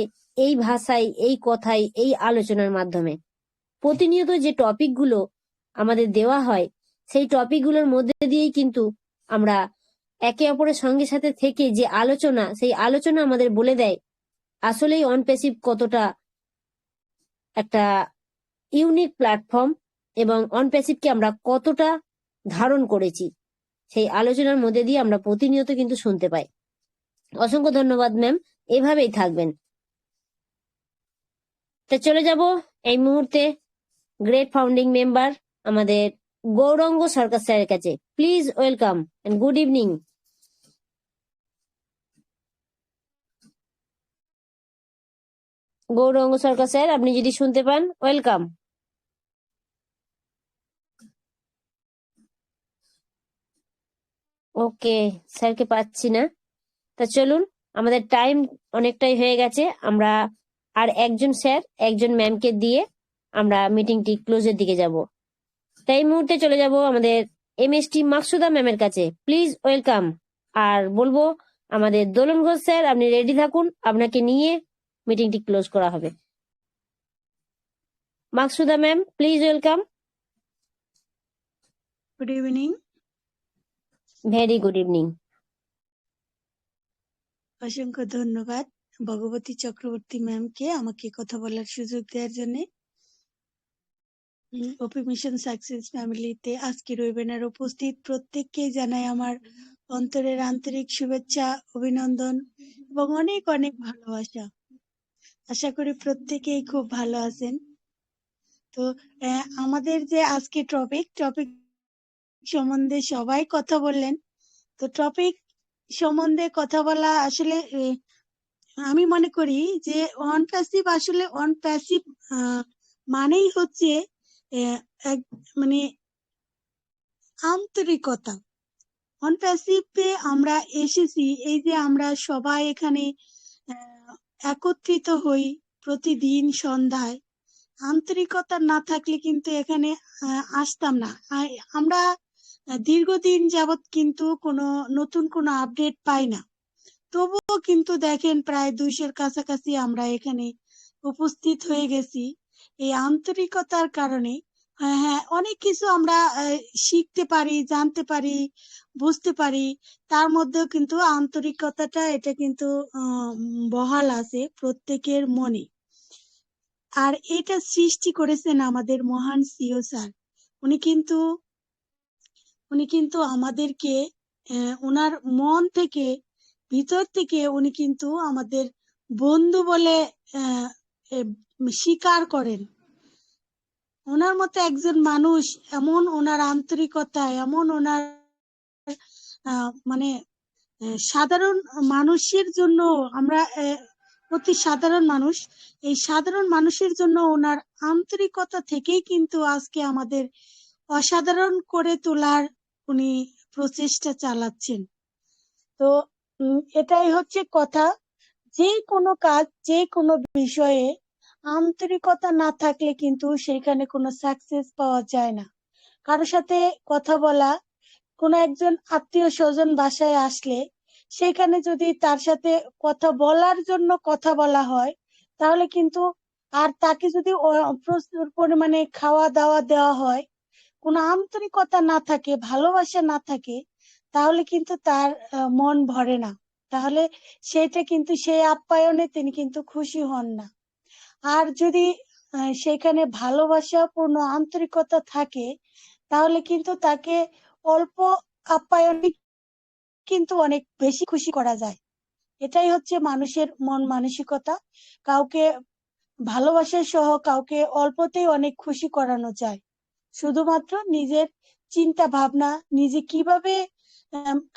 S1: এই ভাষায়, এই কথায়, এই আলোচনার মাধ্যমে। প্রতিনিয়ত যে টপিকগুলো আমাদের দেওয়া হয়, সেই টপিকগুলোর মধ্যে দিয়েই কিন্তু আমরা একে অপরের সঙ্গে সাথে থেকে যে আলোচনা, সেই আলোচনা আমাদের বলে দেয় আসলেই অন প্যাসিভ কতটা একটা ইউনিক প্ল্যাটফর্ম এবং অন প্যাসিভকে আমরা কতটা ধারণ করেছি, সেই আলোচনার মধ্যে দিয়ে আমরা প্রতিনিয়ত কিন্তু শুনতে পাই। অসংখ্য ধন্যবাদ ম্যাম, এভাবেই থাকবেন। তো চলে যাব এই মুহূর্তে গ্রেট ফাউন্ডিং মেম্বার আমাদের গৌরাঙ্গ সরকার স্যারের কাছে। Please welcome and good evening. Gauranga Sarkar sir, আপনি যদি শুনতে পান, ওয়েলকাম। ওকে, স্যারকে পাচ্ছি না। তা চলুন, আমাদের টাইম অনেকটাই হয়ে গেছে। আমরা আর একজন স্যার একজন ম্যামকে দিয়ে আমরা মিটিংটি ক্লোজের দিকে যাব। তাই এই মুহূর্তে চলে যাব আমাদের এমএসটি মাকসুদা ম্যামের কাছে। Please welcome. আর বলবো আমাদের দোলন ঘোষ স্যার, আপনি রেডি থাকুন, আপনাকে নিয়ে মিটিংটি ক্লোজ করা হবে। Maksuda ma'am, please welcome.
S11: Good evening.
S1: Very good evening.
S11: অসংখ্য ধন্যবাদ ভগবতী চক্রবর্তী ম্যামকে আমাকে কথা বলার সুযোগ দেওয়ার জন্য। ওপি মিশন সাকসেস ফ্যামিলিতে আজকের ওয়েবিনার উপস্থিত প্রত্যেককে জানাই আমার অন্তরের আন্তরিক শুভেচ্ছা, অভিনন্দন এবং অনেক অনেক ভালোবাসা। আশা করি প্রত্যেকেই খুব ভালো আছেন। তো আমাদের যে আজকে টপিক সম্বন্ধে সবাই কথা বললেন। তো টপিক সম্বন্ধে কথা বলা আসলে আমি মনে করি যে অন প্যাসিভ, আসলে অন প্যাসিভ মানেই হচ্ছে মানে আন্তরিকতা। অন প্যাসিভে আমরা এসেছি এই যে আমরা সবাই এখানে একত্রিত হই প্রতিদিন সন্ধ্যায়। আন্তরিকতা না থাকলে কিন্তু এখানে আসতাম না। আমরা দীর্ঘদিন যাবৎ কিন্তু কোনো নতুন কোনো আপডেট পাই না। তবুও কিন্তু দেখেন প্রায় 200-র কাছাকাছি আমরা এখানে উপস্থিত হয়ে গেছি এই আন্তরিকতার কারণে। হ্যাঁ, অনেক কিছু আমরা শিখতে পারি, জানতে পারি, বুঝতে পারি। তার মধ্যেও কিন্তু আন্তরিকতাটা এটা কিন্তু বহাল আছে প্রত্যেকের মনে। আর এটা সৃষ্টি করেছেন আমাদের মহান সিও স্যার। উনি কিন্তু আমাদেরকে ওনার মন থেকে, ভিতর থেকে উনি কিন্তু আমাদের বন্ধু বলে স্বীকার করেন। ওনার মতো একজন মানুষ, এমন ওনার আন্তরিকতা, এমন ওনার মানে সাধারণ মানুষের জন্য, আমরা অতি সাধারণ মানুষ, এই সাধারণ মানুষের জন্য ওনার আন্তরিকতা থেকেই কিন্তু আজকে আমাদের অসাধারণ করে তোলার উনি প্রচেষ্টা চালাচ্ছেন। তো এটাই হচ্ছে কথা, যে কোনো কাজ, যে কোনো বিষয়ে আন্তরিকতা না থাকলে কিন্তু সেখানে কোনো সাকসেস পাওয়া যায় না। কারোর সাথে কথা বলা, কোনো একজন আত্মীয় স্বজন বাসায় আসলে সেখানে যদি তার সাথে কথা বলার জন্য কথা বলা হয়, তাহলে কিন্তু, আর তাকে যদি প্রচুর পরিমাণে খাওয়া দাওয়া দেওয়া হয়, কোনো আন্তরিকতা না থাকে, ভালোবাসা না থাকে, তাহলে কিন্তু তার মন ভরে না। তাহলে সেটা কিন্তু, সেই আপ্যায়নে তিনি কিন্তু খুশি হন না। আর যদি সেখানে ভালোবাসাপূর্ণ আন্তরিকতা থাকে, তাহলে কিন্তু তাকে অল্প আপ্যায়নে কিন্তু অনেক বেশি খুশি করা যায়। এটাই হচ্ছে মানুষের মন মানসিকতা। কাউকে ভালোবাসা সহ কাউকে অল্পতেই অনেক খুশি করানো যায়। শুধুমাত্র নিজের চিন্তা ভাবনা, নিজে কিভাবে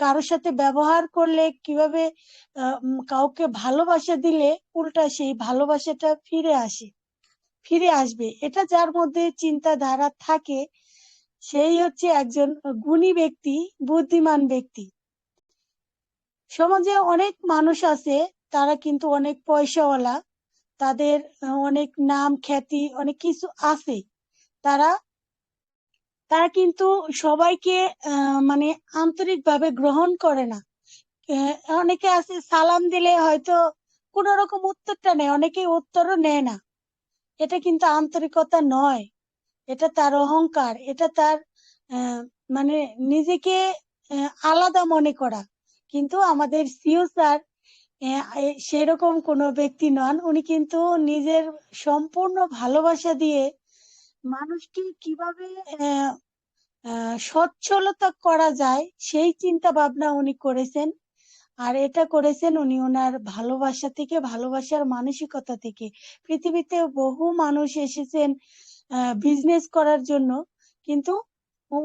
S11: কারোর সাথে ব্যবহার করলে, কিভাবে কাউকে ভালোবাসা দিলে উল্টা সেই ভালোবাসাটা ফিরে আসবে, এটা যার মধ্যে চিন্তাধারা থাকে, সেই হচ্ছে একজন গুণী ব্যক্তি, বুদ্ধিমান ব্যক্তি। সমাজে অনেক মানুষ আছে, তারা কিন্তু অনেক পয়সাওয়ালা, তাদের অনেক নাম খ্যাতি অনেক কিছু আছে, তারা কিন্তু সবাইকে মানে আন্তরিকভাবে গ্রহণ করে না। অনেকে আছে সালাম দিলে হয়তো কোন রকম উত্তরটা নেয়, অনেকে উত্তরও নেয় না। এটা কিন্তু আন্তরিকতা নয়, এটা তার অহংকার, এটা তার মানে নিজেকে আলাদা মনে করা। কিন্তু আমাদের সিও স্যার সেরকম কোনো ব্যক্তি নন। উনি কিন্তু নিজের সম্পূর্ণ ভালোবাসা দিয়ে মানুষকে কিভাবে সচ্ছলতা করা যায় সেই চিন্তা ভাবনা উনি করেছেন। আর এটা করেছেন উনি ওনার ভালোবাসা থেকে, ভালোবাসার মানসিকতা থেকে। পৃথিবীতে বহু মানুষ এসেছেন বিজনেস করার জন্য, কিন্তু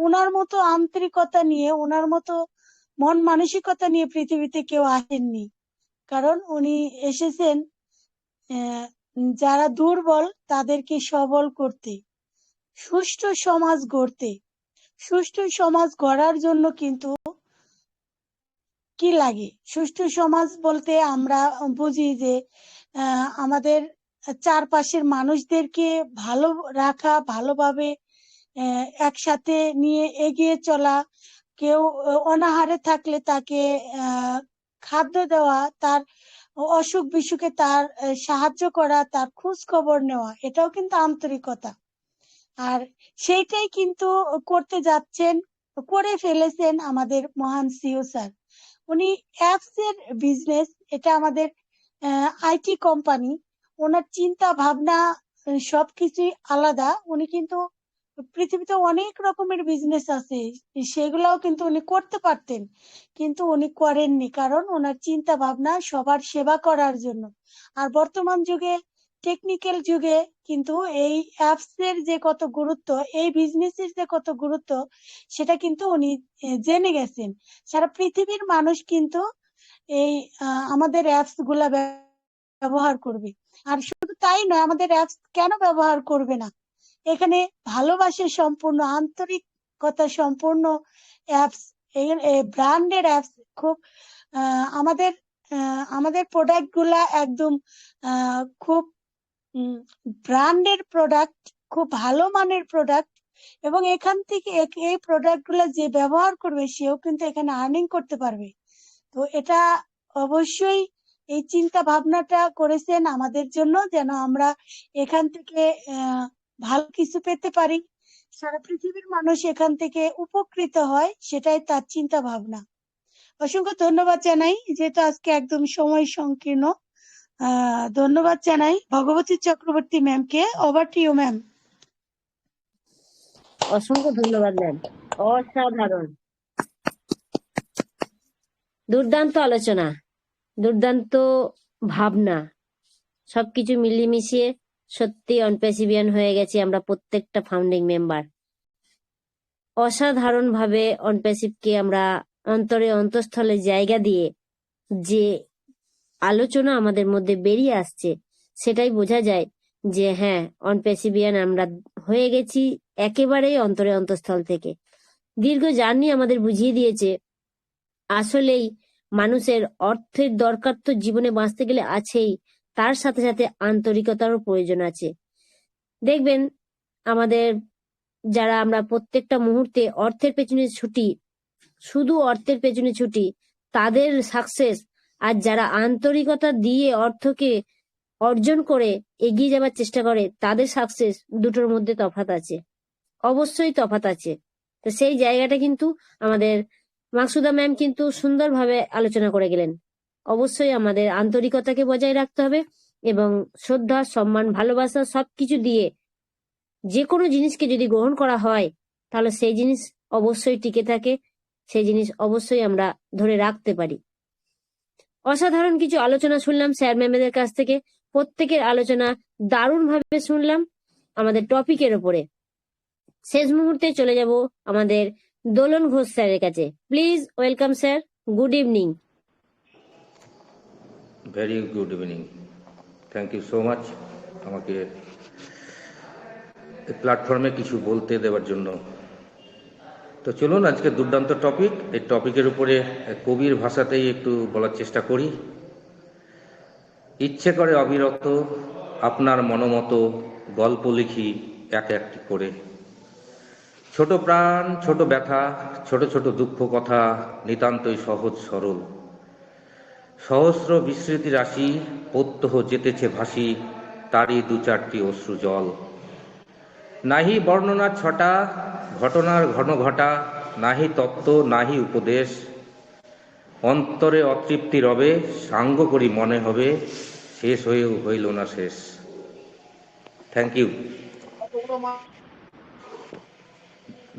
S11: ওনার মতো আন্তরিকতা নিয়ে, ওনার মতো মন মানসিকতা নিয়ে পৃথিবীতে কেউ আসেননি। কারণ উনি এসেছেন যারা দুর্বল তাদেরকে সবল করতে, সুষ্ঠু সমাজ গড়তে। সুষ্ঠু সমাজ গড়ার জন্য কিন্তু কি লাগে? সুষ্ঠু সমাজ বলতে আমরা বুঝি যে আমাদের চারপাশের মানুষদেরকে ভালো রাখা, ভালোভাবে একসাথে নিয়ে এগিয়ে চলা, কেউ অনাহারে থাকলে তাকে খাদ্য দেওয়া, তার অসুখ বিসুখে তার সাহায্য করা, তার খোঁজ খবর নেওয়া, এটাও কিন্তু আন্তরিকতা। আর সেইটাই কিন্তু করতে যাচ্ছেন, করে ফেলেছেন আমাদের মহান সিও স্যার। উনি অ্যাপস এর বিজনেস, এটা আমাদের আইটি কোম্পানি, ওনার চিন্তা ভাবনা সবকিছুই আলাদা। উনি কিন্তু পৃথিবীতে অনেক রকমের বিজনেস আছে, সেগুলাও কিন্তু উনি করতে পারতেন, কিন্তু উনি করেননি, কারণ ওনার চিন্তা ভাবনা সবার সেবা করার জন্য। আর বর্তমান যুগে, টেকনিক্যাল যুগে কিন্তু এই অ্যাপস এর যে কত গুরুত্ব, এই বিজনেসের যে কত গুরুত্ব, সেটা কিন্তু উনি জেনে গেছেন। সারা পৃথিবীর মানুষ কিন্তু এই আমাদের অ্যাপস গুলা ব্যবহার করবে। আর শুধু তাই নয়, আমাদের অ্যাপস কেন ব্যবহার করবে না? এখানে ভালোবাসা সম্পূর্ণ, আন্তরিকতা সম্পূর্ণ অ্যাপস, ব্র্যান্ডেড অ্যাপস। খুব আমাদের প্রোডাক্ট গুলা একদম খুব ব্র্যান্ডের প্রোডাক্ট, খুব ভালো মানের প্রোডাক্ট, এবং এখান থেকে এই প্রোডাক্ট গুলা যে ব্যবহার করবে সেও কিন্তু এখানে আর্নিং করতে পারবে। তো এটা অবশ্যই এই চিন্তা ভাবনাটা করেছেন আমাদের জন্য, যেন আমরা এখান থেকে ভালো কিছু পেতে পারি, সারা পৃথিবীর মানুষ এখান থেকে উপকৃত হয়, সেটাই তার চিন্তা ভাবনা। অসংখ্য ধন্যবাদ জানাই, যেটা আজকে একদম সময় সংকীর্ণ। ধন্যবাদ জানাই ভগবতী চক্রবর্তী ম্যামকে। Over to you ma'am.
S1: অসংখ্য ধন্যবাদ ম্যাম, অসাধারণ, দুর্দান্ত আলোচনা, দুর্দান্ত ভাবনা, সবকিছু মিলিয়ে মিশিয়ে সত্যি অনপ্যাসিভিয়ান হয়ে গেছি আমরা প্রত্যেকটা ফাউন্ডিং মেম্বার। অসাধারণ ভাবে অনপ্যাসিভকে আমরা অন্তরে অন্তঃস্থলে জায়গা দিয়ে যে আলোচনা আমাদের মধ্যে বেরিয়ে আসছে, সেটাই বোঝা যায় যে হ্যাঁ, অনপ্যাসিভিয়ান আমরা হয়ে গেছি একেবারেই অন্তরে অন্তঃস্থল থেকে। দীর্ঘ জার্নি আমাদের বুঝিয়ে দিয়েছে আসলেই মানুষের অর্থের দরকার তো জীবনে বাঁচতে গেলে আছেই, তার সাথে সাথে আন্তরিকতারও প্রয়োজন আছে। দেখবেন আমাদের যারা আমরা প্রত্যেকটা মুহূর্তে অর্থের পেছনে ছুটি, শুধু অর্থের পেছনে ছুটি, তাদের সাকসেস আর যারা আন্তরিকতা দিয়ে অর্থকে অর্জন করে এগিয়ে যাবার চেষ্টা করে তাদের সাকসেস, দুটোর মধ্যে তফাৎ আছে, অবশ্যই তফাৎ আছে। তো সেই জায়গাটা কিন্তু আমাদের মাকসুদা ম্যাম কিন্তু সুন্দরভাবে আলোচনা করে গেলেন। অবশ্যই আমাদের আন্তরিকতাকে বজায় রাখতে হবে এবং শ্রদ্ধা, সম্মান, ভালোবাসা সবকিছু দিয়ে যে কোনো জিনিসকে যদি গ্রহণ করা হয় তাহলে সেই জিনিস অবশ্যই টিকে থাকে, সেই জিনিস অবশ্যই আমরা ধরে রাখতে পারি। অসাধারণ কিছু আলোচনা শুনলাম স্যার ম্যামেদের কাছ থেকে, প্রত্যেকের আলোচনা দারুণ ভাবে শুনলাম আমাদের টপিকের উপরে। শেষ মুহূর্তে চলে যাব আমাদের দোলন ঘোষ স্যারের কাছে। Please welcome sir, good evening.
S12: Very good evening, thank you so much আমাকে প্ল্যাটফর্মে কিছু বলতে দেওয়ার জন্য। তো চলুন আজকে দুর্দান্ত টপিক, এই টপিকের উপরে কবির ভাষাতেই একটু বলার চেষ্টা করি। ইচ্ছে করে অবিরত আপনার মনোমতো গল্প লিখি এক একটি করে, ছোট প্রাণ, ছোট ব্যথা, ছোট ছোট দুঃখ কথা, নিতান্তই সহজ সরল, সহস্র বিস্মৃতি রাশি, প্রত্যহ যেতেছে ভাসি, তারই দু চারটি অশ্রু জল। নাহি বর্ণনার ছটা, ঘটনার ঘন ঘটা, নাহি তত্ত্ব নাহি উপদেশ, অন্তরে অতৃপ্তি রবে, সাঙ্গ করি মনে হবে, শেষ হয়েও হইল না শেষ। Thank you.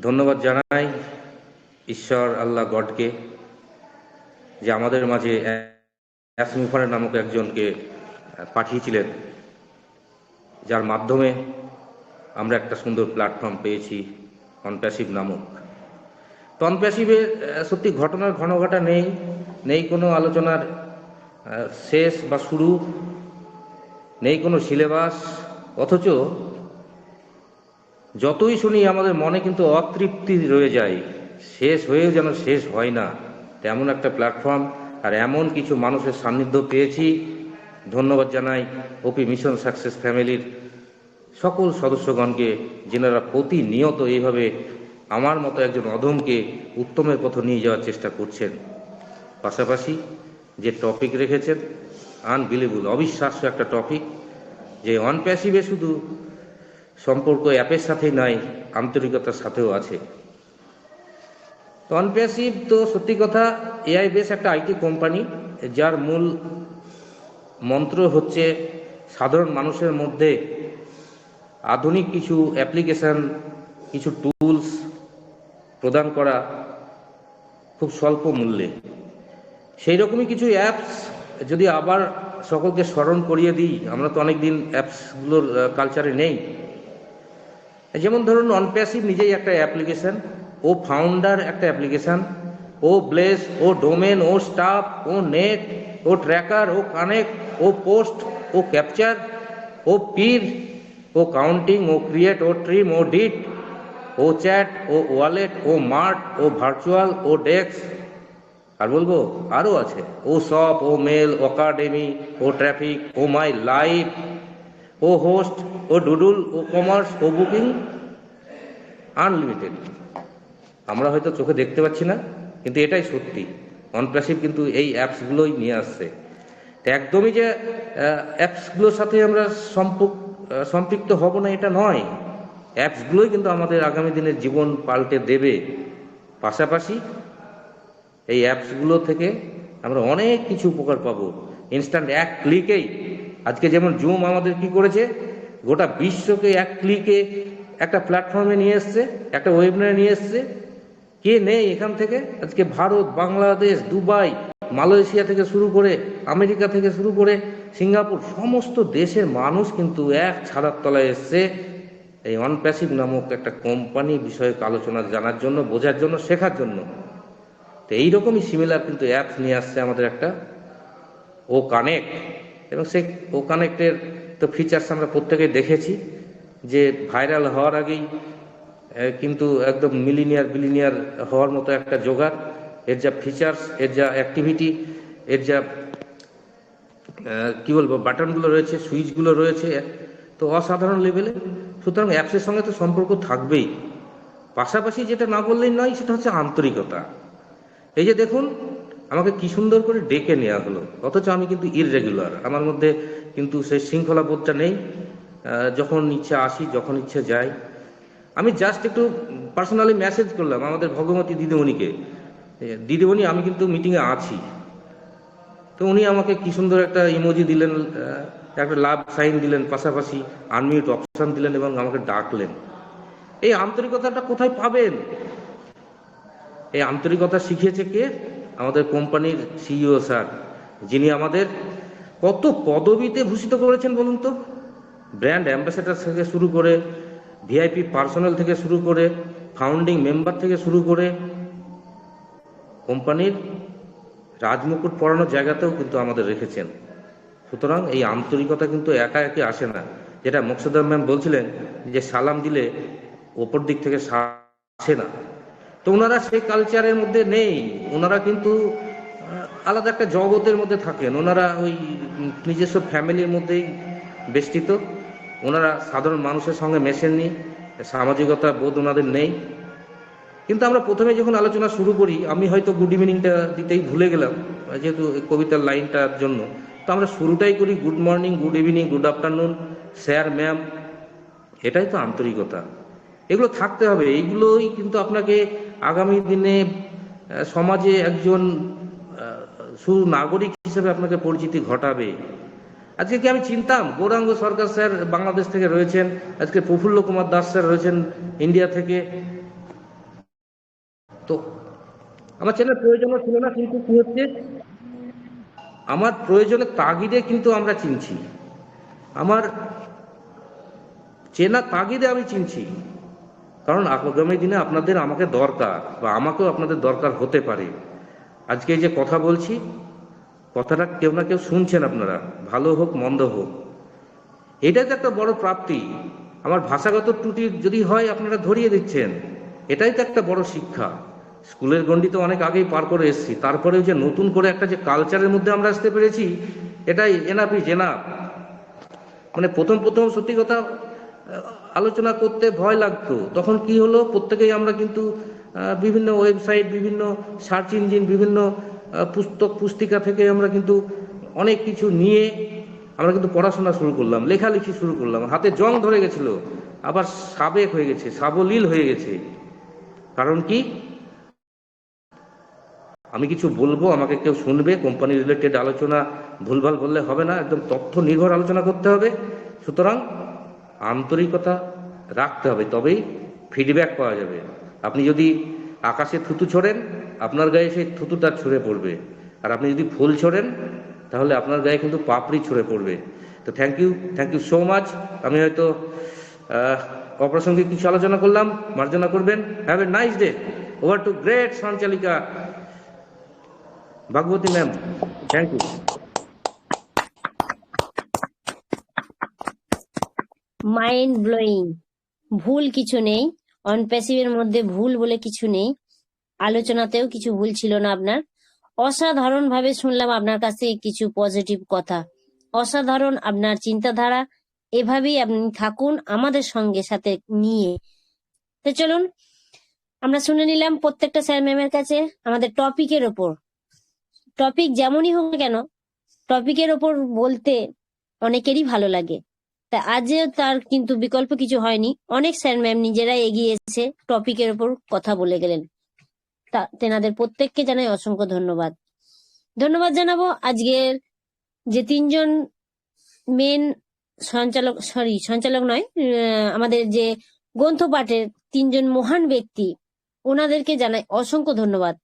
S12: ধন্যবাদ জানাই ঈশ্বর আল্লাহ গডকে, যে আমাদের মাঝে অ্যাসমুফার নামক একজনকে পাঠিয়েছিলেন, যার মাধ্যমে আমরা একটা সুন্দর প্ল্যাটফর্ম পেয়েছি অনপ্যাসিভ নামক। তো অনপ্যাসিভের সত্যি ঘটনার ঘনঘটা নেই কোনো আলোচনার শেষ বা শুরু, নেই কোনো সিলেবাস, অথচ যতই শুনি আমাদের মনে কিন্তু অতৃপ্তি রয়ে যায়, শেষ হয়েও যেন শেষ হয় না, তেমন একটা প্ল্যাটফর্ম আর এমন কিছু মানুষের সান্নিধ্য পেয়েছি। ধন্যবাদ জানাই ওপি মিশন সাকসেস ফ্যামিলির সকল সদস্যগণকে, যেনারা প্রতিনিয়ত এইভাবে আমার মতো একজন অধমকে উত্তমের পথে নিয়ে যাওয়ার চেষ্টা করছেন। পাশাপাশি যে টপিক রেখেছেন, আনবিলিভেবল, অবিশ্বাস্য একটা টপিক, যে অনপ্যাসিভে শুধু সম্পর্ক অ্যাপের সাথেই নাই, আন্তরিকতার সাথেও আছে। তো অনপ্যাসিভ তো সত্যি কথা এআই বেস একটা আইটি কোম্পানি, যার মূল মন্ত্র হচ্ছে সাধারণ মানুষের মধ্যে আধুনিক কিছু অ্যাপ্লিকেশন, কিছু টুলস প্রদান করা খুব স্বল্প মূল্যে। সেই রকমই কিছু অ্যাপস যদি আবার সকলকে স্মরণ করিয়ে দিই, আমরা তো অনেকদিন অ্যাপসগুলোর কালচারে নেই। যেমন ধরুন অনপ্যাসিভ নিজেই একটা অ্যাপ্লিকেশন, ও ফাউন্ডার একটা application, O bless, O domain, O staff, O net, O tracker, O connect, O post, O capture, O peer, O counting, O create, O trim, O dit, O chat, O wallet, O mart, O virtual, ও ডেস্ক, আর বলবো আরও আছে, O shop, O mail, O academy, O traffic, O my life, O host, O doodle, O commerce, O booking, unlimited. আমরা হয়তো চোখে দেখতে পাচ্ছি না, কিন্তু এটাই সত্যি। অনপ্যাসিভ কিন্তু এই অ্যাপসগুলোই নিয়ে আসছে। তো একদমই যে অ্যাপসগুলোর সাথে আমরা সম্পৃক্ত হব না এটা নয়, অ্যাপসগুলোই কিন্তু আমাদের আগামী দিনের জীবন পাল্টে দেবে। পাশাপাশি এই অ্যাপসগুলো থেকে আমরা অনেক কিছু উপকার পাবো ইনস্ট্যান্ট, এক ক্লিকেই। আজকে যেমন জুম আমাদের কি করেছে, গোটা বিশ্বকে এক ক্লিকে একটা প্ল্যাটফর্মে নিয়ে এসছে, একটা ওয়েবিনারে নিয়ে এসছে। কে নেই এখান থেকে? আজকে ভারত, বাংলাদেশ, দুবাই, মালয়েশিয়া থেকে শুরু করে, আমেরিকা থেকে শুরু করে সিঙ্গাপুর, সমস্ত দেশের মানুষ কিন্তু এক ছাদার তলায় এসছে এই অনপ্যাসিভ নামক একটা কোম্পানি বিষয়ক আলোচনা জানার জন্য, বোঝার জন্য, শেখার জন্য। তো এইরকমই সিমিলার কিন্তু অ্যাপস নিয়ে আসছে আমাদের একটা ও কানেক্ট, এবং সেই ও কানেক্টের তো ফিচার্স আমরা প্রত্যেকেই দেখেছি, যে ভাইরাল হওয়ার আগেই কিন্তু একদম বিলিনিয়ার হওয়ার মতো একটা জোগাড়। এর যা ফিচার্স, এর যা অ্যাক্টিভিটি, এর যা কি বলবো বাটনগুলো রয়েছে, সুইচগুলো রয়েছে, তো অসাধারণ লেভেলে। সুতরাং অ্যাপসের সঙ্গে তো সম্পর্ক থাকবেই। পাশাপাশি যেটা না বললেই নয়, সেটা হচ্ছে আন্তরিকতা। এই যে দেখুন, আমাকে কি সুন্দর করে ডেকে নেওয়া হলো, অথচ আমি কিন্তু ইররেগুলার, আমার মধ্যে কিন্তু সেই শৃঙ্খলাবোধটা নেই। যখন ইচ্ছা আসি, যখন ইচ্ছা যাই। আমি জাস্ট একটু পার্সোনালি মেসেজ করলাম আমাদের ভগবতী দিদিমণিকে, দিদিমণি আমি কিন্তু মিটিংয়ে আছি। তো উনি আমাকে কি সুন্দর একটা ইমোজি দিলেন, একটা লাভ সাইন দিলেন, পাশাপাশি আনমিউট অপশন দিলেন এবং আমাকে ডাকলেন। এই আন্তরিকতাটা কোথায় পাবেন? এই আন্তরিকতা শিখিয়েছে কে? আমাদের কোম্পানির সিইও স্যার, যিনি আমাদের কত পদবিতে ভূষিত করেছেন বলুন তো। ব্র্যান্ড অ্যাম্বাসেডার থেকে শুরু করে, ভিআইপি পার্সোনাল থেকে শুরু করে, ফাউন্ডিং মেম্বার থেকে শুরু করে, কোম্পানির রাজমুকুট পরানোর জায়গাতেও কিন্তু আমাদের রেখেছেন। সুতরাং এই আন্তরিকতা কিন্তু একা একা আসে না। যেটা মোকসুদা ম্যাম বলছিলেন যে সালাম দিলে ওপর দিক থেকে আসে না, তো ওনারা সেই কালচারের মধ্যে নেই। ওনারা কিন্তু আলাদা একটা জগতের মধ্যে থাকেন, ওনারা ওই নিজস্ব ফ্যামিলির মধ্যেই বেষ্টিত। ওনারা সাধারণ মানুষের সঙ্গে মেশেননি, সামাজিকতা বোধ ওনাদের নেই। কিন্তু আমরা প্রথমে যখন আলোচনা শুরু করি, আমি হয়তো গুড ইভিনিংটা দিতেই ভুলে গেলাম, যেহেতু কবিতার লাইনটার জন্য। তো আমরা শুরুটাই করি good morning, good evening, good afternoon, sir, ma'am. এটাই তো আন্তরিকতা। এগুলো থাকতে হবে। এইগুলোই কিন্তু আপনাকে আগামী দিনে সমাজে একজন সুনাগরিক হিসেবে আপনাকে পরিচিতি ঘটাবে। আজকে কি আমি চিনতাম গৌরাঙ্গ সরকার স্যার বাংলাদেশ থেকে রয়েছেন, আজকে প্রফুল্ল কুমার দাস স্যার রয়েছেন ইন্ডিয়া থেকে। তো আমার চেনার প্রয়োজন ছিল না, কিন্তু কি হচ্ছে, আমার প্রয়োজনের তাগিদে কিন্তু আমরা চিনছি, আমার চেনা তাগিদে আমি চিনছি, কারণ আগামী দিনে আপনাদের আমাকে দরকার, বা আমাকেও আপনাদের দরকার হতে পারে। আজকে এই যে কথা বলছি, কথাটা কেউ না কেউ শুনছেন আপনারা, ভালো হোক মন্দ হোক, এটাই তো একটা বড় প্রাপ্তি। আমার ভাষাগত ত্রুটি যদি হয় আপনারা ধরিয়ে দিচ্ছেন, এটাই তো একটা বড় শিক্ষা। স্কুলের গণ্ডি তো অনেক আগেই পার করে এসেছি, তারপরেও যে নতুন করে একটা যে কালচারের মধ্যে আমরা আসতে পেরেছি, এটাই এনাফ ইজ এনাফ। মানে প্রথম সত্যি কথা আলোচনা করতে ভয় লাগতো, তখন কি হলো, প্রত্যেকেই আমরা কিন্তু বিভিন্ন ওয়েবসাইট, বিভিন্ন সার্চ ইঞ্জিন, বিভিন্ন পুস্তক পুস্তিকা থেকে আমরা কিন্তু অনেক কিছু নিয়ে আমরা কিন্তু পড়াশোনা শুরু করলাম, লেখালেখি শুরু করলাম, হাতে জং ধরে গেছিল, আবার সাবেক হয়ে গেছে, সাবলীল হয়ে গেছে। কারণ কি, আমি কিছু বলবো, আমাকে কেউ শুনবে, কোম্পানি রিলেটেড আলোচনা ভুলভাল বললে হবে না, একদম তথ্য নির্ভর আলোচনা করতে হবে। সুতরাং আন্তরিকতা রাখতে হবে, তবেই ফিডব্যাক পাওয়া যাবে। আপনি যদি আকাশে থুতু ছোড়েন, আপনার গায়ে সেই থুতুটা ছুঁড়ে পড়বে, আর আপনি যদি ফুল ছোড়েন, তাহলে আপনার গায়ে কিন্তু পাপড়ি ছুঁড়ে পড়বে। তো থ্যাংক ইউ সো মাচ। আমি হয়তো অপ্রাসঙ্গিক কিছু আলোচনা করলাম, মার্জনা করবেন। Have a nice day. Over to great সঞ্চালিকা Bhagabati ma'am, thank you.
S1: Mind blowing. ভুল কিছু নেই, অনপ্যাসিভের মধ্যে ভুল বলে কিছু নেই, আলোচনাতেও কিছু ভুল ছিল না আপনার। অসাধারণ ভাবে শুনলাম আপনার কাছে কিছু পজিটিভ কথা, অসাধারণ আপনার চিন্তাধারা। এভাবেই আপনি থাকুন আমাদের সঙ্গে সাথে নিয়ে। তো চলুন আমরা শুনে নিলাম প্রত্যেকটা স্যার ম্যামের কাছে আমাদের টপিকের ওপর। টপিক যেমনই হোক না কেন, টপিকের ওপর বলতে অনেকেরই ভালো লাগে। তা আজও তার কিন্তু বিকল্প কিছু হয়নি, অনেক স্যার ম্যাম নিজেরাই এগিয়ে এসে টপিকের ওপর কথা বলে গেলেন। তা তেনাদের প্রত্যেককে জানাই অসংখ্য ধন্যবাদ। ধন্যবাদ জানাবো আজকের যে তিনজন মেন সঞ্চালক নয়, আমাদের যে গ্রন্থ পাঠের তিনজন মহান ব্যক্তি, ওনাদেরকে জানাই অসংখ্য ধন্যবাদ।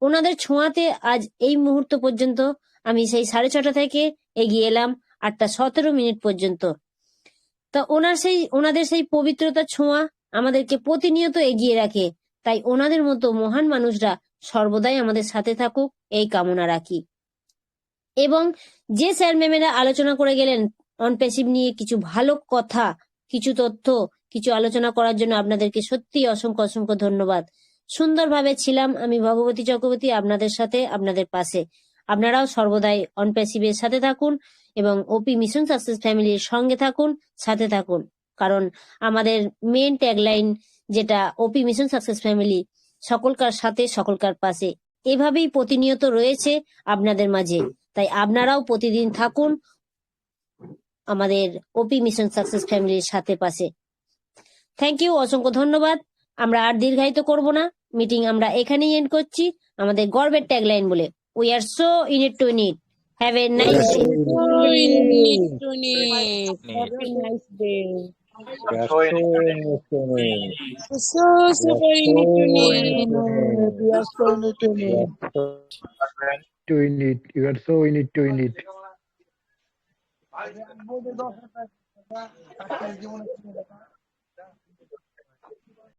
S1: ওনাদের ছোঁয়াতে আজ এই মুহূর্ত পর্যন্ত আমি সেই 6:30 থেকে এগিয়ে এলাম 8:17 পর্যন্ত। তা ওনাদের সেই পবিত্রতার ছোঁয়া আমাদেরকে প্রতিনিয়ত এগিয়ে রাখে। তাই ওনাদের মতো মহান মানুষরা সর্বদাই আমাদের সাথে থাকুক, এই কামনা রাখি। এবং যে স্যার ম্যামেরা আলোচনা করে গেলেন অনপ্যাসিভ নিয়ে কিছু ভালো কথা, কিছু তথ্য, কিছু আলোচনা করার জন্য আপনাদেরকে সত্যি অসংখ্য অসংখ্য ধন্যবাদ। সুন্দরভাবে ছিলাম আমি ভগবতী চক্রবর্তী আপনাদের সাথে, আপনাদের পাশে। আপনারাও সর্বদাই অনপ্যাসিভের সাথে থাকুন এবং ওপি মিশন সাকসেস ফ্যামিলির সঙ্গে থাকুন, সাথে থাকুন। কারণ আমাদের মেন ট্যাগলাইন যেটা ওপি মিশন সাকসেস ফ্যামিলি, সকলকার সাথে সকলকার পাশে, এভাবেই প্রতিনিয়ত রয়েছে আপনাদের মাঝে। তাই আপনারাও প্রতিদিন থাকুন আমাদের ওপি মিশন সাকসেস ফ্যামিলির সাথে পাশে। থ্যাংক ইউ, অসংখ্য ধন্যবাদ। আমরা আর দীর্ঘায়িত করব না, মিটিং আমরা এখানেই এন্ড করছি আমাদের গর্বের ট্যাগলাইন বলে, we are so in it to win it. Have a nice day.
S13: Have a nice day.
S5: We are so in it to need.
S13: So super in it to need.
S9: We are so in it to
S5: We
S9: need.
S5: are so in it. You are so in it to need.